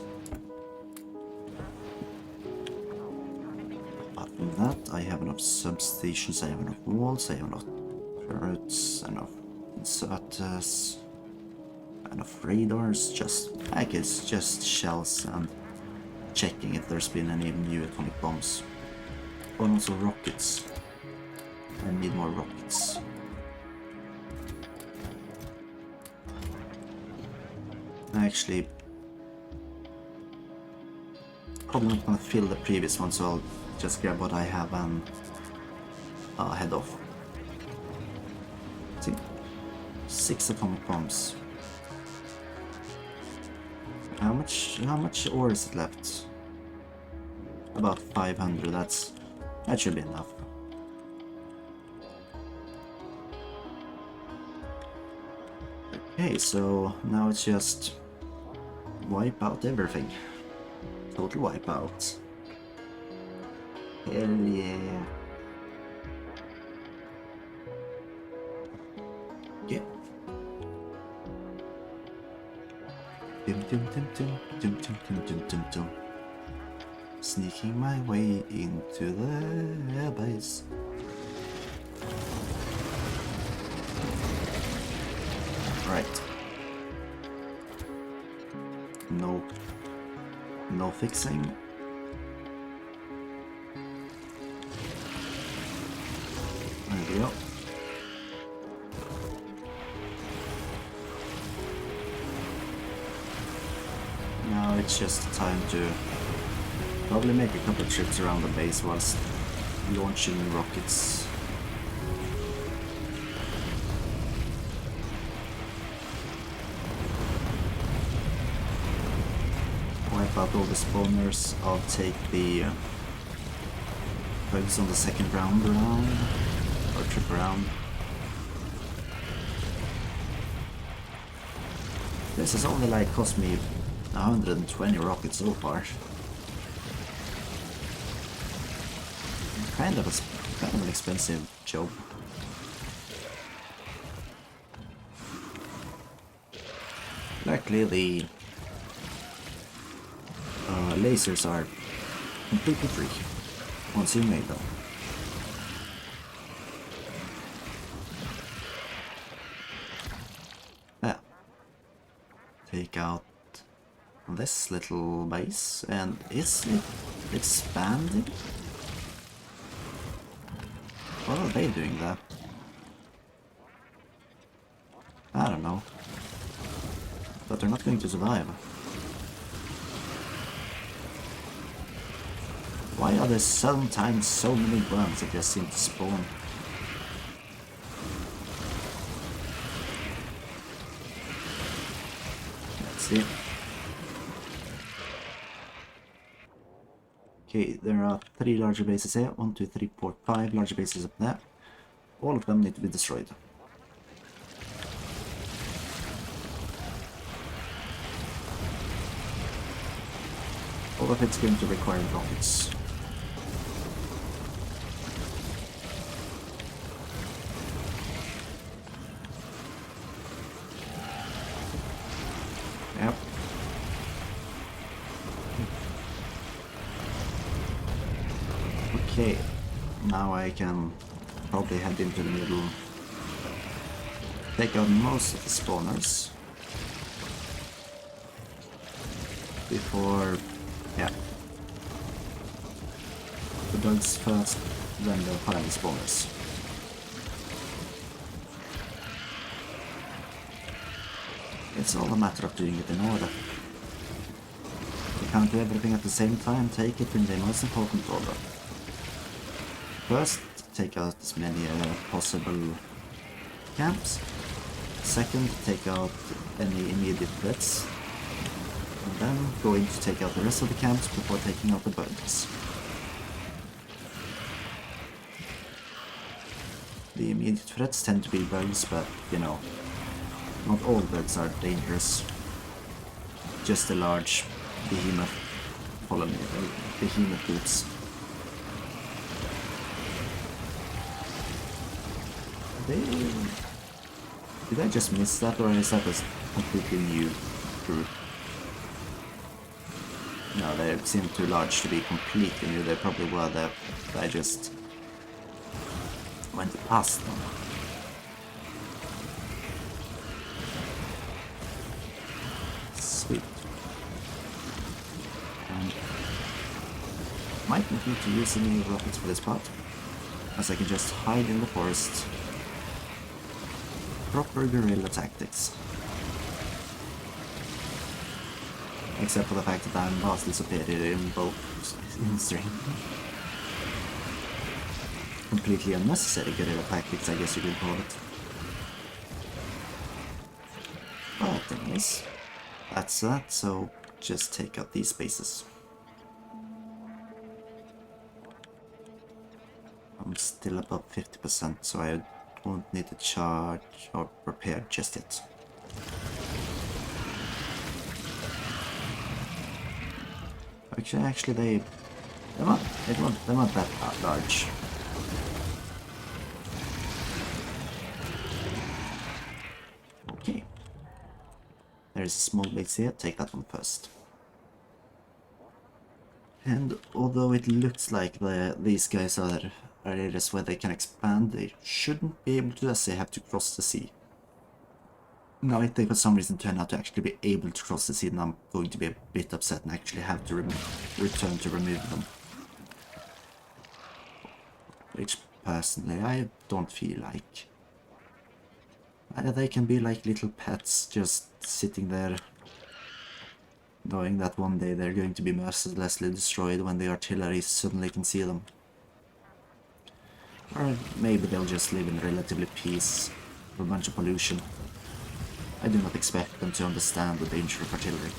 Apart from that, I have enough substations, I have enough walls, I have enough turrets, enough inserters, enough radars, I guess just shells and checking if there's been any new atomic bombs. Oh, and also rockets. I need more rockets. Actually, probably not gonna fill the previous one, so I'll just grab what I have and head off. See, 6 atomic bombs. How much ore is it left? About 500. That should be enough. Okay, so now it's just wipe out everything. Total wipeout. Hell yeah. Yeah. Dum. Sneaking my way into the base. Right. No fixing. There we go. Now it's just time to probably make a couple of trips around the base whilst launching rockets. Wipe out all the spawners. I'll take the bugs on the second round around, or trip around. This has only like cost me 120 rockets so far. Kind of an expensive job. Luckily the lasers are completely free once you made them. Yeah. Take out this little base, and is it expanding? What are they doing there? I don't know. But they're not going to survive. Why are there sometimes so many worms that just seem to spawn? Let's see. Okay, there are 3 larger bases here. 1, 2, 3, 4, 5 larger bases up there. All of them need to be destroyed. All of it's going to require rockets. Yep. Okay, now I can probably head into the middle, take out most of the spawners before, yeah, the bugs first, then the final spawners. It's all a matter of doing it in order. You can't do everything at the same time, take it in the most important order. First, take out as many possible camps. Second, take out any immediate threats. And then go in to take out the rest of the camps before taking out the bugs. The immediate threats tend to be bugs, but you know, not all bugs are dangerous. Just the large behemoth behemoth groups. Did I just miss that, or is that a completely new group? No, they seem too large to be completely new. They probably were there. I just went past them. Sweet. Might not need to use any rockets for this part, as I can just hide in the forest. Proper guerrilla tactics. Except for the fact that I'm vastly superior in both in strength. Completely unnecessary guerrilla tactics, I guess you could call it. But anyways, that's that, so just take out these spaces. I'm still above 50%, so I won't need to charge or repair just yet. Actually, they're not that large. Okay. There's a small base here, take that one first. And although it looks like these guys are areas where they can expand, they shouldn't be able to, as they have to cross the sea. Now, if they for some reason turn out to actually be able to cross the sea, then I'm going to be a bit upset and actually have to return to remove them. Which, personally, I don't feel like. They can be like little pets, just sitting there, knowing that one day they're going to be mercilessly destroyed when the artillery suddenly can see them. Or maybe they'll just live in relatively peace, with a bunch of pollution. I do not expect them to understand the danger of artillery.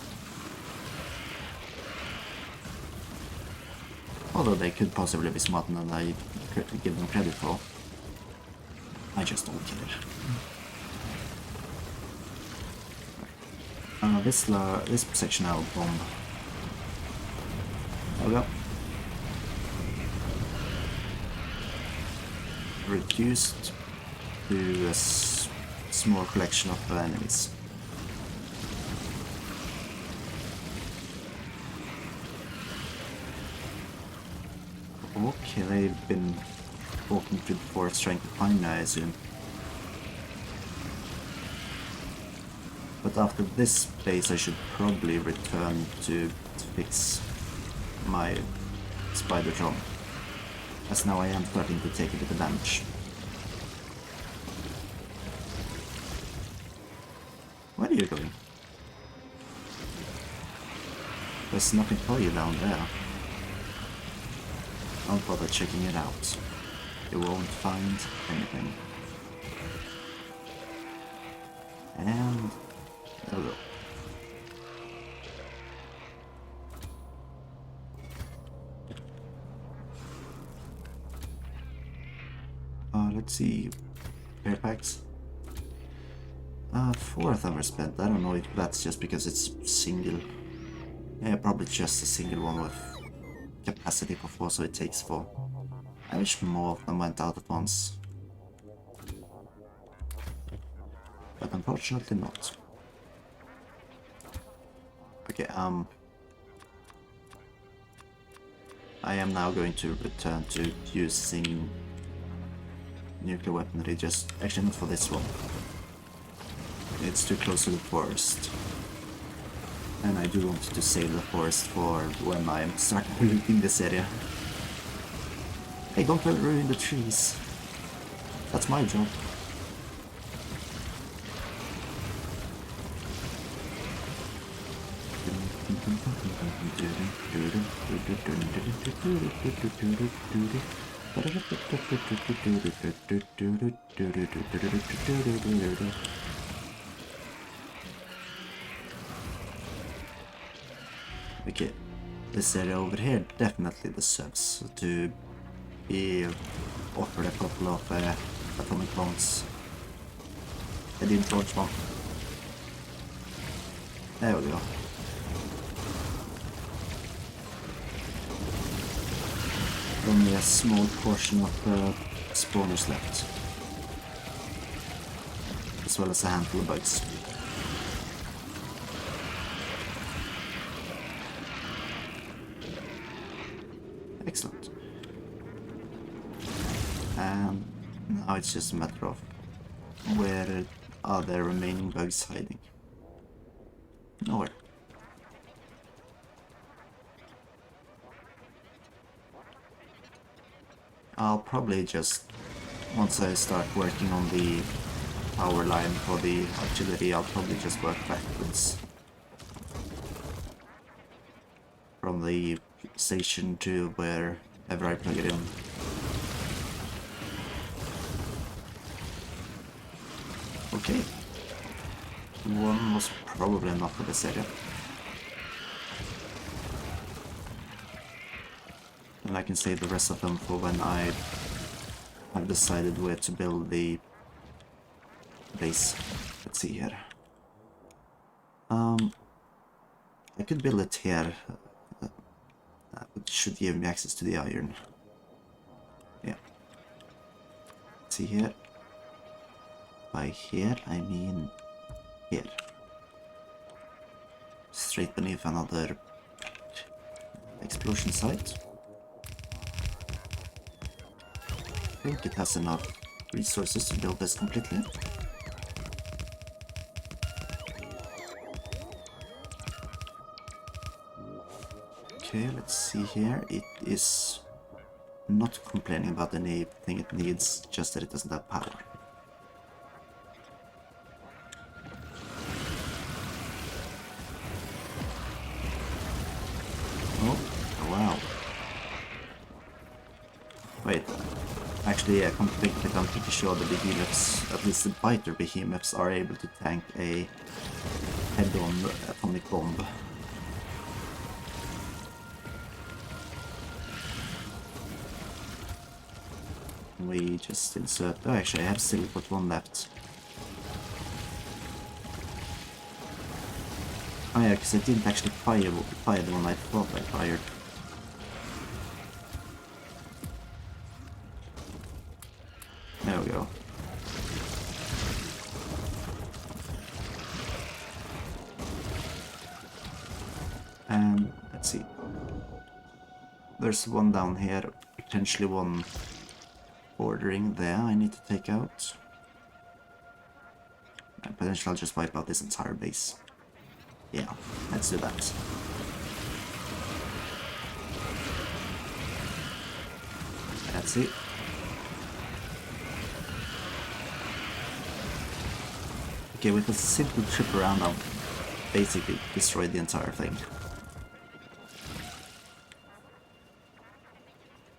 Although they could possibly be smarter than I give them credit for. I just don't care. This section I'll bomb. There we go. Reduced to a small collection of enemies. Okay, they've been walking through the forest trying to find me, I assume. But after this base I should probably return to fix my Spidertron, as now I am starting to take a bit of damage. Where are you going? There's nothing for you down there. Don't bother checking it out. You won't find anything. And there we go. Let's see. Repair packs. 4th hour spent. I don't know if that's just because it's single. Yeah, probably just a single one with capacity for 4, so it takes 4. I wish more of them went out at once. But unfortunately not. Okay, I am now going to return to using nuclear weaponry, actually not for this one. It's too close to the forest. And I do want to save the forest for when I start looting this area. Hey, don't ruin the trees. That's my job. Okay, this area over here definitely deserves to be offered a couple of atomic bombs. I didn't launch one. There we go. Only a small portion of spawners left, as well as a handful of bugs. Excellent. And now it's just a matter of where are the remaining bugs hiding? Nowhere. I'll probably just, once I start working on the power line for the artillery, I'll probably just work backwards from the station to wherever I plug it in. Okay. One was probably enough for this area. And I can save the rest of them for when I have decided where to build the base. Let's see here. I could build it here. That should give me access to the iron. Yeah. Let's see here. By here, I mean here. Straight beneath another explosion site. I think it has enough resources to build this completely. Okay, let's see here. It is not complaining about anything it needs, just that it doesn't have power. Oh, wow. Wait, actually, I'm pretty sure the behemoths, at least the biter behemoths, are able to tank a head-on atomic bomb. We just insert... Oh, actually, I have still got one left. Oh yeah, because I didn't actually fire the one I thought I fired. There we go. And let's see. There's one down here, potentially one bordering there I need to take out. And potentially I'll just wipe out this entire base. Yeah, let's do that. That's it. Okay, with a simple trip around, I'll basically destroy the entire thing.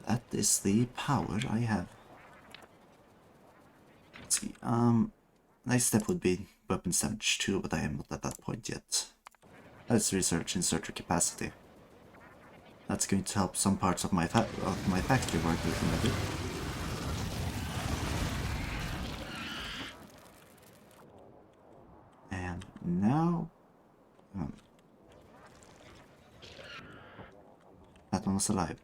That is the power I have. Let's see, next step would be weapon damage 2, but I am not at that point yet. Let's research inserter capacity. That's going to help some parts of my factory work a little better. And now... that one was alive.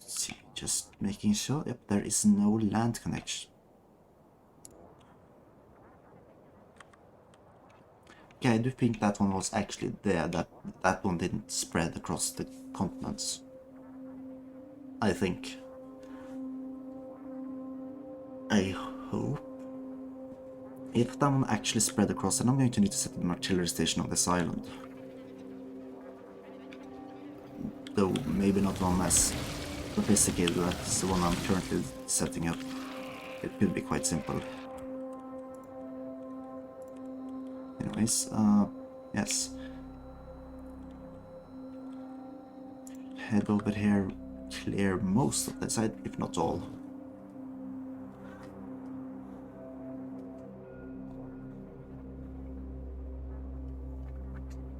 Let's see, just making sure, yep, there is no land connection. Okay, I do think that one was actually there, that one didn't spread across the continents. I think. I hope. If that one actually spread across, then I'm going to need to set an artillery station on this island. Though maybe not one as sophisticated as the one I'm currently setting up. It could be quite simple. Anyways, yes. Head over here, clear most of the side, if not all.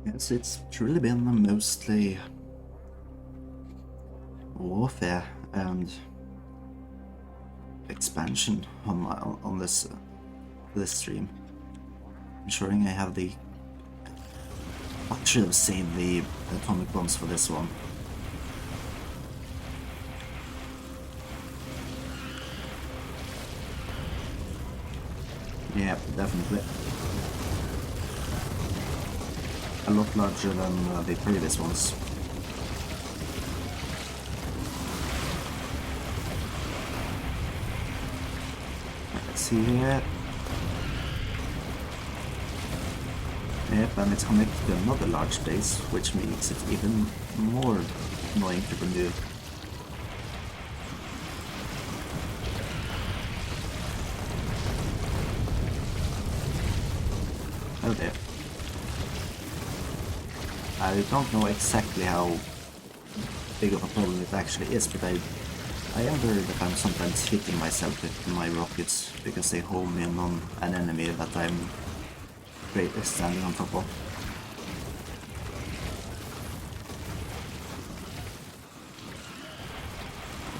Yes, it's truly been mostly warfare and expansion on this stream. Ensuring I have the... I should have saved the atomic bombs for this one. Yeah, definitely. A lot larger than the previous ones. see here. Yep, and it's connected to another large base, which makes it even more annoying to remove. Oh there. I don't know exactly how big of a problem it actually is, but I wonder that I'm sometimes hitting myself with my rockets because they home in on an enemy that I'm standing on top of.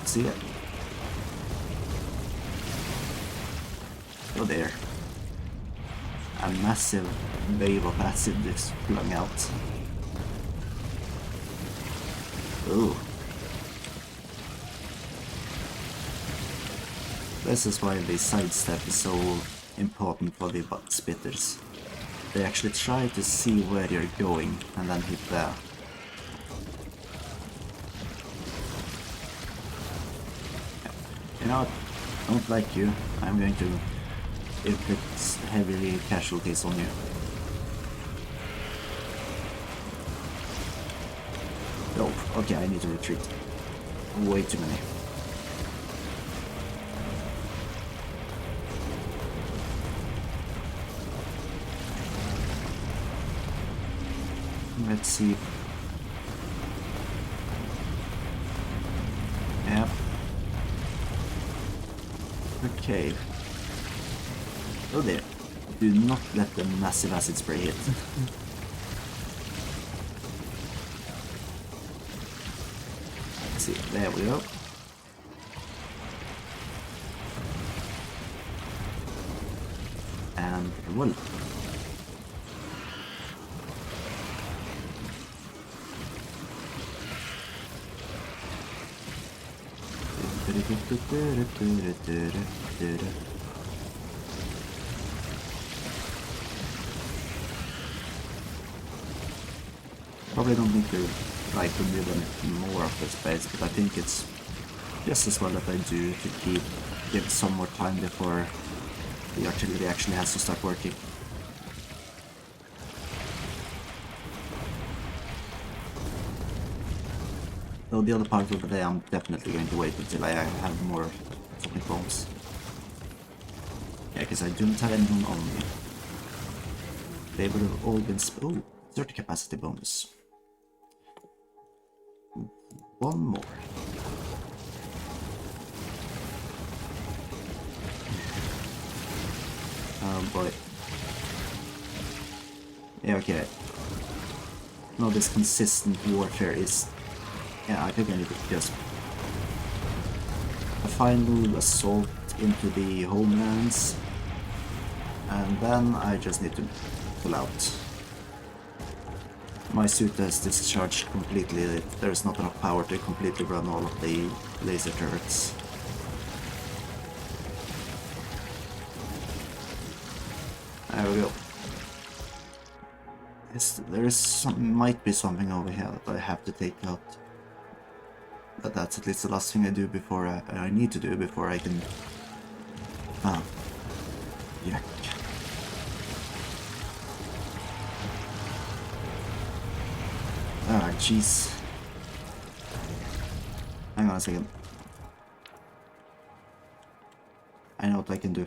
See it? Oh there. A massive wave of acid is flung out. Ooh. This is why the sidestep is so important for the butt spitters. They actually try to see where you're going and then hit there. You know what? I don't like you. I'm going to inflict heavy casualties on you. Oh, okay, I need to retreat. Way too many. Let's see. Yep. Okay. Oh there. Do not let the massive acid spray hit. Let's see. There we go. And voila. Probably don't need to try to remove any more of this space, but I think it's just as well that I do to give some more time before the artillery actually has to start working. Though the other part of the day I'm definitely going to wait until I have more atomic bombs. Yeah, because I don't have anyone on me. They would have all been... Oh, 30 capacity bonus. One more. Oh boy. Yeah, okay. No, this consistent warfare is... Yeah, I think I need to just... a final assault into the homelands. And then I just need to pull out. My suit has discharged completely. There's not enough power to completely run all of the laser turrets. There we go. Might be something over here that I have to take out. But that's at least the last thing I do before I need to do before I can... Ah. Yuck. Ah, jeez. Hang on a second. I know what I can do.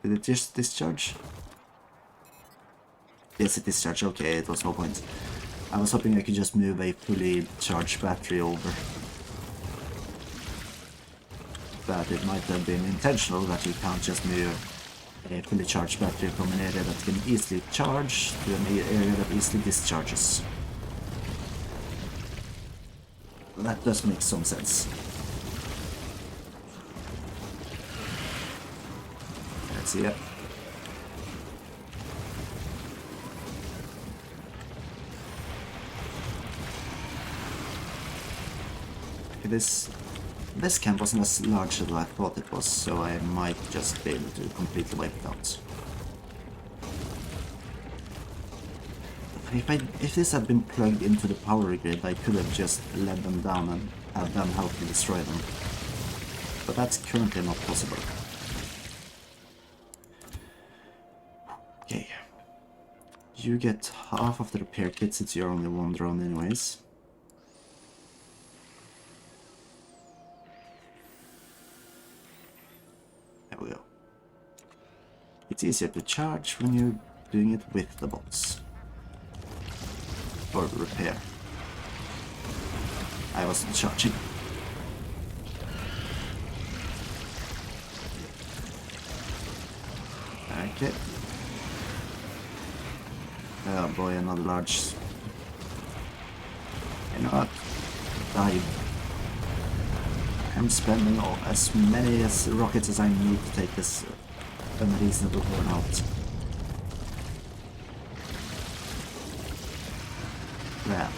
Did it just discharge? Yes, it discharged. Okay, it was no point. I was hoping I could just move a fully charged battery over. But it might have been intentional that you can't just move a fully charged battery from an area that can easily charge to an area that easily discharges. That does make some sense. Let's see it. This camp wasn't as large as I thought it was, so I might just be able to completely wipe it out. If this had been plugged into the power grid, I could have just led them down and had them help me destroy them. but that's currently not possible. Okay. You get half of the repair kit since you're only one drone anyways. There we go. It's easier to charge when you're doing it with the bots. Or repair. I wasn't charging. Okay. Oh boy, another large... You know what? Dive. I'm spending as many rockets as I need to take this unreasonable burnout. Well.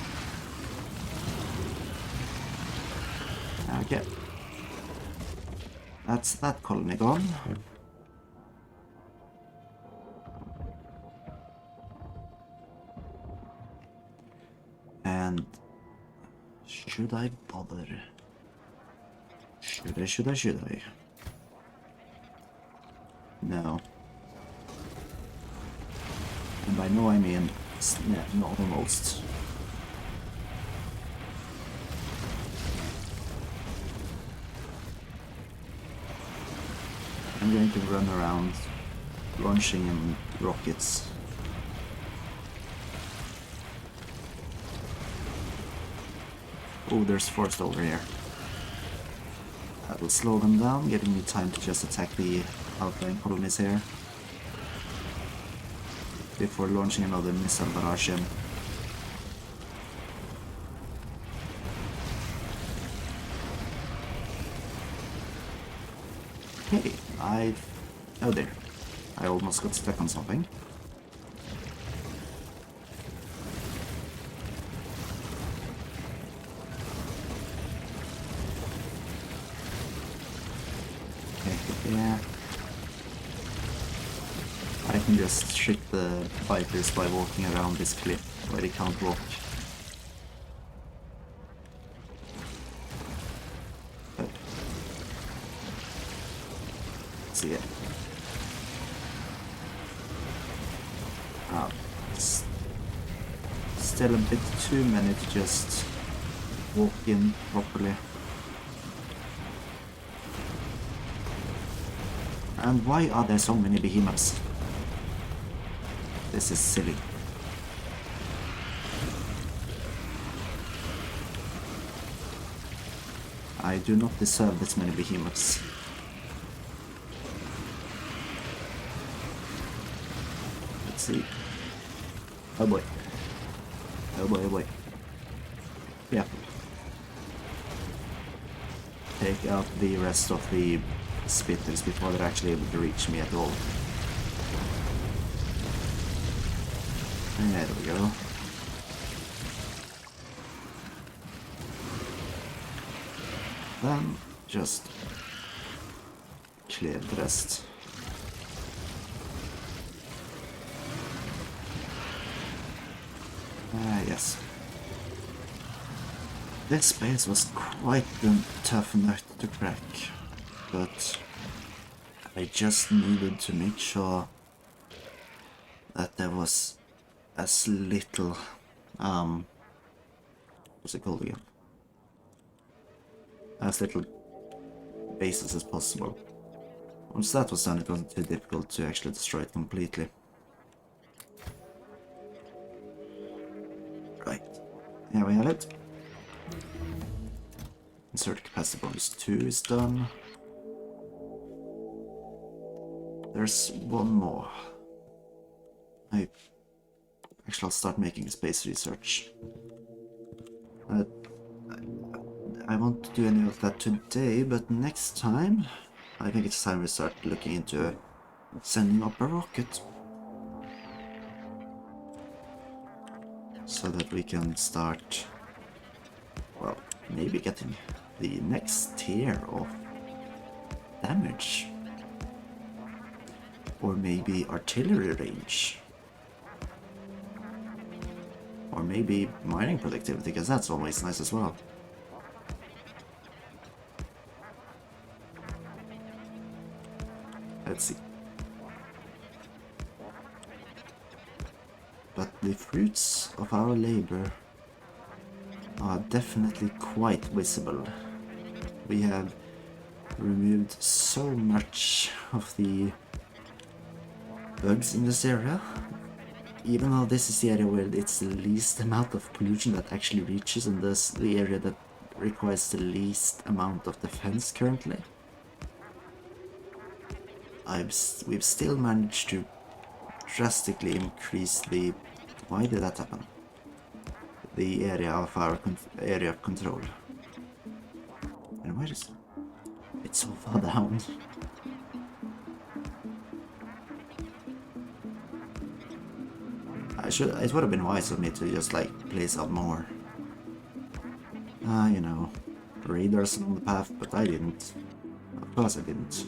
Okay. That's that colony gone. And should I bother? Should I? No. And by no I mean not almost. I'm going to run around launching in rockets. Oh, there's forest over here. That will slow them down, giving me time to just attack the outlying colonies here before launching another missile barrage in. Okay, oh there. I almost got stuck on something. Yeah. I can just trick the fighters by walking around this cliff where they can't walk. But let's see it. Still a bit too many to just walk in properly. And why are there so many behemoths? This is silly. I do not deserve this many behemoths. Let's see. Oh boy. Oh boy, oh boy. Yeah. Take out the rest of the spitters before they're actually able to reach me at all. And there we go. Then just clear the rest. Yes. This space was quite a tough nut to crack, but I just needed to make sure that there was as little, what's it called again? As little bases as possible. Once that was done, it wasn't too difficult to actually destroy it completely. Right, here we have it. Insert capacity bonus 2 is done. There's one more. I'll start making space research. I won't do any of that today, but next time I think it's time we start looking into sending up a rocket. So that we can start, well, maybe getting the next tier of damage. Or maybe artillery range. Or maybe mining productivity, because that's always nice as well. Let's see. But the fruits of our labor are definitely quite visible. We have removed so much of the bugs in this area. Even though this is the area where it's the least amount of pollution that actually reaches, and thus the area that requires the least amount of defense currently, we've still managed to drastically increase the... Why did that happen? The area of our area of control. And where is... It's so far down. It would have been wise of me to just like place out more. You know, radars on the path, but I didn't. Of course I didn't.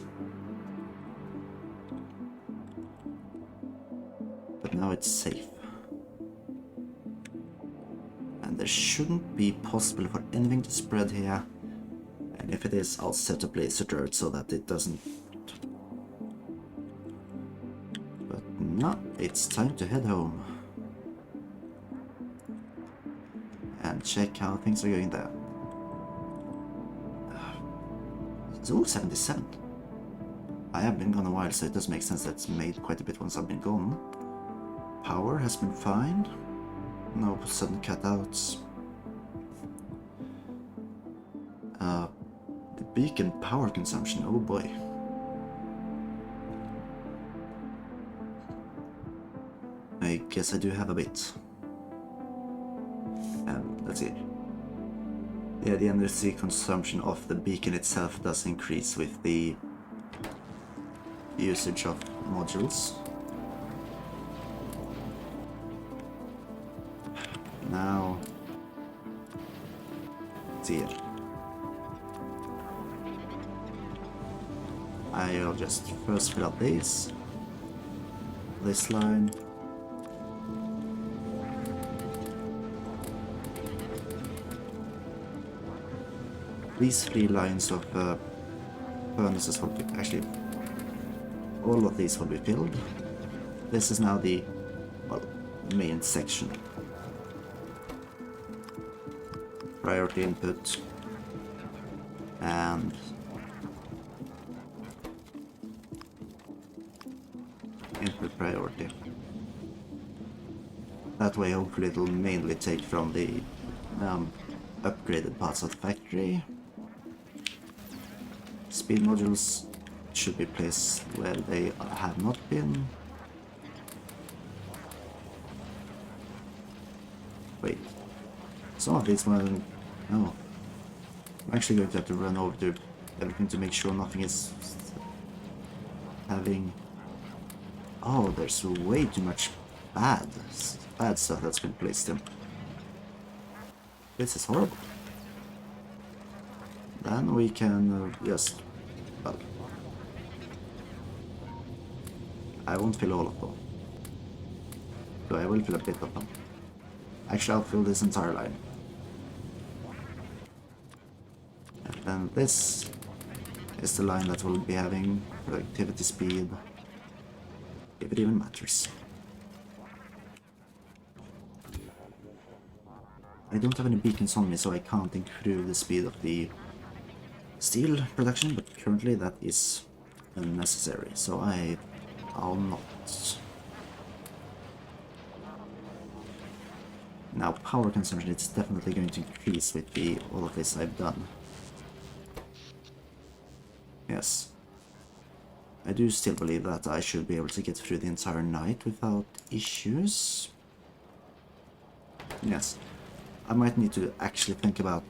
But now it's safe. And there shouldn't be possible for anything to spread here. And if it is, I'll set up laser turret so that it doesn't. But no, it's time to head home. And check how things are going there. Ooh, 77. I have been gone a while, so it does make sense that it's made quite a bit once I've been gone. Power has been fine. No sudden cutouts. The beacon power consumption, oh boy. I guess I do have a bit. Let's see. Yeah, the energy consumption of the beacon itself does increase with the usage of modules. Now, let's see here. I'll just first fill up this line. These 3 lines of furnaces will be, actually, all of these will be filled. This is now the, well, main section. Priority input. And input priority. That way hopefully it'll mainly take from the upgraded parts of the factory. Speed modules should be placed where they have not been. Wait, some of these one... No. I'm actually going to have to run over to everything to make sure nothing is having... Oh, there's way too much bad stuff that's been placed in. This is horrible. Then we can just... Well, I won't fill all of them. So I will fill a bit of them. Actually, I'll fill this entire line. And then this is the line that will be having productivity speed, if it even matters. I don't have any beacons on me, so I can't improve the speed of the steel production, but currently that is unnecessary, so I'll not. Now, power consumption, it's definitely going to increase with all of this I've done. Yes. I do still believe that I should be able to get through the entire night without issues. Yes. I might need to actually think about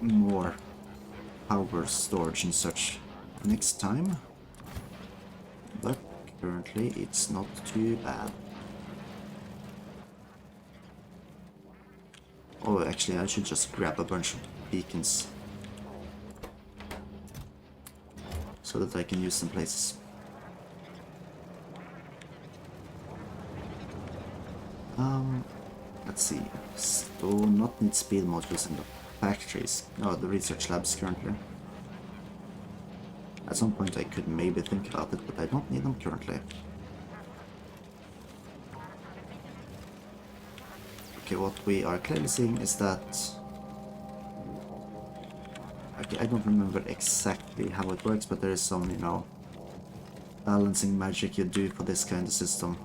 more power storage and such next time. But currently it's not too bad. Oh, actually I should just grab a bunch of beacons so that I can use some places. Let's see. So not need speed modules in the factories. No, the research labs currently. At some point I could maybe think about it, but I don't need them currently. Okay, what we are clearly seeing is that... Okay, I don't remember exactly how it works, but there is some, you know, balancing magic you do for this kind of system.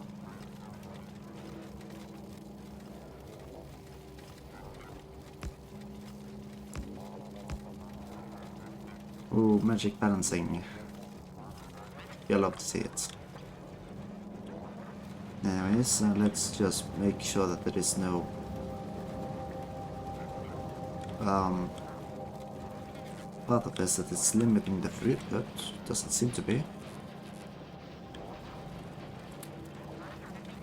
Ooh, magic balancing. You'll love to see it. Anyways, let's just make sure that there is no part of this that is limiting the fruit, but doesn't seem to be.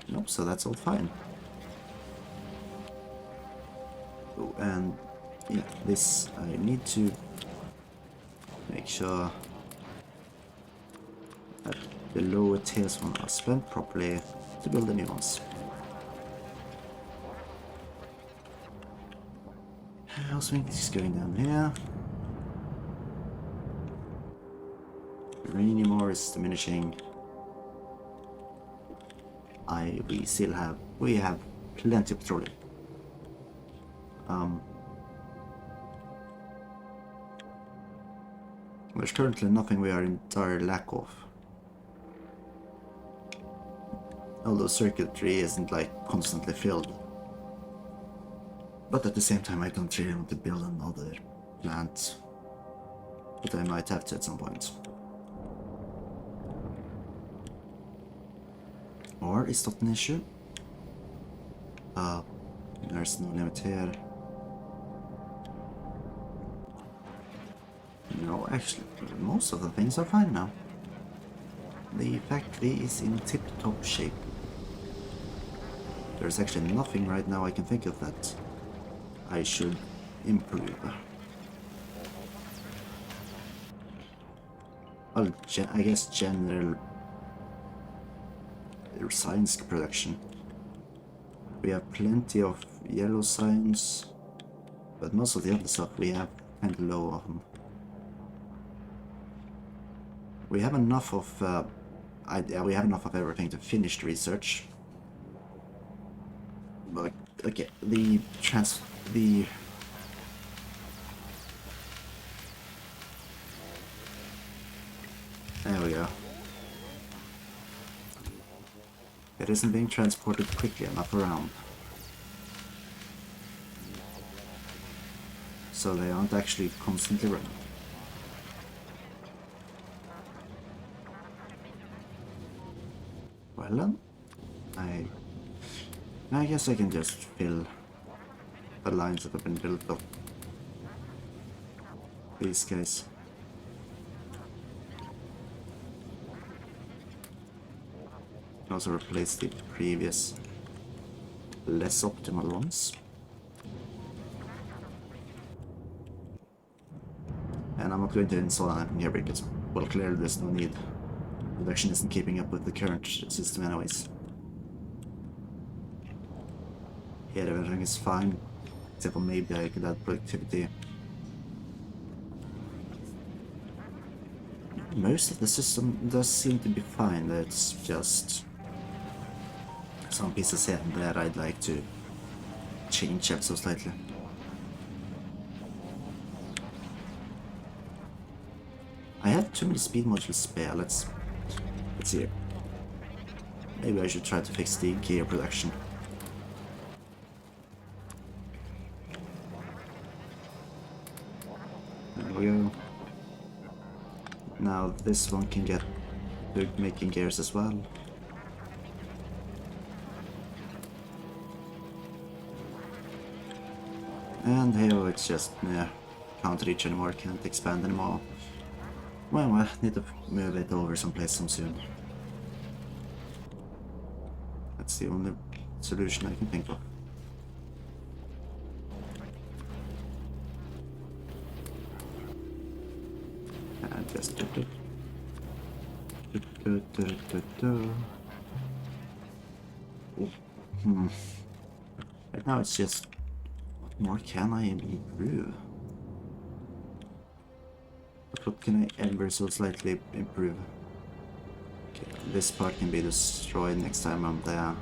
Nope, so that's all fine. Oh, and yeah, this I need to make sure that the lower tiers ones are spent properly to build the new ones. I also think this is going down here. Uranium ore is diminishing. We have plenty of petroleum. There's currently nothing we are in dire lack of. Although circuitry isn't like constantly filled. But at the same time I don't really want to build another plant. But I might have to at some point. Or is that an issue? There's no limit here. No, actually, most of the things are fine now. The factory is in tip-top shape. There's actually nothing right now I can think of that I should improve. Well, I guess general science production. We have plenty of yellow science, but most of the other stuff we have kind of low on. We have enough of we have enough of everything to finish the research. But okay, there we go. It isn't being transported quickly enough around. So they aren't actually constantly running. Well then, I guess I can just fill the lines that have been built up. These guys. Also replace the previous less optimal ones. And I'm not going to install anything here because, well, clearly there's no need. Production isn't keeping up with the current system anyways. Here everything is fine, except for maybe I could add productivity. Most of the system does seem to be fine, it's just some pieces here and there I'd like to change up so slightly. I have too many speed modules spare. Let's see. Maybe I should try to fix the gear production. There we go. Now this one can get to making gears as well. And here it's just, yeah, can't reach anymore, can't expand anymore. Well, I need to move it over someplace soon. That's the only solution I can think of. And just Right now it's just, what more can I improve? What can I ever so slightly improve? Okay, this part can be destroyed next time I'm there.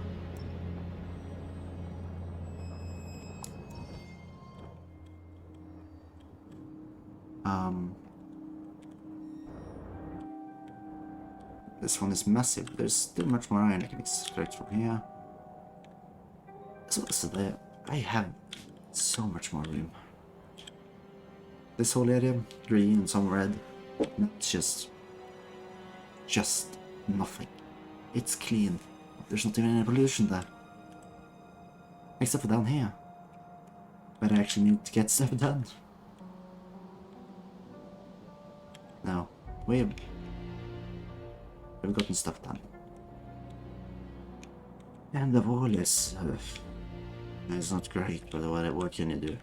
This one is massive. There's still much more iron I can extract from here. So there, I have so much more room. This whole area, green and some red, it's just nothing. It's clean. There's not even any pollution there. Except for down here. But I actually need to get stuff done. No, we've gotten stuff done. And the wall is... it's not great, but what can you do?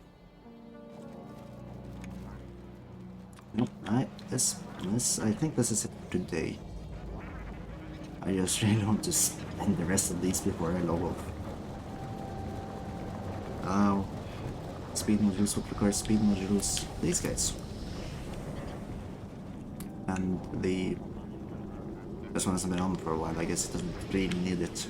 Nope, I think this is it for today. I just really want to spend the rest of these before I log off. Speed modules, what requires speed modules? These guys. And this one hasn't been on for a while, I guess it doesn't really need it.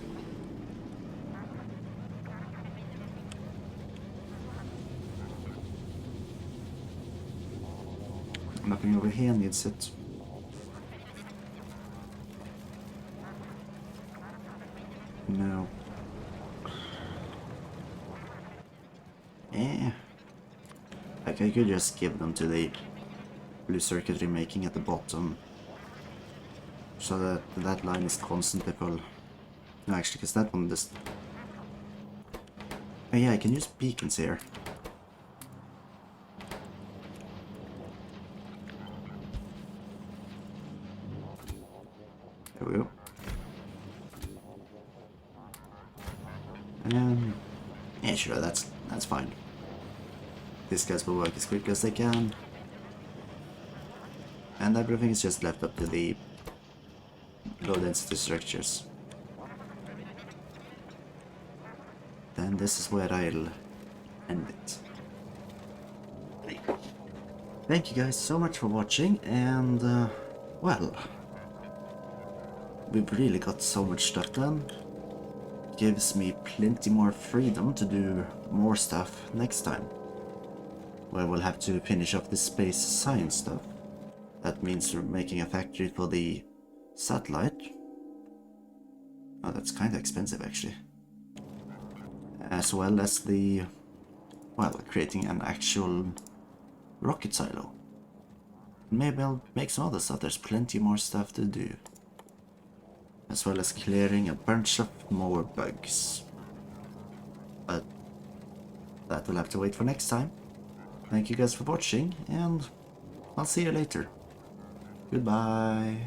Nothing over here needs it. No. Like I could just give them to the blue circuitry making at the bottom, so that that line is constantly full. No, actually, because that one just... Oh yeah, I can use beacons here. There we go. Yeah, sure, that's fine. These guys will work as quick as they can. And everything is just left up to the low density structures. Then this is where I'll end it. Thank you guys so much for watching, and well, we've really got so much stuff done. Gives me plenty more freedom to do more stuff next time, where we'll have to finish off the space science stuff. That means we're making a factory for the satellite. Oh, that's kind of expensive actually. As well as the, well, creating an actual rocket silo. Maybe I'll make some other stuff. There's plenty more stuff to do. As well as clearing a bunch of more bugs. But that will have to wait for next time. Thank you guys for watching, and I'll see you later. Goodbye.